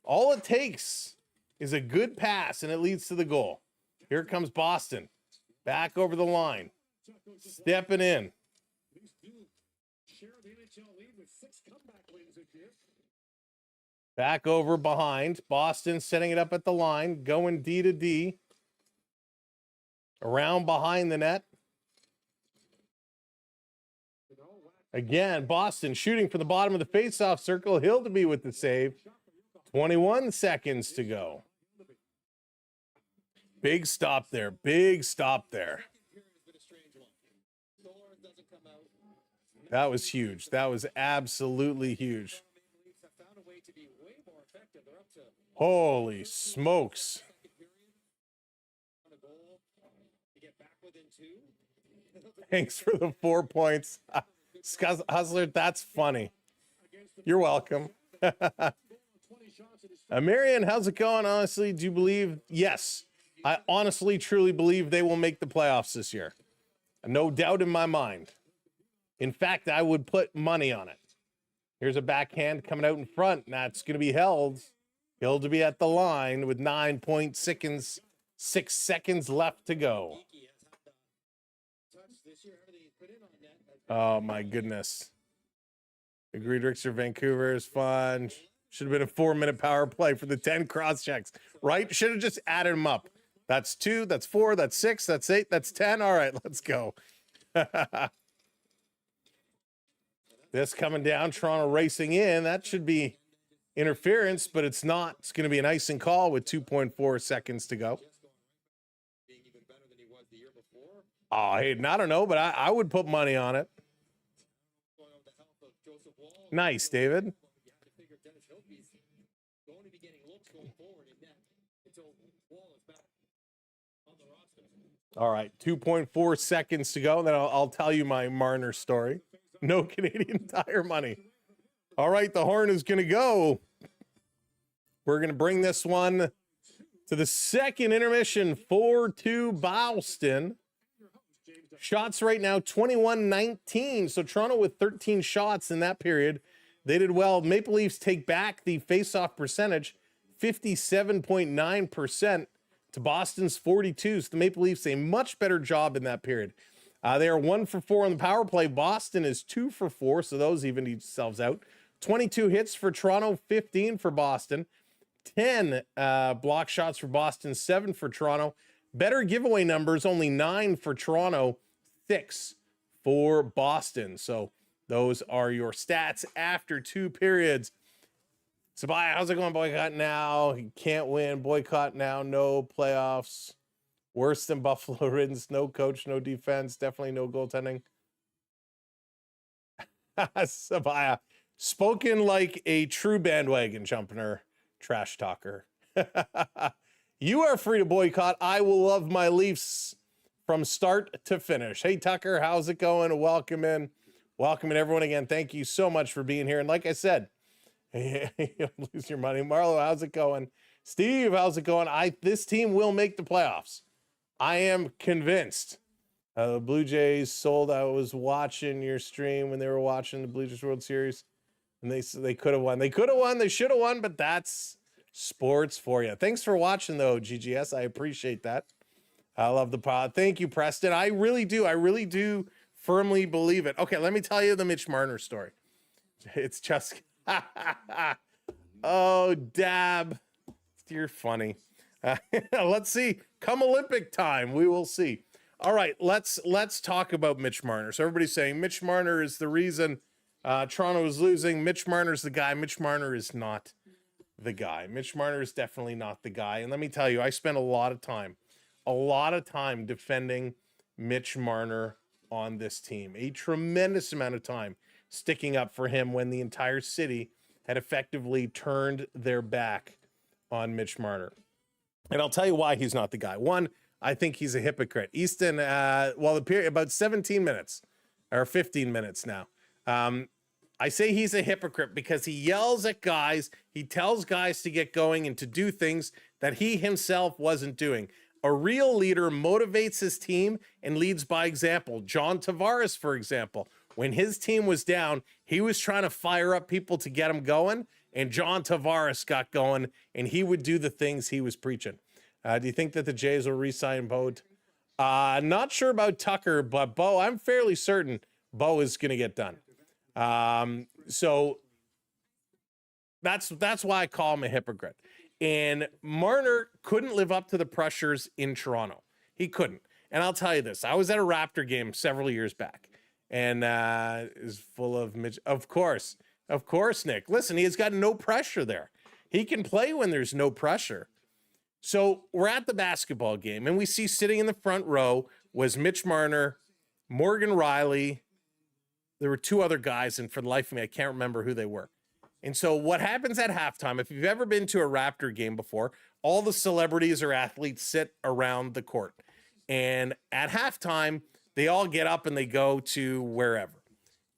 All it takes is a good pass, and it leads to the goal. Here comes Boston. Back over the line. Stepping in. Back over behind. Boston setting it up at the line. Going D to D. Around behind the net. Again, Boston shooting for the bottom of the faceoff circle. Hildeby with the save. 21 seconds to go. Big stop there. Big stop there. That was huge. That was absolutely huge. Holy smokes. Thanks for the 4 points. Hustler, that's funny. You're welcome. Marion, how's it going? Honestly, do you believe? Yes. I honestly, truly believe they will make the playoffs this year. No doubt in my mind. In fact, I would put money on it. Here's a backhand coming out in front, and that's going to be held. Held to be at the line with 9.6 seconds left to go. Oh, my goodness. Agreed, Rickster, Vancouver is fun. Should have been a 4-minute power play for the 10 cross checks, right? Should have just added them up. That's 2, that's 4, that's 6, that's 8, that's 10. All right, let's go. This coming down, Toronto racing in. That should be interference, but it's not. It's going to be an icing call with 2.4 seconds to go. Oh, Hayden, I don't know, but I would put money on it. Nice, David. All right, 2.4 seconds to go. Then I'll tell you my Marner story. No Canadian Tire money. All right, the horn is going to go. We're going to bring this one to the second intermission. 4-2 Boston. Shots right now, 21-19. So Toronto with 13 shots in that period. They did well. Maple Leafs take back the faceoff percentage, 57.9% to Boston's 42. So the Maple Leafs a much better job in that period. They are 1 for 4 on the power play. Boston is 2 for 4, so those even themselves out. 22 hits for Toronto, 15 for Boston. 10 block shots for Boston, 7 for Toronto. Better giveaway numbers, only 9 for Toronto, 6 for Boston. So those are your stats after 2 periods. Sabaya, how's it going? Boycott now. He can't win. Boycott now. No playoffs. Worse than Buffalo Ridens. No coach, no defense. Definitely no goaltending. Sabaya, spoken like a true bandwagon jumper, trash talker. You are free to boycott. I will love my Leafs from start to finish. Hey, Tucker, how's it going? Welcome in. Welcome in, everyone, again. Thank you so much for being here. And like I said, you'll lose your money. Marlo, how's it going? Steve, how's it going? This team will make the playoffs. I am convinced. The Blue Jays sold. I was watching your stream when they were watching the Blue Jays World Series, and they could have won. They could have won. They should have won, but that's sports for you. Thanks for watching, though, GGS. I appreciate that. I love the pod. Thank you, Preston. I really do. I really do firmly believe it. Okay, let me tell you the Mitch Marner story. It's just... Oh, Dab. You're funny. Let's see. Come Olympic time, we will see. All right, let's talk about Mitch Marner. So everybody's saying Mitch Marner is the reason Toronto is losing. Mitch Marner's the guy. Mitch Marner is not the guy. Mitch Marner is definitely not the guy. And let me tell you, I spent a lot of time defending Mitch Marner on this team. A tremendous amount of time sticking up for him when the entire city had effectively turned their back on Mitch Marner. And I'll tell you why he's not the guy. One, I think he's a hypocrite. Easton, well, the period about 17 minutes or 15 minutes now. I say he's a hypocrite because he yells at guys. He tells guys to get going and to do things that he himself wasn't doing. A real leader motivates his team and leads by example. John Tavares, for example, when his team was down, he was trying to fire up people to get them going, and John Tavares got going, and he would do the things he was preaching. Do you think that the Jays will re-sign Bo? Not sure about Tucker, but Bo, I'm fairly certain Bo is going to get done. So that's why I call him a hypocrite. And Marner couldn't live up to the pressures in Toronto. He couldn't. And I'll tell you this. I was at a Raptor game several years back, and is full of of course, Nick. Listen, he has got no pressure there. He can play when there's no pressure. So we're at the basketball game, and we see sitting in the front row was Mitch Marner, Morgan Riley. There were two other guys, and for the life of me, I can't remember who they were. And so what happens at halftime, if you've ever been to a Raptor game before, all the celebrities or athletes sit around the court. And at halftime, they all get up and they go to wherever.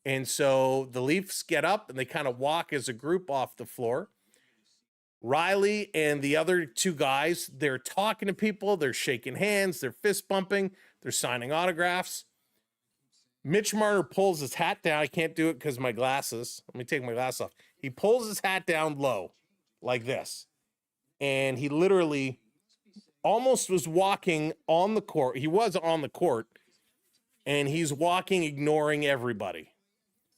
And so the Leafs get up and they kind of walk as a group off the floor. Riley and the other two guys, they're talking to people, they're shaking hands, they're fist bumping, they're signing autographs. Mitch Marner pulls his hat down. I can't do it because of my glasses. Let me take my glasses off. He pulls his hat down low like this. And he literally almost was walking on the court. He was on the court. And he's walking, ignoring everybody.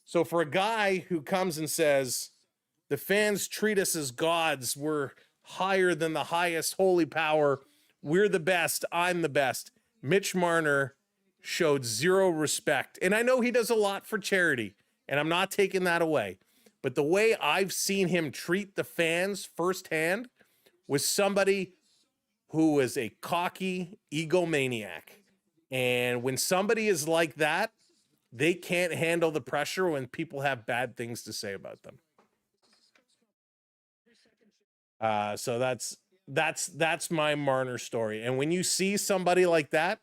So for a guy who comes and says, the fans treat us as gods, we're higher than the highest holy power, we're the best, I'm the best, Mitch Marner showed zero respect. And I know he does a lot for charity, and I'm not taking that away. But the way I've seen him treat the fans firsthand was somebody who was a cocky egomaniac. And when somebody is like that, they can't handle the pressure when people have bad things to say about them. So that's my Marner story. And when you see somebody like that,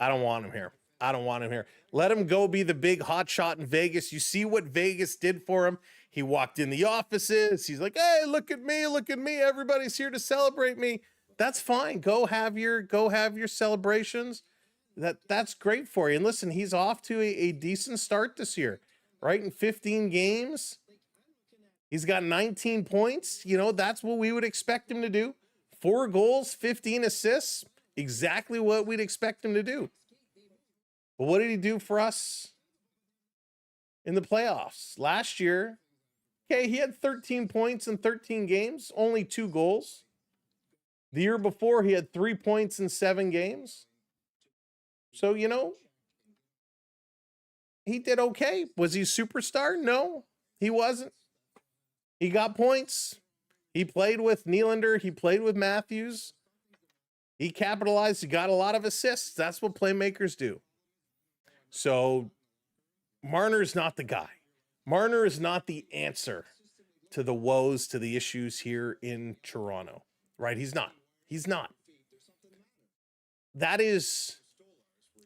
I don't want him here. I don't want him here. Let him go be the big hot shot in Vegas. You see what Vegas did for him. He walked in the offices. He's like, hey, look at me. Look at me. Everybody's here to celebrate me. That's fine. Go have your celebrations. That's great for you. And listen, he's off to a decent start this year, right? In 15 games, he's got 19 points. You know, that's what we would expect him to do. 4 goals, 15 assists. Exactly what we'd expect him to do. But what did he do for us in the playoffs? Last year, okay, he had 13 points in 13 games, only 2 goals. The year before, he had 3 points in 7 games. So, you know, he did okay. Was he a superstar? No, he wasn't. He got points. He played with Nylander. He played with Matthews. He capitalized. He got a lot of assists. That's what playmakers do. So Marner is not the guy. Marner is not the answer to the woes, to the issues here in Toronto, right? He's not. He's not. That is,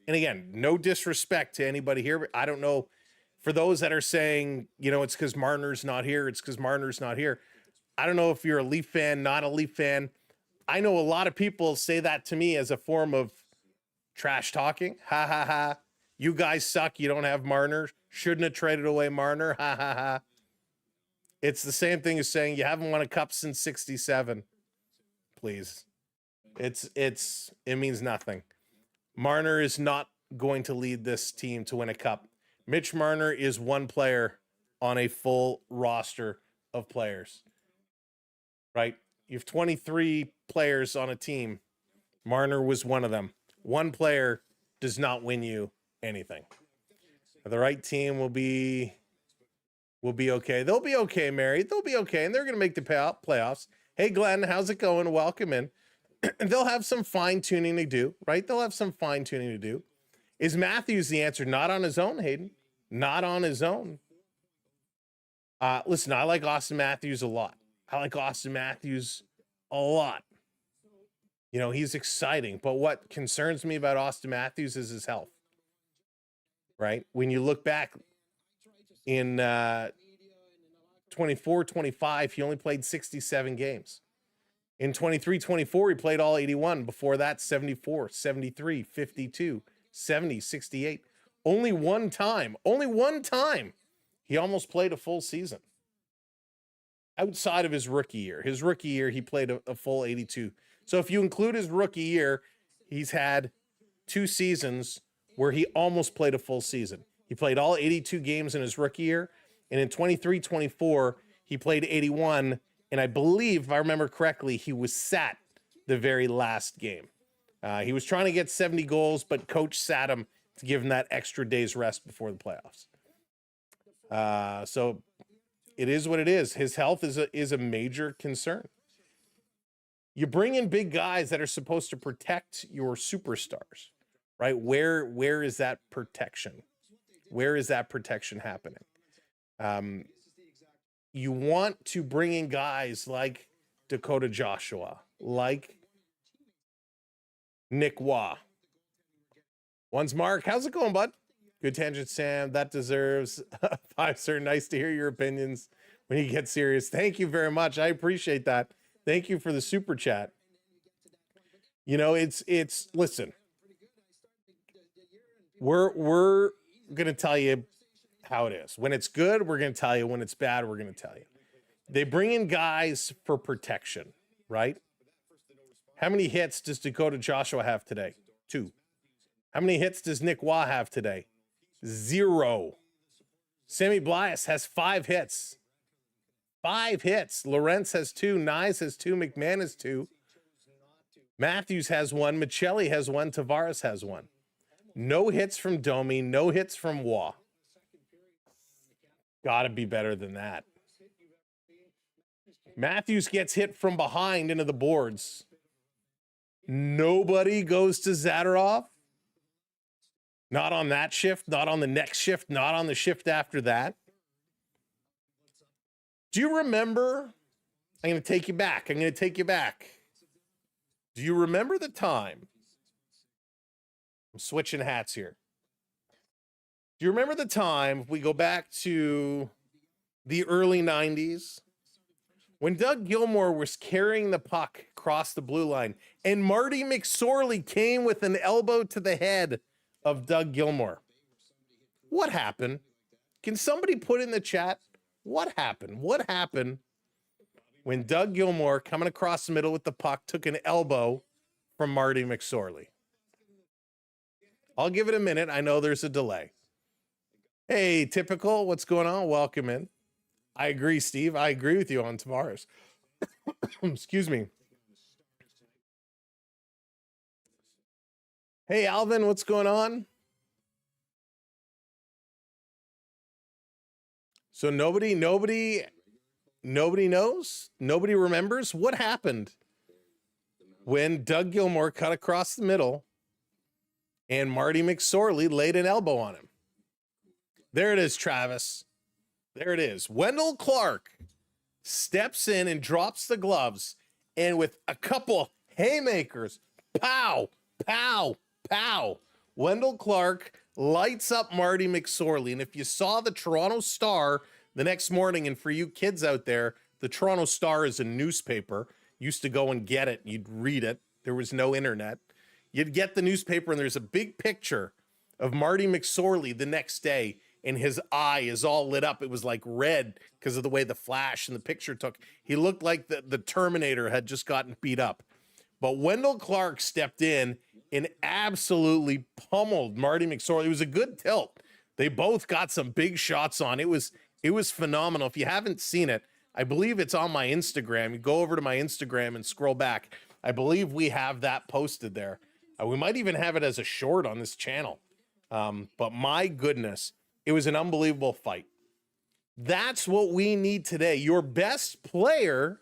and again, no disrespect to anybody here, but I don't know, for those that are saying, you know, it's because Marner's not here, it's because Marner's not here. I don't know if you're a Leaf fan, not a Leaf fan. I know a lot of people say that to me as a form of trash talking. Ha, ha, ha. You guys suck. You don't have Marner. Shouldn't have traded away Marner. Ha, ha, ha. It's the same thing as saying you haven't won a cup since 67. Please. It means nothing. Marner is not going to lead this team to win a cup. Mitch Marner is one player on a full roster of players, right? You have 23 players on a team. Marner was one of them. One player does not win you anything. The right team will be okay. They'll be okay, Mary. They'll be okay, and they're going to make the playoffs. Hey, Glenn, how's it going? Welcome in. They'll have some fine-tuning to do, right? They'll have some fine-tuning to do. Is Matthews the answer? Not on his own, Hayden. Not on his own. Listen, I like Austin Matthews a lot. I like Austin Matthews a lot. You know, he's exciting, but what concerns me about Austin Matthews is his health, right? When you look back in 24-25, he only played 67 games. In 23-24, he played all 81. Before that, 74, 73, 52, 70, 68. Only one time, he almost played a full season. Outside of his rookie year. His rookie year, he played a full 82. So if you include his rookie year, he's had 2 seasons where he almost played a full season. He played all 82 games in his rookie year, and in 23-24, he played 81, and I believe, if I remember correctly, he was sat the very last game. He was trying to get 70 goals, but coach sat him to give him that extra day's rest before the playoffs. So it is what it is. His health is a major concern. You bring in big guys that are supposed to protect your superstars, right? Where is that protection? Where is that protection happening? You want to bring in guys like Dakota Joshua, like Nick Waugh. One's Mark. How's it going, bud? Good tangent, Sam. That deserves a 5-star. Nice to hear your opinions when you get serious. Thank you very much. I appreciate that. Thank you for the super chat. You know, it's listen. We're going to tell you how it is. When it's good, we're going to tell you. When it's bad, we're going to tell you. They bring in guys for protection, right? How many hits does Dakota Joshua have today? 2. How many hits does Nick Waugh have today? 0. Sammy Blias has 5 hits. 5 hits. Lawrence has 2. Nyes has 2. McMahon has 2. Matthews has 1. Michelli has 1. Tavares has 1. No hits from Domi. No hits from Waugh. Got to be better than that. Matthews gets hit from behind into the boards. Nobody goes to Zadorov. Not on that shift, not on the next shift, not on the shift after that. Do you remember? I'm going to take you back. Do you remember the time? I'm switching hats here. Do you remember the time, if we go back to the early 90s, when Doug Gilmour was carrying the puck across the blue line and Marty McSorley came with an elbow to the head of Doug Gilmour? What happened? Can somebody put in the chat? What happened? What happened when Doug Gilmour, coming across the middle with the puck, took an elbow from Marty McSorley? I'll give it a minute. I know there's a delay. Hey, Typical, what's going on? Welcome in. I agree, Steve. I agree with you on Tavares. Excuse me. Hey, Alvin, what's going on? So nobody knows? Nobody remembers? What happened when Doug Gilmour cut across the middle and Marty McSorley laid an elbow on him? There it is, Travis. There it is. Wendell Clark steps in and drops the gloves, and with a couple haymakers, pow, pow, pow, Wendell Clark lights up Marty McSorley. And if you saw the Toronto Star the next morning, and for you kids out there, the Toronto Star is a newspaper. Used to go and get it. You'd read it. There was no internet. You'd get the newspaper, and there's a big picture of Marty McSorley the next day, and his eye is all lit up. It was like red because of the way the flash and the picture took. He looked like the Terminator had just gotten beat up. But Wendell Clark stepped in and absolutely pummeled Marty McSorley. It was a good tilt. They both got some big shots on. It was phenomenal. If you haven't seen it, I believe it's on my Instagram. You go over to my Instagram and scroll back. I believe we have that posted there. We might even have it as a short on this channel. But my goodness, it was an unbelievable fight. That's what we need today. Your best player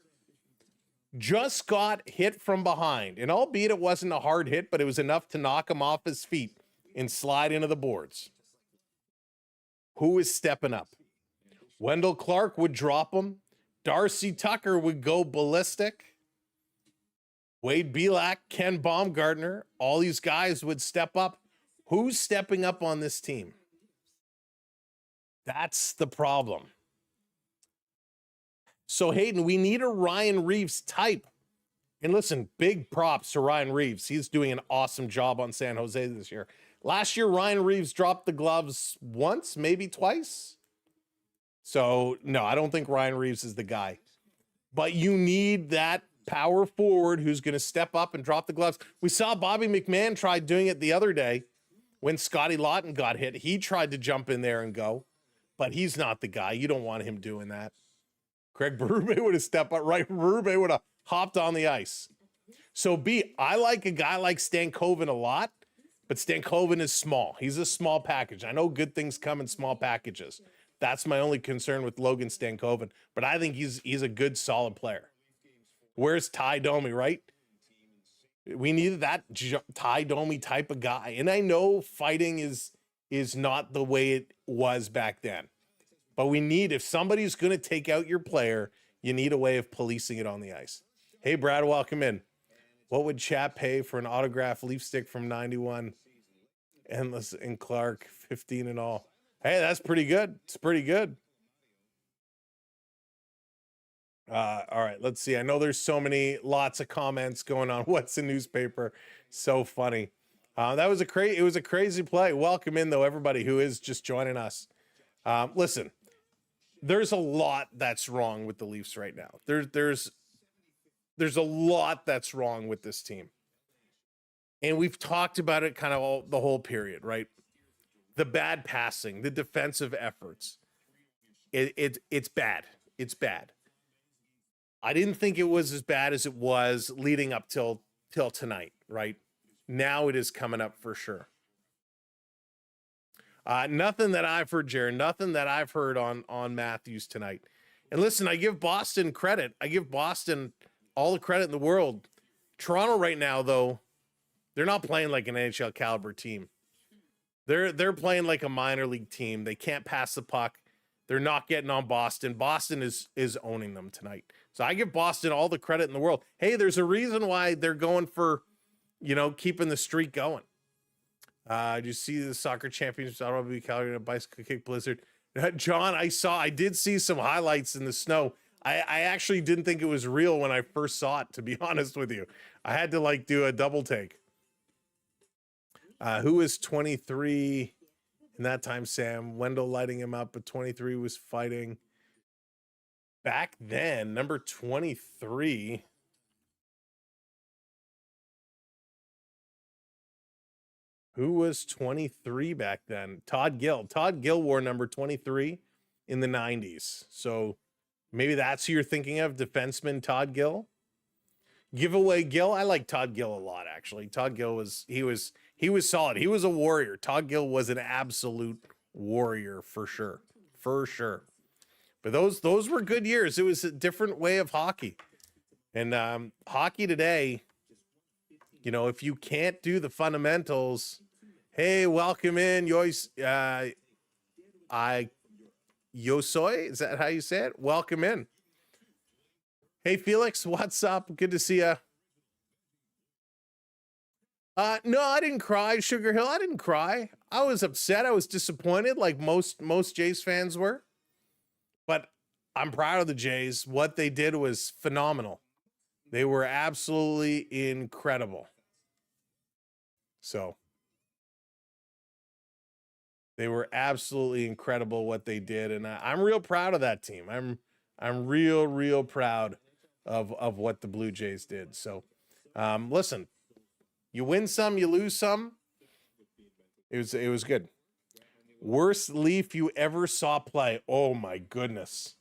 just got hit from behind. And albeit it wasn't a hard hit, but it was enough to knock him off his feet and slide into the boards. Who is stepping up? Wendell Clark would drop him. Darcy Tucker would go ballistic. Wade Belak, Ken Baumgartner, all these guys would step up. Who's stepping up on this team? That's the problem. So, Hayden, we need a Ryan Reeves type. And listen, big props to Ryan Reeves. He's doing an awesome job on San Jose this year. Last year, Ryan Reeves dropped the gloves once, maybe twice. So, no, I don't think Ryan Reeves is the guy. But you need that power forward who's going to step up and drop the gloves. We saw Bobby McMahon try doing it the other day when Scotty Lawton got hit. He tried to jump in there and go, but he's not the guy. You don't want him doing that. Craig Berube would have stepped up, right? Berube would have hopped on the ice. So, I like a guy like Stankoven a lot, but Stankoven is small. He's a small package. I know good things come in small packages. That's my only concern with Logan Stankoven, but I think he's a good, solid player. Where's Ty Domi, right? We needed that Ty Domi type of guy. And I know fighting is not the way it was back then. But we need, if somebody's going to take out your player, you need a way of policing it on the ice. Hey, Brad, welcome in. What would Chat pay for an autographed Leaf stick from 91? Endless and Clark, 15 and all. Hey, that's pretty good. It's pretty good. All right, let's see. I know there's lots of comments going on. What's the newspaper? So funny. It was a crazy play. Welcome in, though, everybody who is just joining us. Listen, there's a lot that's wrong with the Leafs right now. There's a lot that's wrong with this team. And we've talked about it kind of the whole period, right? The bad passing, the defensive efforts. It's bad. It's bad. I didn't think it was as bad as it was leading up till tonight, right? Now it is coming up for sure. Nothing that I've heard, Jared, nothing that I've heard on Matthews tonight. And listen, I give Boston credit. I give Boston all the credit in the world. Toronto right now, though, they're not playing like an NHL caliber team. They're playing like a minor league team. They can't pass the puck. They're not getting on Boston. Boston is owning them tonight. So I give Boston all the credit in the world. Hey, there's a reason why they're going for, keeping the streak going. Did you see the soccer championships? I don't know if Calgary in a bicycle kick blizzard. John, I did see some highlights in the snow. I actually didn't think it was real when I first saw it, to be honest with you. I had to do a double take. Who was 23 in that time, Sam? Wendell lighting him up, but 23 was fighting. Back then, number 23. Who was 23 back then? Todd Gill. Todd Gill wore number 23 in the 90s. So maybe that's who you're thinking of, defenseman Todd Gill. Giveaway Gill. I like Todd Gill a lot, actually. Todd Gill was solid. He was a warrior. Todd Gill was an absolute warrior for sure. For sure. But those were good years. It was a different way of hockey. And hockey today, if you can't do the fundamentals, hey, welcome in, Yosoy. Is that how you say it? Welcome in. Hey, Felix, what's up? Good to see you. No, I didn't cry, Sugar Hill. I didn't cry. I was upset. I was disappointed, like most Jays fans were. But I'm proud of the Jays. What they did was phenomenal. They were absolutely incredible. So they were absolutely incredible what they did, and I'm real proud of that team. I'm real proud of what the Blue Jays did. So listen, you win some, you lose some. It was good. Worst Leaf you ever saw play? Oh my goodness.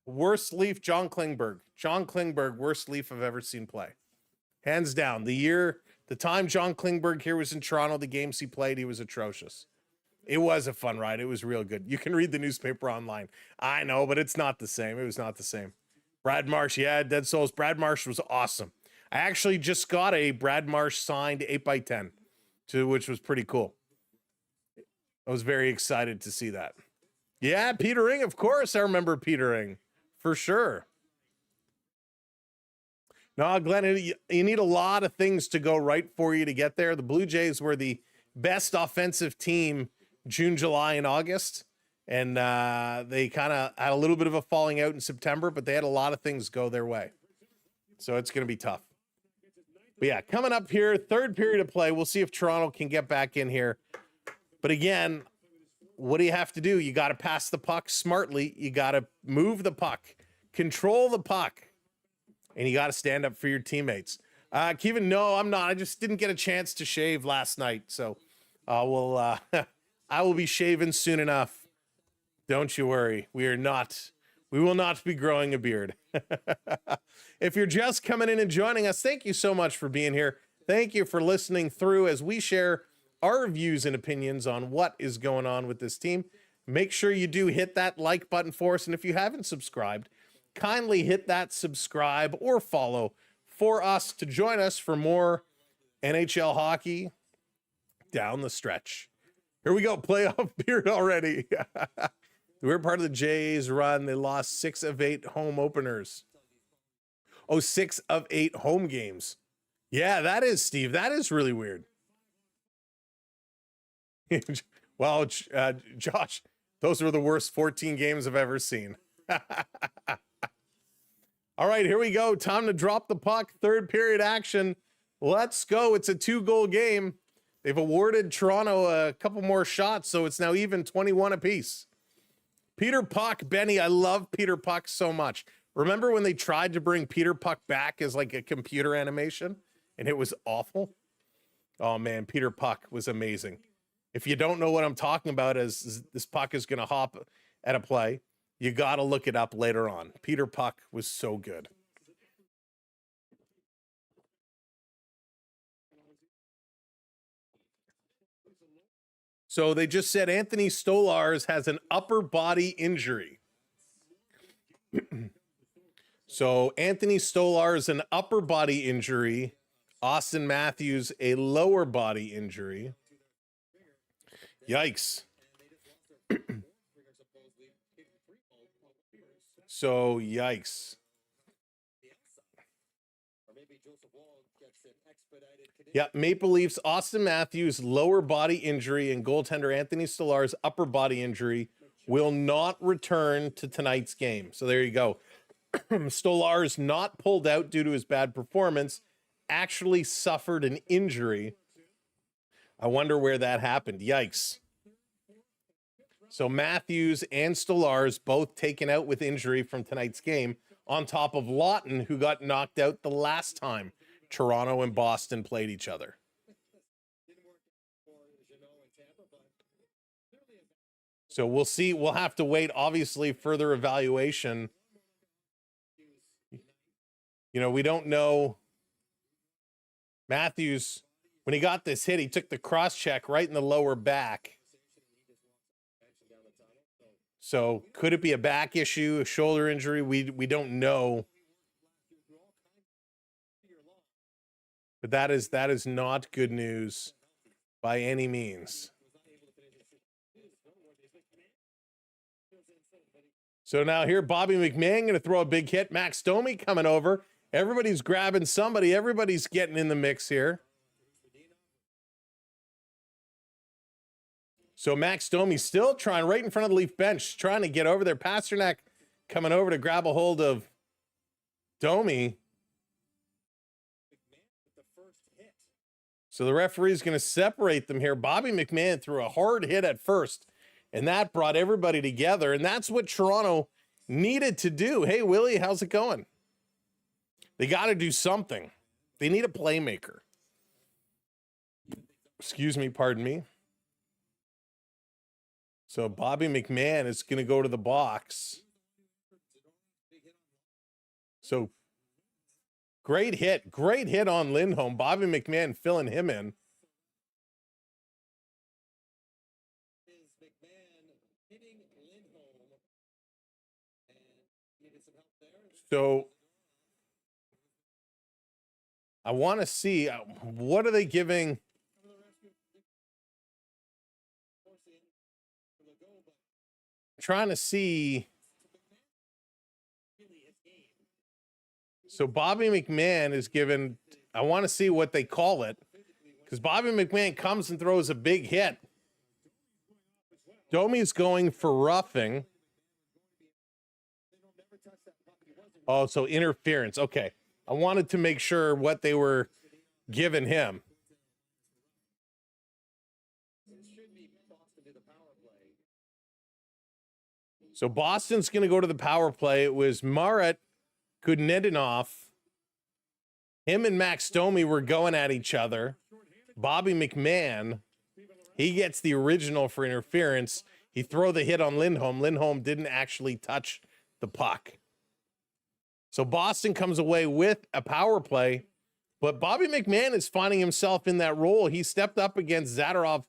Worst Leaf, John Klingberg. John Klingberg, worst Leaf I've ever seen play. Hands down. The time John Klingberg here was in Toronto, the games he played, he was atrocious. It was a fun ride. It was real good. You can read the newspaper online. I know, but it's not the same. It was not the same. Brad Marsh, yeah, Dead Souls. Brad Marsh was awesome. I actually just got a Brad Marsh signed 8x10, which was pretty cool. I was very excited to see that. Yeah, Petering, of course. I remember Petering. for sure. No, Glenn, you need a lot of things to go right for you to get there. The Blue Jays were the best offensive team June, July, and August. And they kind of had a little bit of a falling out in September, but they had a lot of things go their way. So it's going to be tough. But yeah, coming up here, third period of play. We'll see if Toronto can get back in here. But again, what do you have to do? You got to pass the puck smartly. You got to move the puck, control the puck, and you got to stand up for your teammates. Kevin, no, I'm not. I just didn't get a chance to shave last night. So I will be shaving soon enough. Don't you worry. We will not be growing a beard. If you're just coming in and joining us, thank you so much for being here. Thank you for listening through as we share our views and opinions on what is going on with this team. Make sure you do hit that like button for us. And if you haven't subscribed, kindly hit that subscribe or follow for us to join us for more NHL hockey down the stretch. Here we go. Playoff beard already. We're part of the Jays run. They lost 6 of 8 home openers. Oh, 6 of 8 home games. Yeah, that is, Steve. That is really weird. Well, Josh, those were the worst 14 games I've ever seen. All right, here we go. Time to drop the puck. Third period action. Let's go. It's a 2-goal game. They've awarded Toronto a couple more shots, so it's now even 21 apiece. Peter Puck, Benny, I love Peter Puck so much. Remember when they tried to bring Peter Puck back as like a computer animation and it was awful? Oh man, Peter Puck was amazing. If you don't know what I'm talking about as this puck is going to hop at a play, you got to look it up later on. Peter Puck was so good. So they just said Anthony Stolarz has an upper body injury. So Anthony Stolarz, an upper body injury. Austin Matthews, a lower body injury. Yikes. So, yikes. Yeah, Maple Leafs, Austin Matthews, lower body injury, and goaltender Anthony Stolarz, upper body injury, will not return to tonight's game. So there you go. Stolarz not pulled out due to his bad performance, actually suffered an injury. I wonder where that happened. Yikes. So Matthews and Stolarz both taken out with injury from tonight's game, on top of Lawton, who got knocked out the last time Toronto and Boston played each other. So we'll see. We'll have to wait, obviously, further evaluation. You know, we don't know. Matthews, when he got this hit, he took the cross check right in the lower back. So could it be a back issue, a shoulder injury? We don't know. But that is not good news by any means. So now here, Bobby McMahon going to throw a big hit. Max Domi coming over. Everybody's grabbing somebody. Everybody's getting in the mix here. So Max Domi still trying right in front of the Leaf bench, trying to get over there. Pasternak coming over to grab a hold of Domi. So the referee's going to separate them here. Bobby McMahon threw a hard hit at first, and that brought everybody together, and that's what Toronto needed to do. Hey, Willie, how's it going? They got to do something. They need a playmaker. Excuse me, pardon me. So Bobby McMahon is going to go to the box. So great hit on Lindholm. Bobby McMahon filling him in. So I want to see what are they giving? Trying to see So Bobby McMahon is given, I want to see what they call it, because Bobby McMahon comes and throws a big hit. Domi's going for roughing. Oh, so interference. Okay. I wanted to make sure what they were giving him. So Boston's going to go to the power play. It was Marat Kudnedinov. Him and Max Domi were going at each other. Bobby McMahon, he gets the original for interference. He throw the hit on Lindholm. Lindholm didn't actually touch the puck. So Boston comes away with a power play, but Bobby McMahon is finding himself in that role. He stepped up against Zadorov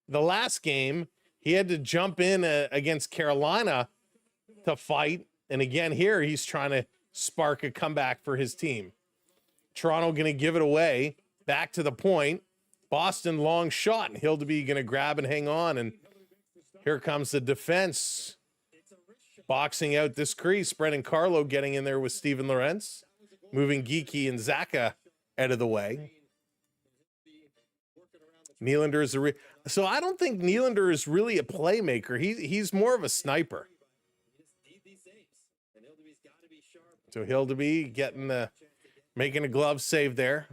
the last game. He had to jump in against Carolina to fight. And again, here he's trying to spark a comeback for his team. Toronto going to give it away back to the point. Boston long shot, and Hildeby going to grab and hang on. And here comes the defense boxing out this crease. Brendan Carlo getting in there with Steven Lorentz, moving Geeky and Zaka out of the way. Nylander is so I don't think Nylander is really a playmaker. He's more of a sniper. So Hildeby making a glove save there.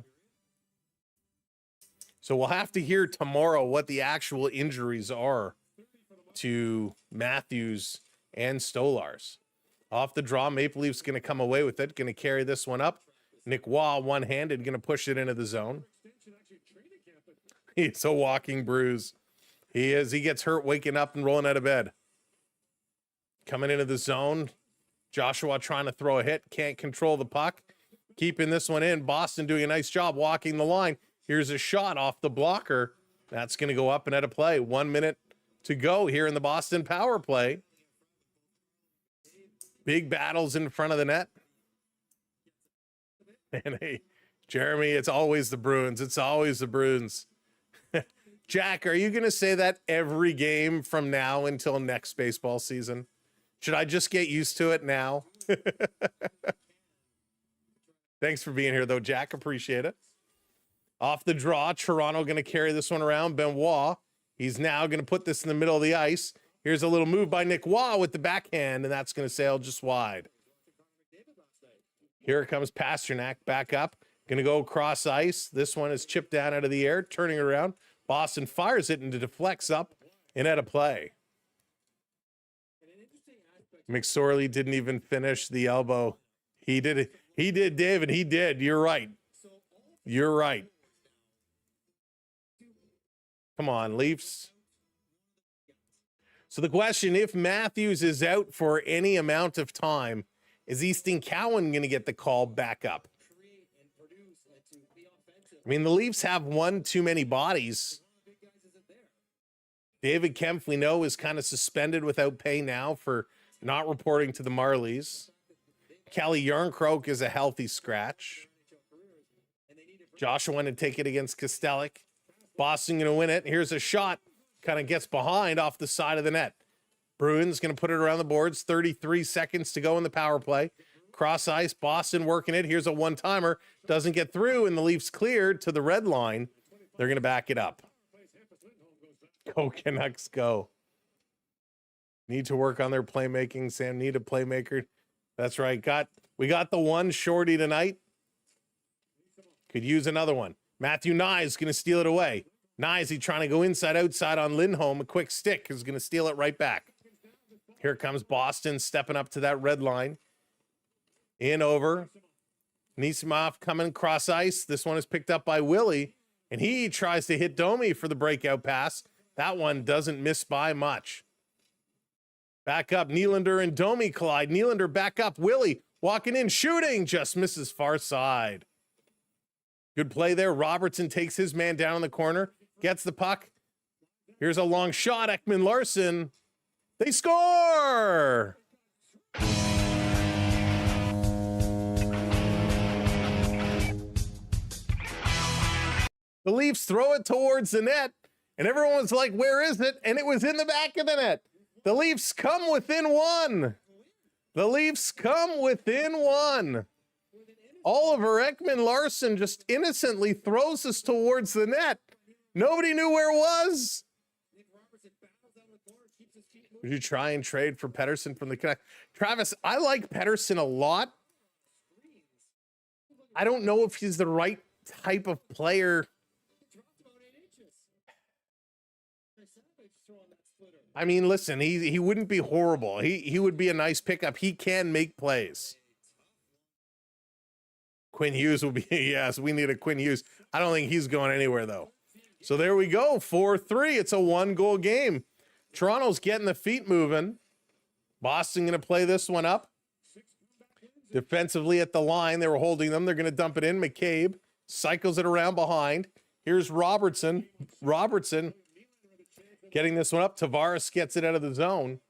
So we'll have to hear tomorrow what the actual injuries are to Matthews and Stolarz. Off the draw, Maple Leafs going to come away with it, going to carry this one up. Nick Waugh, one-handed, going to push it into the zone. He's a walking bruise. He is. He gets hurt waking up and rolling out of bed. Coming into the zone. Joshua trying to throw a hit. Can't control the puck. Keeping this one in. Boston doing a nice job walking the line. Here's a shot off the blocker. That's going to go up and out of play. 1 minute to go here in the Boston power play. Big battles in front of the net. And hey, Jeremy, it's always the Bruins. It's always the Bruins. Jack, are you going to say that every game from now until next baseball season? Should I just get used to it now? Thanks for being here, though, Jack. Appreciate it. Off the draw, Toronto going to carry this one around. Benoit, he's now going to put this in the middle of the ice. Here's a little move by Nick Waugh with the backhand, and that's going to sail just wide. Here comes Pasternak back up. Going to go across ice. This one is chipped down out of the air, turning around. Boston fires it and it deflects up and out of play. McSorley didn't even finish the elbow. He did it. He did, David. He did. You're right. You're right. Come on, Leafs. So the question, if Matthews is out for any amount of time, is Easton Cowan going to get the call back up? I mean, the Leafs have one too many bodies. David Kempf, we know, is kind of suspended without pay now for not reporting to the Marlies. Kelly Yarncroke is a healthy scratch. Joshua went to take it against Kostelic. Boston going to win it. Here's a shot. Kind of gets behind off the side of the net. Bruins going to put it around the boards. 33 seconds to go in the power play. Cross ice, Boston working it. Here's a one-timer. Doesn't get through, and the Leafs cleared to the red line. They're going to back it up. Go Canucks, go. Need to work on their playmaking, Sam. Need a playmaker. That's right. We got the one shorty tonight. Could use another one. Matthew Nye going to steal it away. Nye, he trying to go inside, outside on Lindholm. A quick stick is going to steal it right back. Here comes Boston stepping up to that red line. In over. Nisimov coming cross ice. This one is picked up by Willie, and he tries to hit Domi for the breakout pass. That one doesn't miss by much. Back up, Nylander and Domi collide. Nylander back up. Willie walking in, shooting, just misses far side. Good play there. Robertson takes his man down in the corner, gets the puck. Here's a long shot. Ekman Larson. They score! The Leafs throw it towards the net, and everyone was like, where is it? And it was in the back of the net. The Leafs come within one. The Leafs come within one. Oliver Ekman-Larsson just innocently throws us towards the net. Nobody knew where it was. Would you try and trade for Pettersson from the Connect? Travis, I like Pettersson a lot. I don't know if he's the right type of player. I mean, listen, he wouldn't be horrible. He would be a nice pickup. He can make plays. Quinn Hughes will be, yes, we need a Quinn Hughes. I don't think he's going anywhere, though. So there we go, 4-3. It's a 1-goal game. Toronto's getting the feet moving. Boston going to play this one up. Defensively at the line, they were holding them. They're going to dump it in. McCabe cycles it around behind. Here's Robertson. Robertson getting this one up. Tavares gets it out of the zone.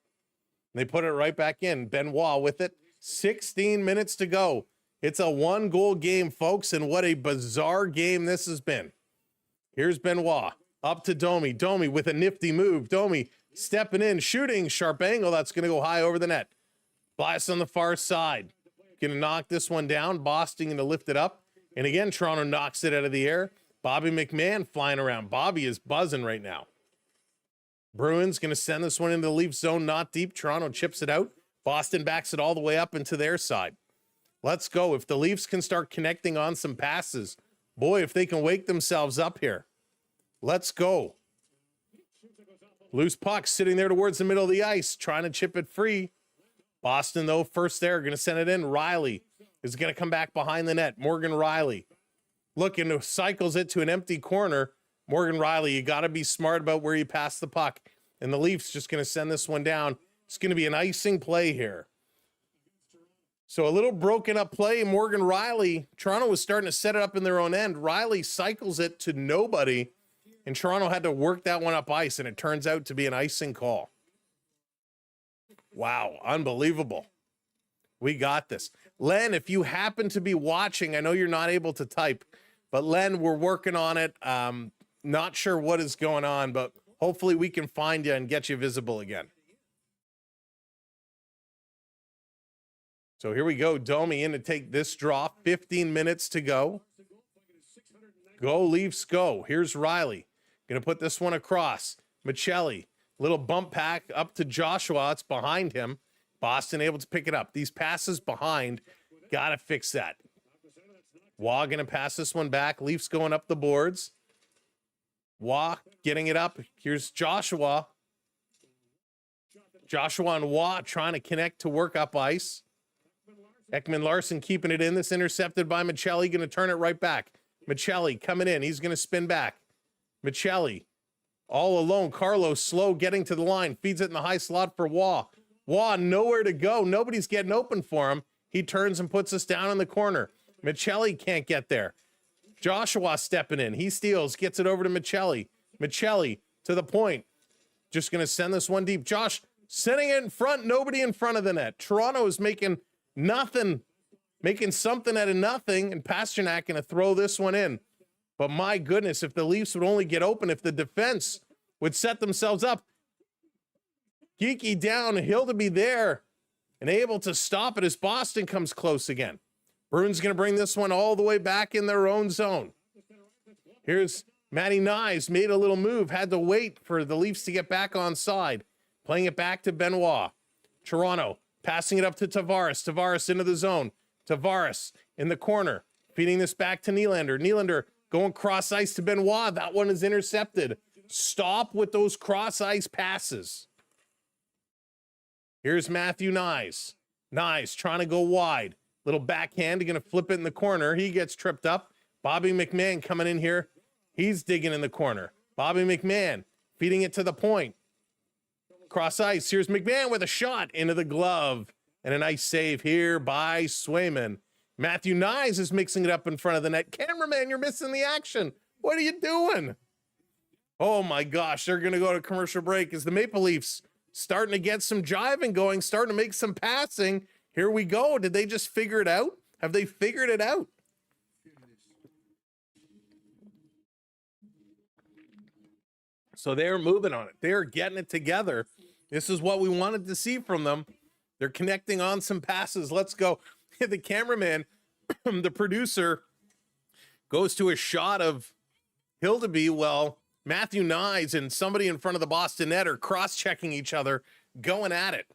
They put it right back in. Benoit with it. 16 minutes to go. It's a 1-goal game, folks, and what a bizarre game this has been. Here's Benoit up to Domi. Domi with a nifty move. Domi stepping in, shooting, sharp angle. That's going to go high over the net. Bias on the far side. Going to knock this one down. Boston going to lift it up. And again, Toronto knocks it out of the air. Bobby McMahon flying around. Bobby is buzzing right now. Bruins going to send this one into the Leaf zone, not deep. Toronto chips it out. Boston backs it all the way up into their side. Let's go. If the Leafs can start connecting on some passes, boy, if they can wake themselves up here. Let's go. Loose puck sitting there towards the middle of the ice, trying to chip it free. Boston, though, first there, going to send it in. Riley is going to come back behind the net. Morgan Riley looking, cycles it to an empty corner. Morgan Riley, you got to be smart about where you pass the puck. And the Leafs just going to send this one down. It's going to be an icing play here. So a little broken up play. Morgan Riley, Toronto was starting to set it up in their own end. Riley cycles it to nobody, and Toronto had to work that one up ice, and it turns out to be an icing call. Wow, unbelievable. We got this. Len, if you happen to be watching, I know you're not able to type, but Len, we're working on it. Not sure what is going on, but hopefully we can find you and get you visible again. So here we go. Domi in to take this draw. 15 minutes to go. Go Leafs, go. Here's Riley. Going to put this one across. Michelli. Little bump pack up to Joshua. It's behind him. Boston able to pick it up. These passes behind. Got to fix that. Waugh going to pass this one back. Leafs going up the boards. Waugh getting it up. Here's Joshua. Joshua and Waugh trying to connect to work up ice. Ekman-Larsson keeping it in. This intercepted by Michelli. Going to turn it right back. Michelli coming in. He's going to spin back. Michelli all alone. Carlos slow getting to the line. Feeds it in the high slot for Waugh. Waugh nowhere to go. Nobody's getting open for him. He turns and puts us down in the corner. Michelli can't get there. Joshua stepping in. He steals. Gets it over to Michelli. Michelli to the point. Just going to send this one deep. Josh sending it in front. Nobody in front of the net. Toronto is making nothing, making something out of nothing, and Pasternak going to throw this one in. But my goodness, if the Leafs would only get open, if the defense would set themselves up, Geeky down, Hill to be there and able to stop it as Boston comes close again. Bruins going to bring this one all the way back in their own zone. Here's Matty Nyes, made a little move, had to wait for the Leafs to get back on side. Playing it back to Benoit. Toronto passing it up to Tavares. Tavares into the zone. Tavares in the corner. Feeding this back to Nylander. Nylander going cross ice to Benoit. That one is intercepted. Stop with those cross ice passes. Here's Matthew Nyes. Nyes trying to go wide. Little backhand. Going to flip it in the corner. He gets tripped up. Bobby McMahon coming in here. He's digging in the corner. Bobby McMahon feeding it to the point. Cross ice. Here's McMahon with a shot into the glove. And a nice save here by Swayman. Matthew Nyes is mixing it up in front of the net. Cameraman, you're missing the action. What are you doing? Oh my gosh, they're going to go to commercial break as the Maple Leafs starting to get some jiving going, starting to make some passing. Here we go. Did they just figure it out? Have they figured it out? So they're moving on it. They're getting it together. This is what we wanted to see from them. They're connecting on some passes. Let's go. The cameraman the producer goes to a shot of Hildeby. Well, Matthew Nyes and somebody in front of the Boston net are cross-checking each other, going at it.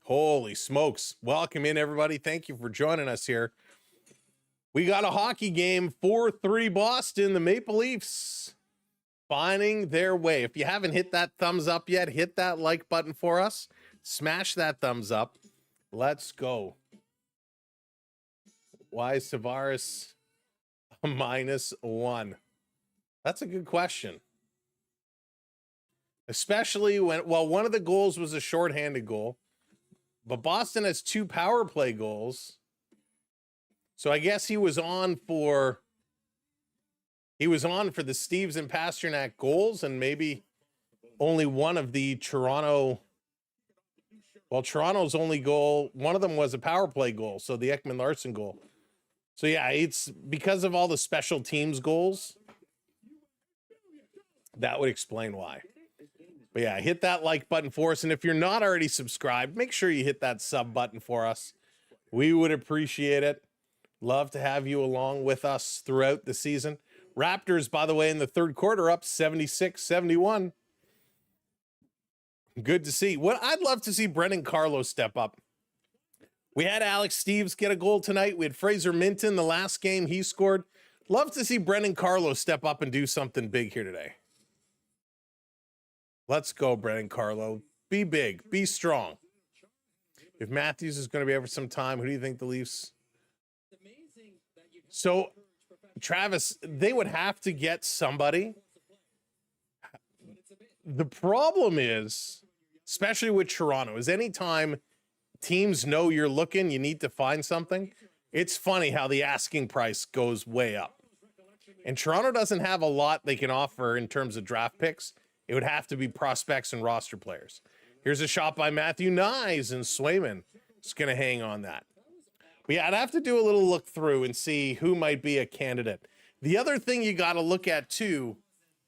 Holy smokes. Welcome in, everybody. Thank you for joining us here. We got a hockey game, 4-3 Boston. The Maple Leafs finding their way. If you haven't hit that thumbs up yet, hit that like button for us. Smash that thumbs up. Let's go. Why is Tavares a -1? That's a good question. Especially when, well, one of the goals was a shorthanded goal, but Boston has 2 power play goals. So I guess he was on for the Steves and Pasternak goals, and maybe only one of the Toronto's only goal, one of them was a power play goal, so the Ekman-Larsson goal. So yeah, it's because of all the special teams goals. That would explain why. But yeah, hit that like button for us. And if you're not already subscribed, make sure you hit that sub button for us. We would appreciate it. Love to have you along with us throughout the season. Raptors, by the way, in the third quarter up 76-71. Good to see. What I'd love to see Brendan Carlo step up. We had Alex Steves get a goal tonight. We had Fraser Minton the last game he scored. Love to see Brendan Carlo step up and do something big here today. Let's go, Brendan Carlo. Be big. Be strong. If Matthews is going to be over some time, who do you think the Leafs? So, Travis, they would have to get somebody. The problem is, especially with Toronto, is anytime teams know you're looking, you need to find something. It's funny how the asking price goes way up. And Toronto doesn't have a lot they can offer in terms of draft picks. It would have to be prospects and roster players. Here's a shot by Matthew Nyes, and Swayman is going to hang on that. But yeah, I'd have to do a little look through and see who might be a candidate. The other thing you got to look at too,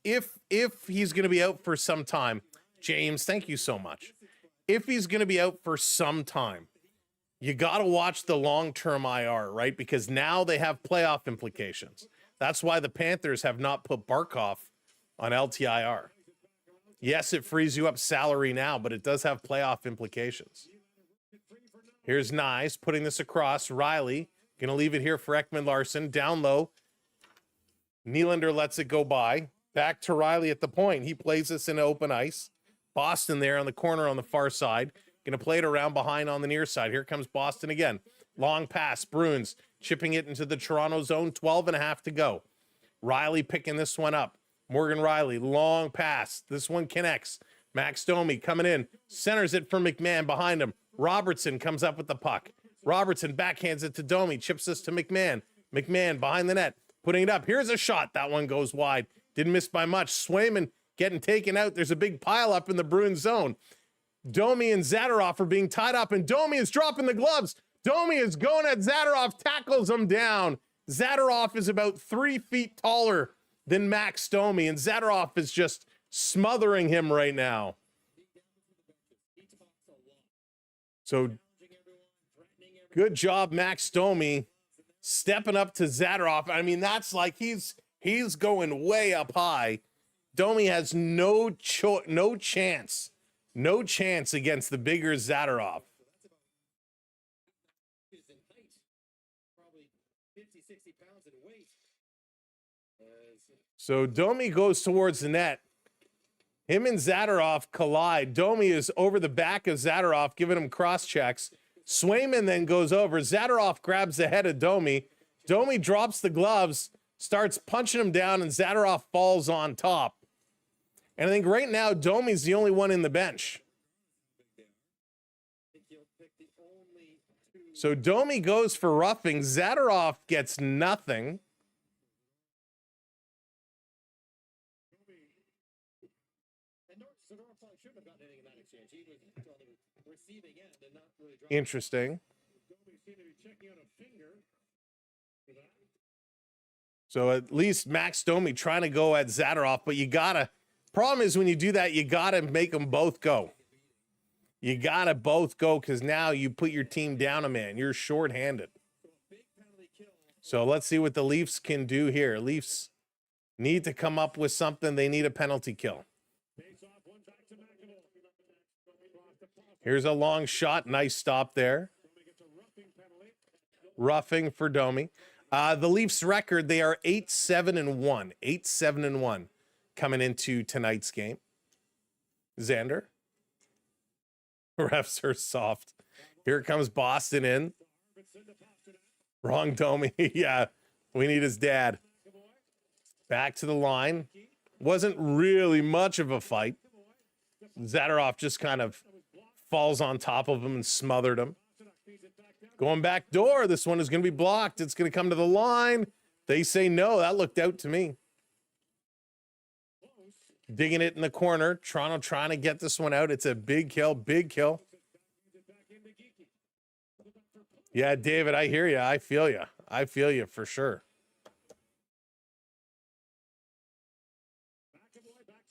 if he's going to be out for some time, James, thank you so much. If he's going to be out for some time, you got to watch the long-term IR, right? Because now they have playoff implications. That's why the Panthers have not put Barkov on LTIR. Yes, it frees you up salary now, but it does have playoff implications. Here's Nyes putting this across. Riley going to leave it here for Ekman-Larsson. Down low. Nylander lets it go by. Back to Riley at the point. He plays this in open ice. Boston there on the corner on the far side. Going to play it around behind on the near side. Here comes Boston again. Long pass. Bruins chipping it into the Toronto zone. 12.5 to go. Riley picking this one up. Morgan Riley, long pass. This one connects. Max Domi coming in. Centers it for McMahon behind him. Robertson comes up with the puck. Robertson backhands it to Domi. Chips this to McMahon. McMahon behind the net. Putting it up. Here's a shot. That one goes wide. Didn't miss by much. Swayman getting taken out. There's a big pile up in the Bruins zone. Domi and Zadorov are being tied up, and Domi is dropping the gloves. Domi is going at Zadorov, tackles him down. Zadorov is about 3 feet taller than Max Domi, and Zadorov is just smothering him right now. So good job, Max Domi, stepping up to Zadorov. I mean, that's like he's going way up high. Domi has no chance against the bigger Zadorov. So Domi goes towards the net. Him and Zadorov collide. Domi is over the back of Zadorov, giving him cross checks. Swayman then goes over. Zadorov grabs the head of Domi. Domi drops the gloves, starts punching him down, and Zadorov falls on top. And I think right now, Domi's the only one in the bench. So Domi goes for roughing. Zadorov gets nothing. Interesting. So at least Max Domi trying to go at Zadorov, but you gotta, problem is when you do that, you gotta make them both go. You gotta both go, because now you put your team down a man. You're shorthanded. So let's see what the Leafs can do here. Leafs need to come up with something. They need a penalty kill. Here's a long shot. Nice stop there. Roughing for Domi. The Leafs record, they are 8-7-1. 8-7-1 coming into tonight's game. Xander. Refs are soft. Here comes Boston in. Wrong Domi. Yeah, we need his dad. Back to the line. Wasn't really much of a fight. Zadorov just kind of falls on top of him and smothered him. Going back door. This one is going to be blocked. It's going to come to the line. They say no. That looked out to me. Digging it in the corner. Toronto trying to get this one out. It's a big kill. Big kill. Yeah, David, I hear you. I feel you. I feel you for sure.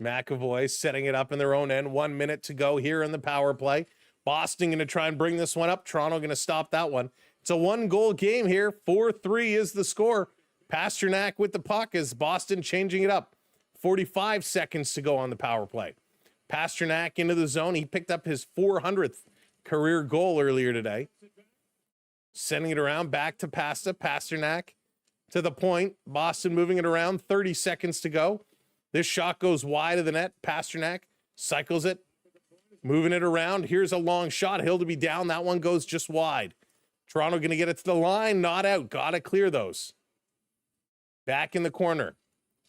McAvoy setting it up in their own end. 1 minute to go here in the power play. Boston going to try and bring this one up. Toronto going to stop that one. It's a 1-goal game here. 4-3 is the score. Pasternak with the puck as Boston changing it up. 45 seconds to go on the power play. Pasternak into the zone. He picked up his 400th career goal earlier today. Sending it around back to Pasternak to the point. Boston moving it around. 30 seconds to go. This shot goes wide of the net. Pasternak cycles it. Moving it around. Here's a long shot. Hill to be down. That one goes just wide. Toronto going to get it to the line. Not out. Got to clear those. Back in the corner.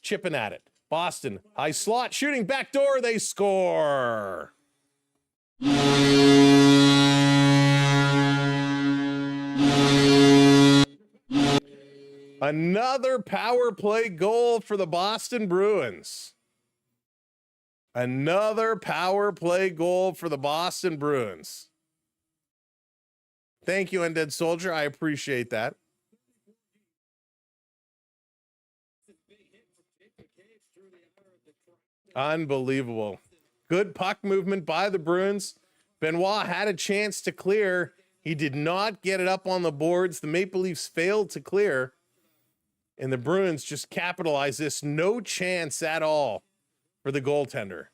Chipping at it. Boston. High slot. Shooting. Back door. They score. Another power play goal for the Boston Bruins. Another power play goal for the Boston Bruins. Thank you, Undead Soldier. I appreciate that. Unbelievable. Good puck movement by the Bruins. Benoit had a chance to clear. He did not get it up on the boards. The Maple Leafs failed to clear. And the Bruins just capitalize this. No chance at all for the goaltender.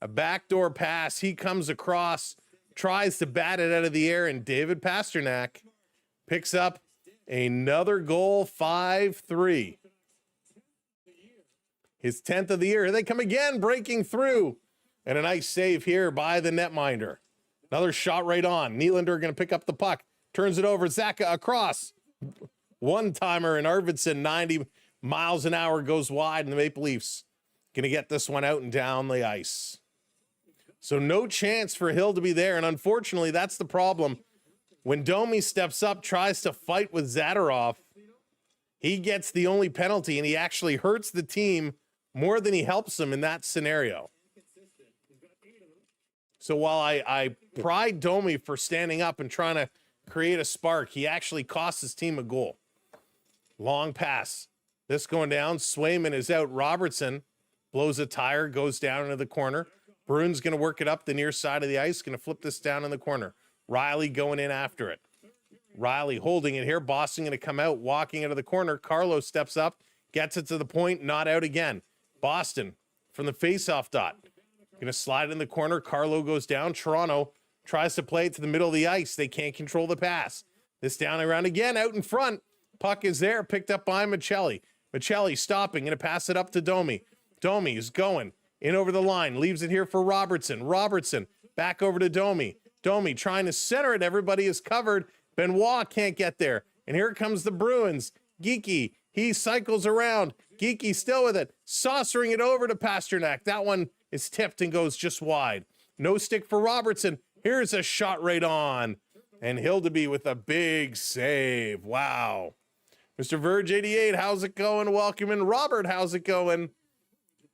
A backdoor pass. He comes across, tries to bat it out of the air, and David Pasternak picks up another goal. 5-3. His 10th of the year. Here they come again, breaking through. And a nice save here by the netminder. Another shot right on. Nylander going to pick up the puck. Turns it over. Zaka across. One-timer, and Arvidsson, 90 miles an hour, goes wide, and the Maple Leafs going to get this one out and down the ice. So no chance for Hill to be there, and unfortunately, that's the problem. When Domi steps up, tries to fight with Zadorov, he gets the only penalty, and he actually hurts the team more than he helps them in that scenario. So while I pride Domi for standing up and trying to create a spark, he actually cost his team a goal. Long pass. This going down. Swayman is out. Robertson blows a tire, goes down into the corner. Bruins going to work it up the near side of the ice, going to flip this down in the corner. Riley going in after it. Riley holding it here. Boston going to come out, walking into the corner. Carlo steps up, gets it to the point, not out again. Boston from the faceoff dot. Going to slide in the corner. Carlo goes down. Toronto tries to play it to the middle of the ice. They can't control the pass. This down and around again, out in front. Puck is there, picked up by Michelli. Michelli stopping, going to pass it up to Domi. Domi is going in over the line, leaves it here for Robertson. Robertson back over to Domi. Domi trying to center it. Everybody is covered. Benoit can't get there. And here comes the Bruins. Geeky, he cycles around. Geeky still with it, saucering it over to Pasternak. That one is tipped and goes just wide. No stick for Robertson. Here's a shot right on. And Hildeby with a big save. Wow. Mr. Verge 88, how's it going? Welcome in. Robert, how's it going?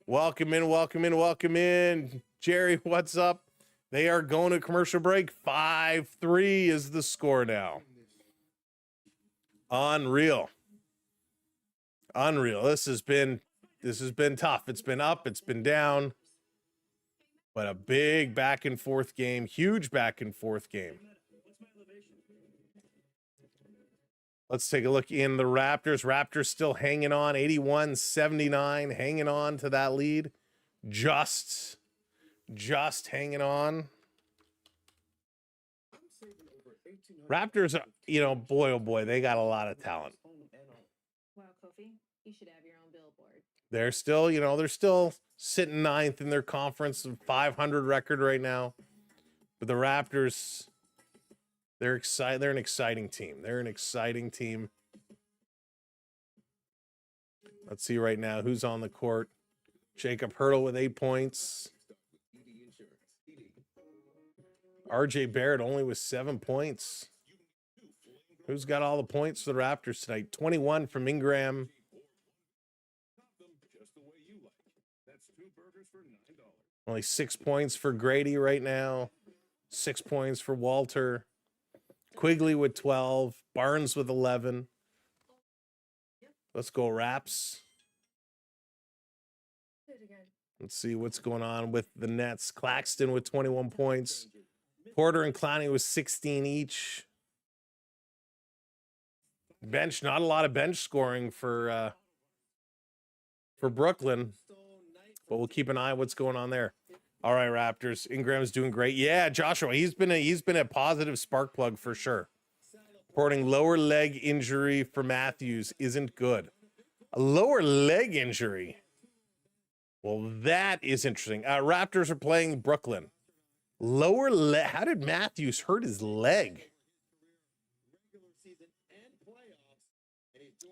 Welcome in, welcome in, welcome in. Jerry, what's up? They are going to commercial break. 5-3 is the score now. Unreal. Unreal. This has been tough. It's been up, it's been down. But a big back and forth game, huge back and forth game. Let's take a look in the Raptors. Raptors still hanging on, 81-79, hanging on to that lead. Just hanging on. Raptors, boy, oh boy, they got a lot of talent. Wow, Kofi, you should have your own billboard. They're still, they're still sitting ninth in their conference, 500 record right now. But the Raptors, they're excited. They're an exciting team. They're an exciting team. Let's see right now who's on the court. Jacob Hurdle with 8 points. RJ Barrett only with 7 points. Who's got all the points for the Raptors tonight? 21 from Ingram. Only 6 points for Grady right now. 6 points for Walter. Quigley with 12. Barnes with 11. Let's go Raps. Let's see what's going on with the Nets. Claxton with 21 points. Porter and Clowney with 16 each. Bench, not a lot of bench scoring for Brooklyn, but we'll keep an eye on what's going on there. All right, Raptors. Ingram's doing great. Yeah, Joshua, he's been a positive spark plug for sure. Reporting lower leg injury for Matthews isn't good. A lower leg injury. Well, that is interesting. Raptors are playing Brooklyn. Lower leg. How did Matthews hurt his leg?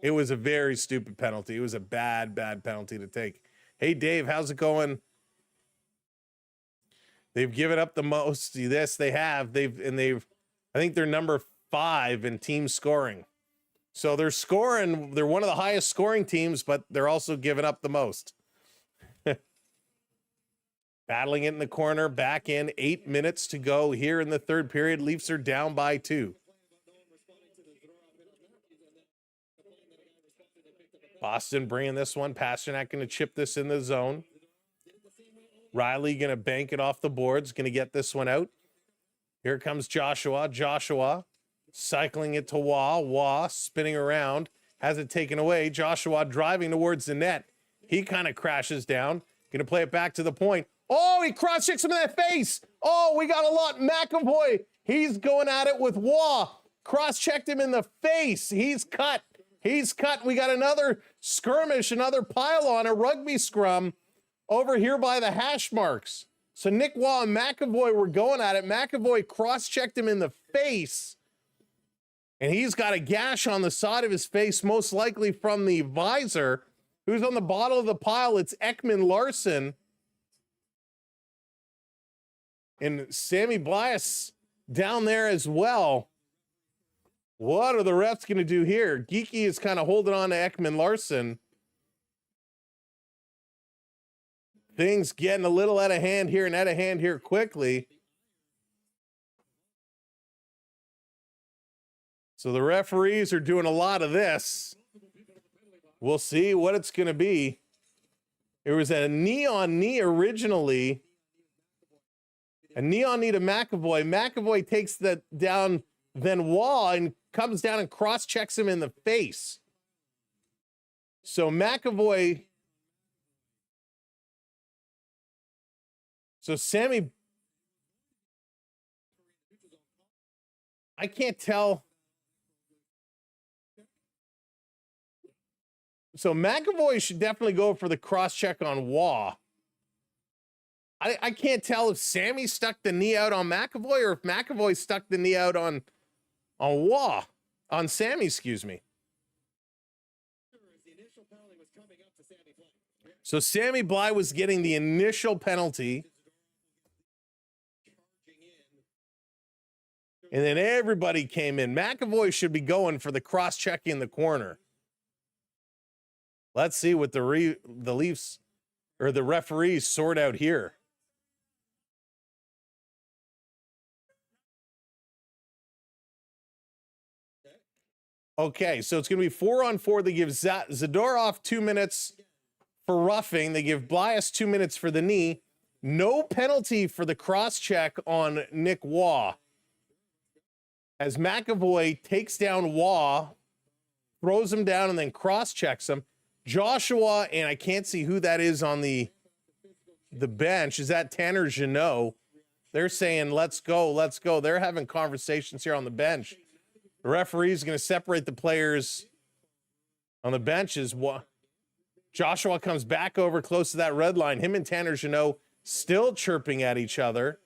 It was a very stupid penalty. It was a bad penalty to take. Hey, Dave, how's it going? They've given up the most. Yes, they have. I think they're number 5 in team scoring. So they're scoring. They're one of the highest scoring teams, but they're also giving up the most. Battling it in the corner, back in. 8 minutes to go here in the third period. Leafs are down by 2. Boston bringing this one. Pasternak going to chip this in the zone. Riley going to bank it off the boards. Going to get this one out. Here comes Joshua. Joshua cycling it to Waugh. Waugh spinning around. Has it taken away. Joshua driving towards the net. He kind of crashes down. Going to play it back to the point. Oh, he cross-checks him in the face. Oh, we got a lot. McAvoy, he's going at it with Waugh. Cross-checked him in the face. He's cut. He's cut. We got another skirmish, another pile-on, a rugby scrum over here by the hash marks. So Nick Waugh and McAvoy were going at it. McAvoy cross-checked him in the face. And he's got a gash on the side of his face, most likely from the visor. Who's on the bottom of the pile? It's Ekman Larson. And Sammy Blias down there as well. What are the refs going to do here? Geeky is kind of holding on to Ekman Larson. Things getting a little out of hand here and out of hand here quickly. So the referees are doing a lot of this. We'll see what it's going to be. It was a knee-on-knee originally. A knee-on-knee to McAvoy. McAvoy takes that down, then Waugh, and comes down and cross-checks him in the face. So McAvoy... So Sammy... I can't tell... So McAvoy should definitely go for the cross-check on Waugh. I can't tell if Sammy stuck the knee out on McAvoy or if McAvoy stuck the knee out on Waugh. On Sammy, excuse me. So Sammy Bly was getting the initial penalty. And then everybody came in. McAvoy should be going for the cross-check in the corner. Let's see what the Leafs or the referees sort out here. Okay, so it's going to be 4-on-4. They give Zadorov 2 minutes for roughing. They give Blias 2 minutes for the knee. No penalty for the cross-check on Nick Waugh. As McAvoy takes down Waugh throws him down, and then cross-checks him. Joshua, and I can't see who that is on the bench. Is that Tanner Jeannot? They're saying, let's go, let's go. They're having conversations here on the bench. The referee's going to separate the players on the benches. Joshua comes back over close to that red line. Him and Tanner Jeannot still chirping at each other.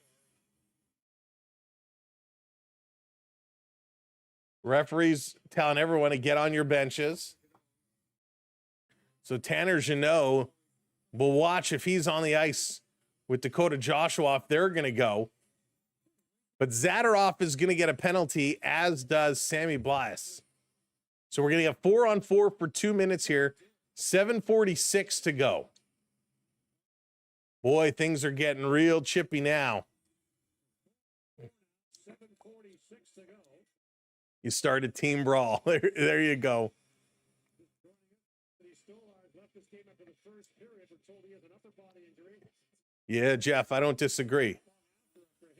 Referee's telling everyone to get on your benches. So Tanner Jeannot will watch if he's on the ice with Dakota Joshua if they're going to go. But Zadorov is going to get a penalty, as does Sammy Blias. So we're going to get 4-on-4 for 2 minutes here. 7:46 to go. Boy, things are getting real chippy now. 7:46 to go. You started team brawl. There you go. Left this game after the first period. We're told he has an upper body injury. Yeah, Jeff, I don't disagree.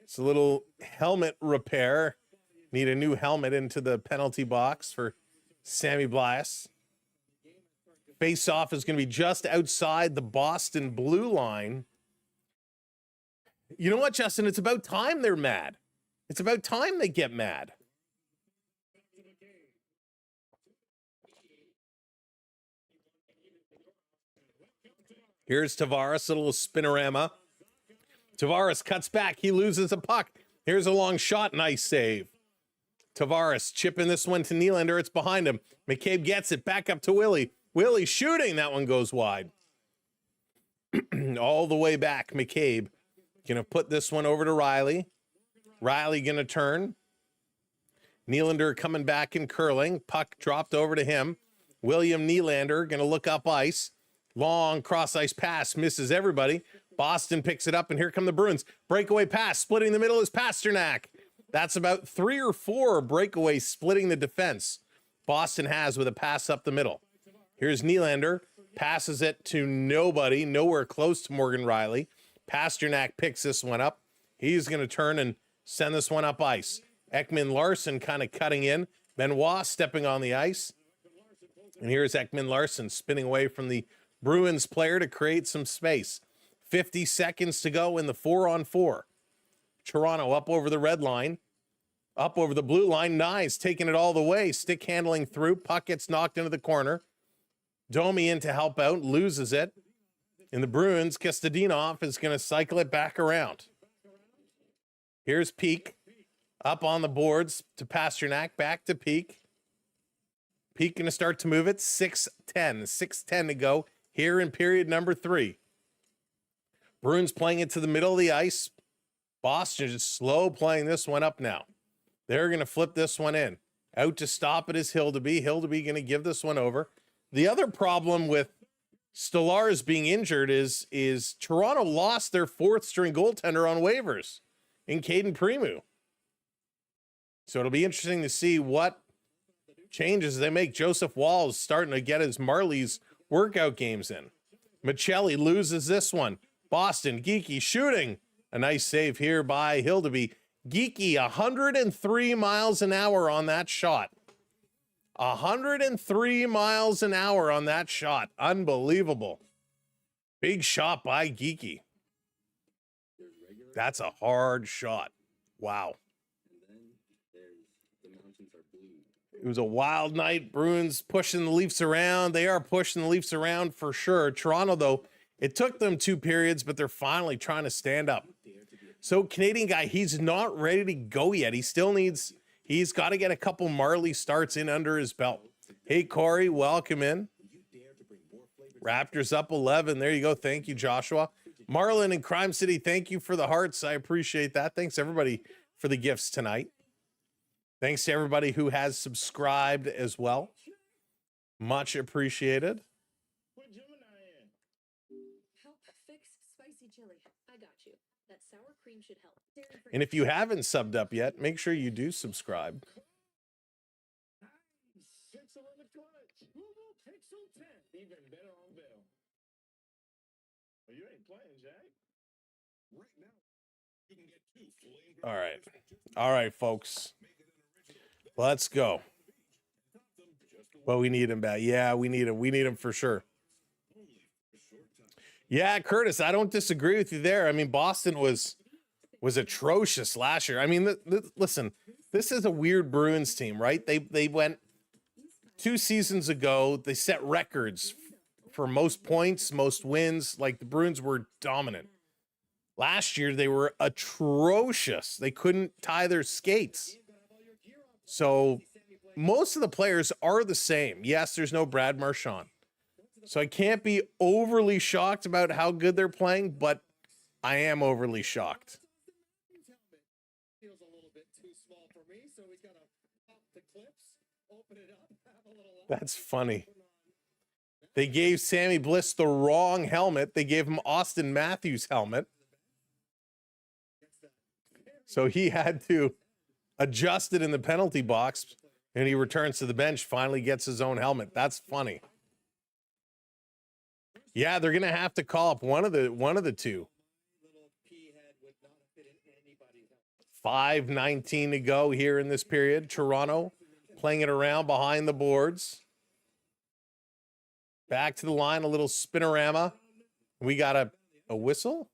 It's a little helmet repair. Need a new helmet into the penalty box for Sammy Blias. Face-off is going to be just outside the Boston blue line. You know what, Justin? It's about time they're mad. It's about time they get mad. Here's Tavares, a little spinorama. Tavares cuts back. He loses a puck. Here's a long shot. Nice save. Tavares chipping this one to Nylander. It's behind him. McCabe gets it back up to Willie. Willie shooting. That one goes wide. All the way back. McCabe going to put this one over to Riley. Riley going to turn. Nylander coming back and curling. Puck dropped over to him. William Nylander going to look up ice. Long cross-ice pass, misses everybody. Boston picks it up, and here come the Bruins. Breakaway pass, splitting the middle is Pasternak. That's about 3 or 4 breakaways splitting the defense Boston has with a pass up the middle. Here's Nylander, passes it to nobody, nowhere close to Morgan Riley. Pasternak picks this one up. He's going to turn and send this one up ice. Ekman Larson kind of cutting in. Benoit stepping on the ice. And here's Ekman Larson spinning away from the Bruins player to create some space. 50 seconds to go in the 4-on-4. Toronto up over the red line, up over the blue line. Nyes taking it all the way, stick handling through. Puck gets knocked into the corner. Domi in to help out, loses it. And the Bruins, Kostadinov is going to cycle it back around. Here's Peak up on the boards to Pasternak, back to Peak. Peak going to start to move it. 6:10 to go here in period number 3. Bruins playing it to the middle of the ice. Boston just slow playing this one up now. They're going to flip this one in. Out to stop it is Hildeby. Hildeby going to give this one over. The other problem with Stolarz being injured is Toronto lost their 4th string goaltender on waivers in Caden Premu. So it'll be interesting to see what changes they make. Joseph Wall's starting to get his Marlies workout games in. Michelli loses this one. Boston, Geeky shooting. A nice save here by Hildeby. Geeky, 103 miles an hour on that shot. 103 miles an hour on that shot. Unbelievable. Big shot by Geeky. That's a hard shot. Wow. It was a wild night. Bruins pushing the Leafs around. They are pushing the Leafs around for sure. Toronto, though, it took them 2 periods, but they're finally trying to stand up. So Canadian guy, he's not ready to go yet. He's got to get a couple Marley starts in under his belt. Hey, Corey, welcome in. Raptors up 11. There you go. Thank you, Joshua. Marlon in Crime City, thank you for the hearts. I appreciate that. Thanks, everybody, for the gifts tonight. Thanks to everybody who has subscribed as well. Much appreciated. Help fix spicy chili. I got you. That sour cream should help. And if you haven't subbed up yet, make sure you do subscribe. Even better on Bill. Well, you ain't playing, Jack. Right now, you can get 2 All right, folks. Let's go. But we need him back. Yeah, we need him. We need him for sure. Yeah, Curtis, I don't disagree with you there. I mean, Boston was atrocious last year. I mean, listen, this is a weird Bruins team, right? They went 2 seasons ago. They set records for most points, most wins. Like, the Bruins were dominant. Last year, they were atrocious. They couldn't tie their skates. So most of the players are the same. Yes, there's no Brad Marchand. So I can't be overly shocked about how good they're playing, but I am overly shocked. Feels a little bit too small for me, so he's got to pop the clips, open it up, have a little. That's funny. They gave Sammy Bliss the wrong helmet. They gave him Austin Matthews' helmet. So he had to adjust it in the penalty box, and he returns to the bench, finally gets his own helmet. That's funny. Yeah, they're going to have to call up one of the two. 5:19 to go here in this period. Toronto playing it around behind the boards. Back to the line, a little spinorama. We got a whistle?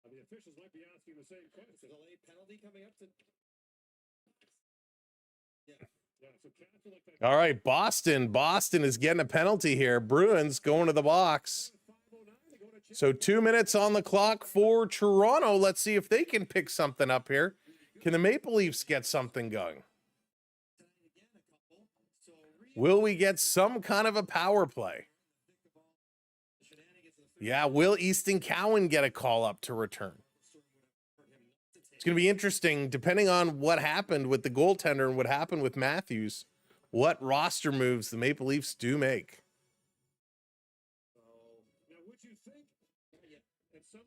The officials might be asking the same question. Is a late penalty coming up to... All right, Boston. Boston is getting a penalty here. Bruins going to the box. So 2 minutes on the clock for Toronto. Let's see if they can pick something up here. Can the Maple Leafs get something going? Will we get some kind of a power play? Yeah, will Easton Cowan get a call up to return? It's going to be interesting, depending on what happened with the goaltender and what happened with Matthews, what roster moves the Maple Leafs do make.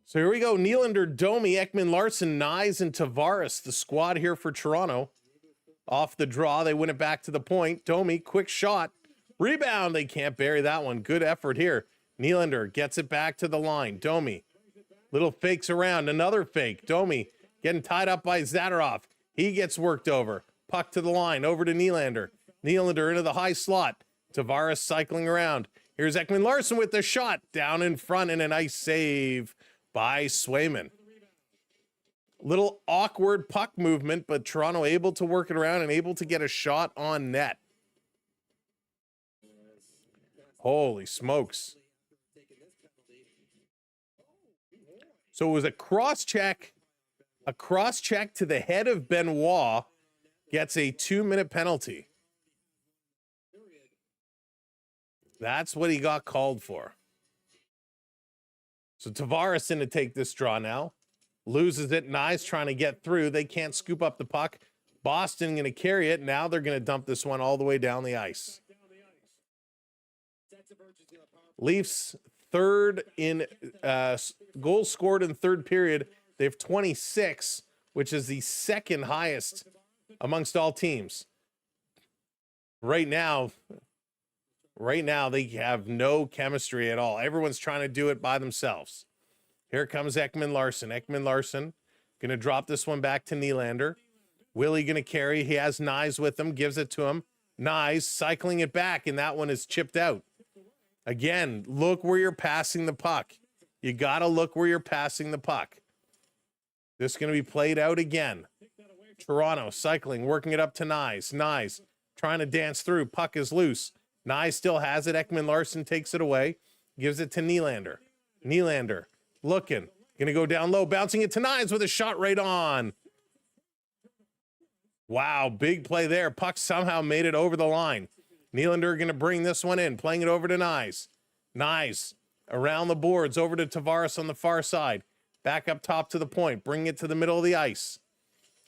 So here we go. Nylander, Domi, Ekman Larson, Nyes, and Tavares, the squad here for Toronto. Off the draw, they win it back to the point. Domi, quick shot. Rebound, they can't bury that one. Good effort here. Nylander gets it back to the line. Domi, little fakes around. Another fake. Domi getting tied up by Zadorov. He gets worked over. Puck to the line, over to Nylander. Nylander into the high slot. Tavares cycling around. Here's Ekman Larson with the shot. Down in front, and a nice save by Swayman. Little awkward puck movement, but Toronto able to work it around and able to get a shot on net. Holy smokes. So it was a cross-check. A cross-check to the head of Benoit gets a 2-minute penalty. That's what he got called for. So Tavares in to take this draw now. Loses it. Nyes trying to get through. They can't scoop up the puck. Boston going to carry it. Now they're going to dump this one all the way down the ice. Leafs third in goals scored in third period. They have 26, which is the second highest amongst all teams. Right now they have no chemistry at all. Everyone's trying to do it by themselves. Here comes Ekman Larson. Ekman Larson going to drop this one back to Nylander. Willie going to carry. He has Nyes with him. Gives it to him. Nyes cycling it back, and that one is chipped out. Again, look where you're passing the puck. You got to look where you're passing the puck. This is going to be played out again. Toronto cycling, working it up to Nyes. Nyes trying to dance through. Puck is loose. Nyes still has it. Ekman Larson takes it away. Gives it to Nylander. Nylander looking. Going to go down low. Bouncing it to Nyes with a shot right on. Wow, big play there. Puck somehow made it over the line. Nylander going to bring this one in. Playing it over to Nyes. Nyes around the boards. Over to Tavares on the far side. Back up top to the point. Bring it to the middle of the ice.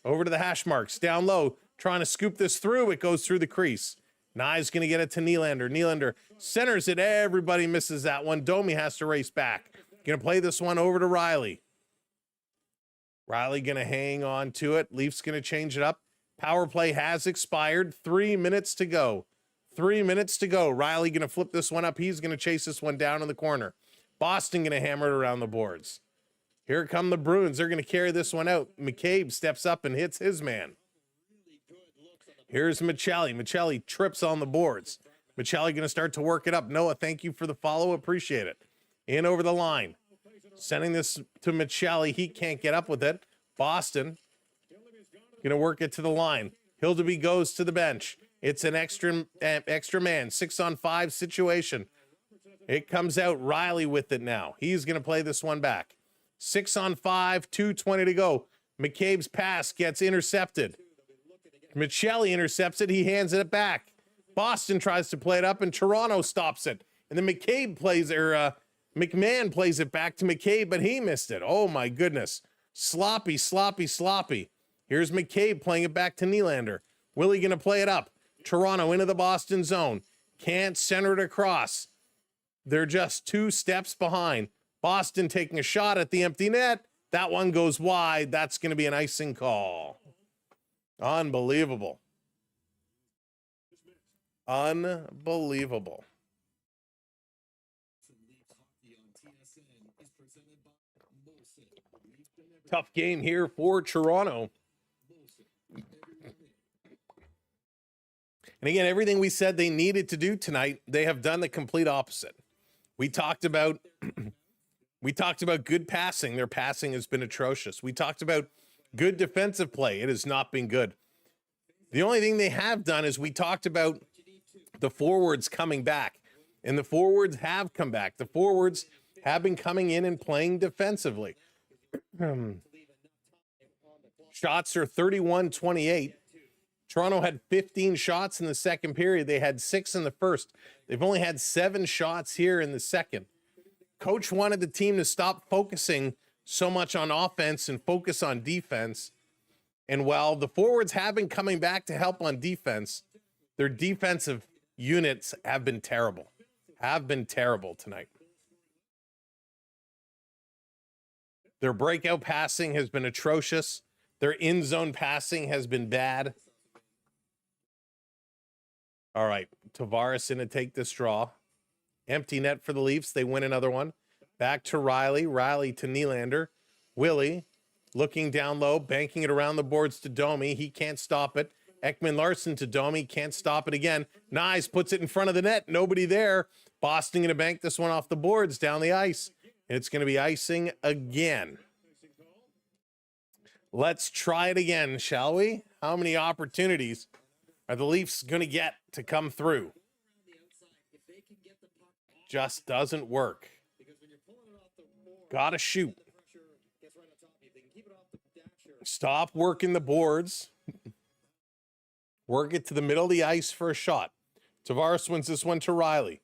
Over to the hash marks. Down low. Trying to scoop this through. It goes through the crease. Nyes going to get it to Nylander. Nylander centers it. Everybody misses that one. Domi has to race back. Going to play this one over to Riley. Riley going to hang on to it. Leafs going to change it up. Power play has expired. 3 minutes to go. 3 minutes to go. Riley going to flip this one up. He's going to chase this one down in the corner. Boston going to hammer it around the boards. Here come the Bruins. They're going to carry this one out. McCabe steps up and hits his man. Here's Michelli. Michelli trips on the boards. Michelli going to start to work it up. Noah, thank you for the follow. Appreciate it. In over the line. Sending this to Michelli. He can't get up with it. Boston going to work it to the line. Hildeby goes to the bench. It's an extra man. 6-on-5 situation. It comes out. Riley with it now. He's going to play this one back. 6-on-5, 2:20 to go. McCabe's pass gets intercepted. Michelli intercepts it. He hands it back. Boston tries to play it up, and Toronto stops it. And then McCabe McMahon plays it back to McCabe, but he missed it. Oh, my goodness. Sloppy. Here's McCabe playing it back to Nylander. Willie going to play it up. Toronto into the Boston zone. Can't center it across. They're just 2 steps behind. Boston taking a shot at the empty net. That one goes wide. That's going to be an icing call. Unbelievable. Unbelievable. Tough game here for Toronto. And again, everything we said they needed to do tonight, they have done the complete opposite. We talked about good passing. Their passing has been atrocious. We talked about good defensive play. It has not been good. The only thing they have done is we talked about the forwards coming back, and the forwards have come back. The forwards have been coming in and playing defensively. Shots are 31-28. Toronto had 15 shots in the second period. They had 6 in the first. They've only had 7 shots here in the second. Coach wanted the team to stop focusing so much on offense and focus on defense. And while the forwards have been coming back to help on defense, their defensive units have been terrible tonight. Their breakout passing has been atrocious. Their in-zone passing has been bad. All right, Tavares in to take this draw. Empty net for the Leafs. They win another one. Back to Riley. Riley to Nylander. Willie looking down low, banking it around the boards to Domi. He can't stop it. Ekman-Larsson to Domi. Can't stop it again. Nyes puts it in front of the net. Nobody there. Boston going to bank this one off the boards down the ice. And it's going to be icing again. Let's try it again, shall we? How many opportunities are the Leafs going to get to come through? Just doesn't work. Gotta shoot. Stop working the boards. Work it to the middle of the ice for a shot. Tavares wins this one to Riley.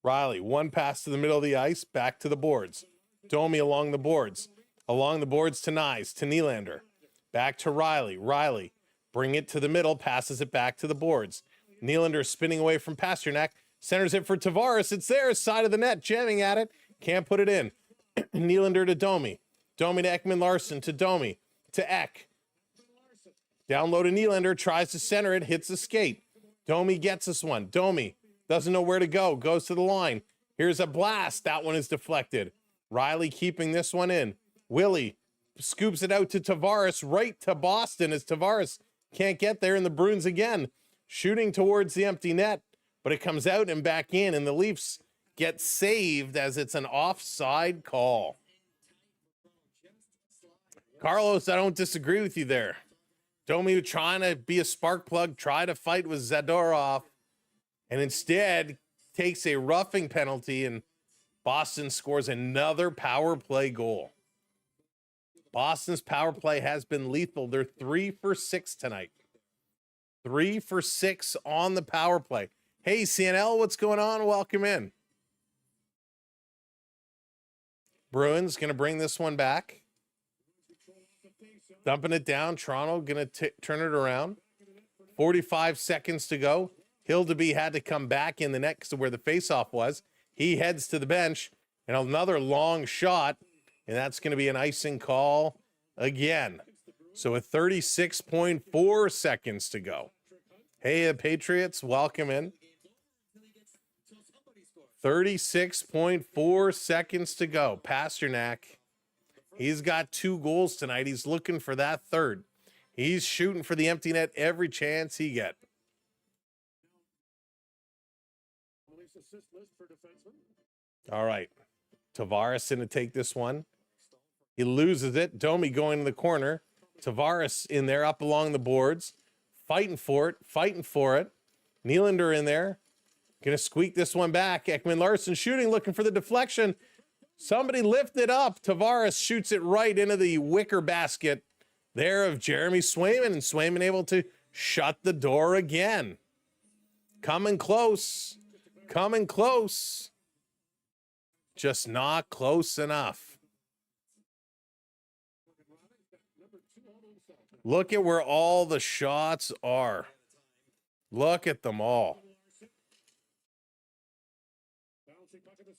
Riley, one pass to the middle of the ice, back to the boards. Domi along the boards. Along the boards to Nyes, to Nylander. Back to Riley. Riley, bring it to the middle, passes it back to the boards. Nylander spinning away from Pasternak. Centers it for Tavares. It's there, side of the net, jamming at it. Can't put it in. Nylander to Domi. Domi to Ekman-Larsson, to Domi. To Ek. Down low to Nylander, tries to center it, hits the skate. Domi gets this one. Domi doesn't know where to go, goes to the line. Here's a blast. That one is deflected. Riley keeping this one in. Willie scoops it out to Tavares, right to Boston as Tavares can't get there, and the Bruins again shooting towards the empty net, but it comes out and back in, and the Leafs get saved as it's an offside call. Carlos, I don't disagree with you there. Domi trying to be a spark plug, try to fight with Zadorov, and instead takes a roughing penalty, and Boston scores another power play goal. Boston's power play has been lethal. They're 3 for 6 tonight. 3 for 6 on the power play. Hey, CNL, what's going on? Welcome in. Bruins going to bring this one back. Dumping it down. Toronto going to turn it around. 45 seconds to go. Hildeby had to come back in the net to where the faceoff was. He heads to the bench, and another long shot, and that's going to be an icing call again. So with 36.4 seconds to go. Hey, the Patriots, welcome in. 36.4 seconds to go. Pasternak, he's got 2 goals tonight. He's looking for that third. He's shooting for the empty net every chance he get. All right. Tavares going to take this one. He loses it. Domi going to the corner. Tavares in there up along the boards. Fighting for it. Nylander in there. Going to squeak this one back. Ekman Larsson shooting, looking for the deflection. Somebody lift it up. Tavares shoots it right into the wicker basket there of Jeremy Swayman, and Swayman able to shut the door again. Coming close. Just not close enough. Look at where all the shots are. Look at them all.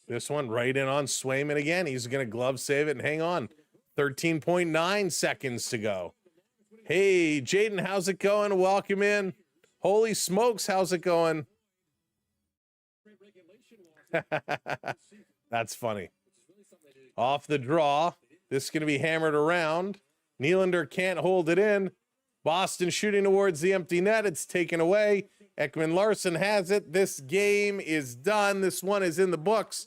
This one right in on Swayman again. He's going to glove save it and hang on. 13.9 seconds to go. Hey, Jaden, how's it going? Welcome in. Holy smokes, how's it going? That's funny. Off the draw. This is going to be hammered around. Nylander can't hold it in. Boston shooting towards the empty net. It's taken away. Ekman Larsson has it. This game is done. This one is in the books.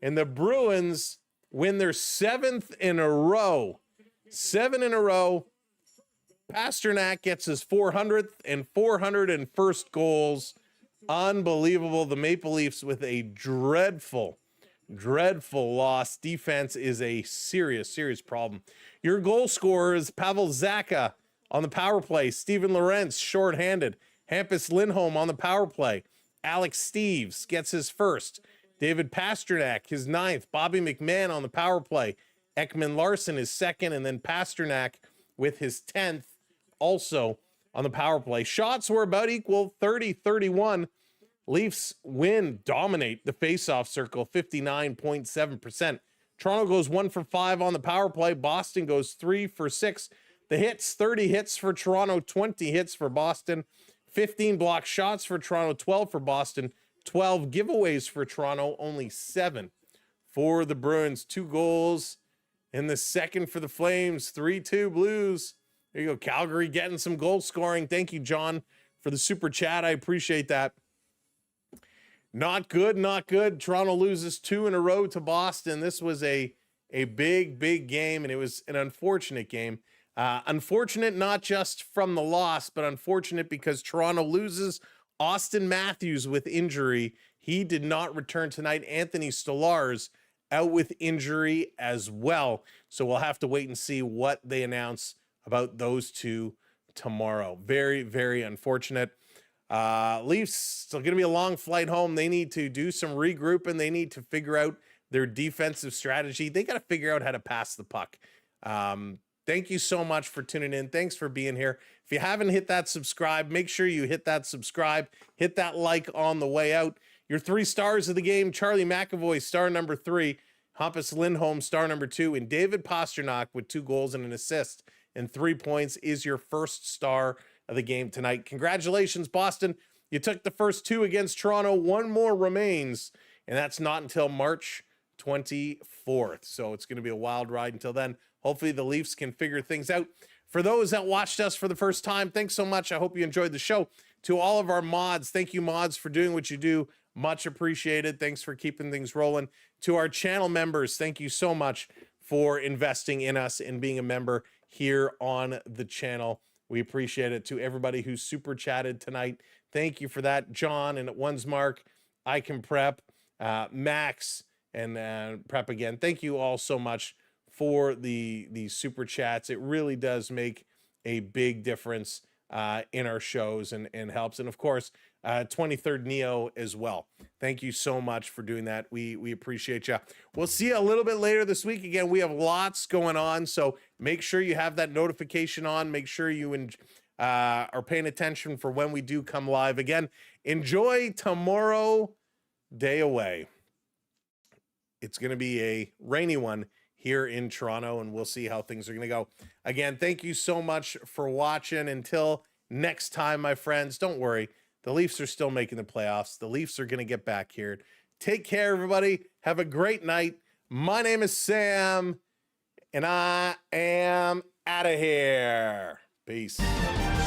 And the Bruins win their 7th in a row. 7 in a row. Pasternak gets his 400th and 401st goals. Unbelievable. The Maple Leafs with a dreadful loss. Defense is a serious problem. Your goal scorer is Pavel Zacha on the power play. Steven Lorentz shorthanded. Hampus Lindholm on the power play. Alex Steeves gets his first. David Pasternak, his 9th. Bobby McMahon on the power play. Ekman Larsson is second, and then Pasternak with his 10th also on the power play. Shots were about equal, 30-31. Leafs win, dominate the faceoff circle, 59.7%. Toronto goes 1 for 5 on the power play. Boston goes 3 for 6. The hits, 30 hits for Toronto, 20 hits for Boston. 15 block shots for Toronto, 12 for Boston. 12 giveaways for Toronto, only 7 for the Bruins. 2 goals in the second for the Flames, 3-2 Blues. There you go, Calgary getting some goal scoring. Thank you, John, for the super chat. I appreciate that. Not good. Toronto loses 2 in a row to Boston. This was a big game, and it was an unfortunate game. Unfortunate not just from the loss, but unfortunate because Toronto loses Austin Matthews with injury. He did not return tonight. Anthony Stolarz out with injury as well. So we'll have to wait and see what they announce about those two tomorrow. Very unfortunate. Leafs still going to be a long flight home. They need to do some regrouping. They need to figure out their defensive strategy. They got to figure out how to pass the puck. Thank you so much for tuning in. Thanks for being here. If you haven't hit that subscribe, make sure you hit that subscribe. Hit that like on the way out. Your 3 stars of the game: Charlie McAvoy, star number 3, Hampus Lindholm, star number 2, and David Pasternak with 2 goals and an assist and 3 points is your first star of the game tonight. Congratulations, Boston. You took the first 2 against Toronto. 1 more remains, and that's not until March 24th. So it's going to be a wild ride until then. Hopefully the Leafs can figure things out. For those that watched us for the first time, thanks so much. I hope you enjoyed the show. To all of our mods, thank you, mods, for doing what you do. Much appreciated. Thanks for keeping things rolling. To our channel members, thank you so much for investing in us and being a member here on the channel. We appreciate it. To everybody who super chatted tonight, thank you for that. John and One's Mark, I Can Prep, Max, and Prep again. Thank you all so much for the super chats. It really does make a big difference in our shows and helps. And of course, 23rd Neo as well. Thank you so much for doing that. We appreciate you. We'll see you a little bit later this week. Again, we have lots going on, so make sure you have that notification on. Make sure you are paying attention for when we do come live. Again, enjoy tomorrow, day away. It's going to be a rainy one here in Toronto, and we'll see how things are going to go. Again, thank you so much for watching. Until next time, my friends, don't worry. The Leafs are still making the playoffs. The Leafs are going to get back here. Take care, everybody. Have a great night. My name is Sam, and I am out of here. Peace.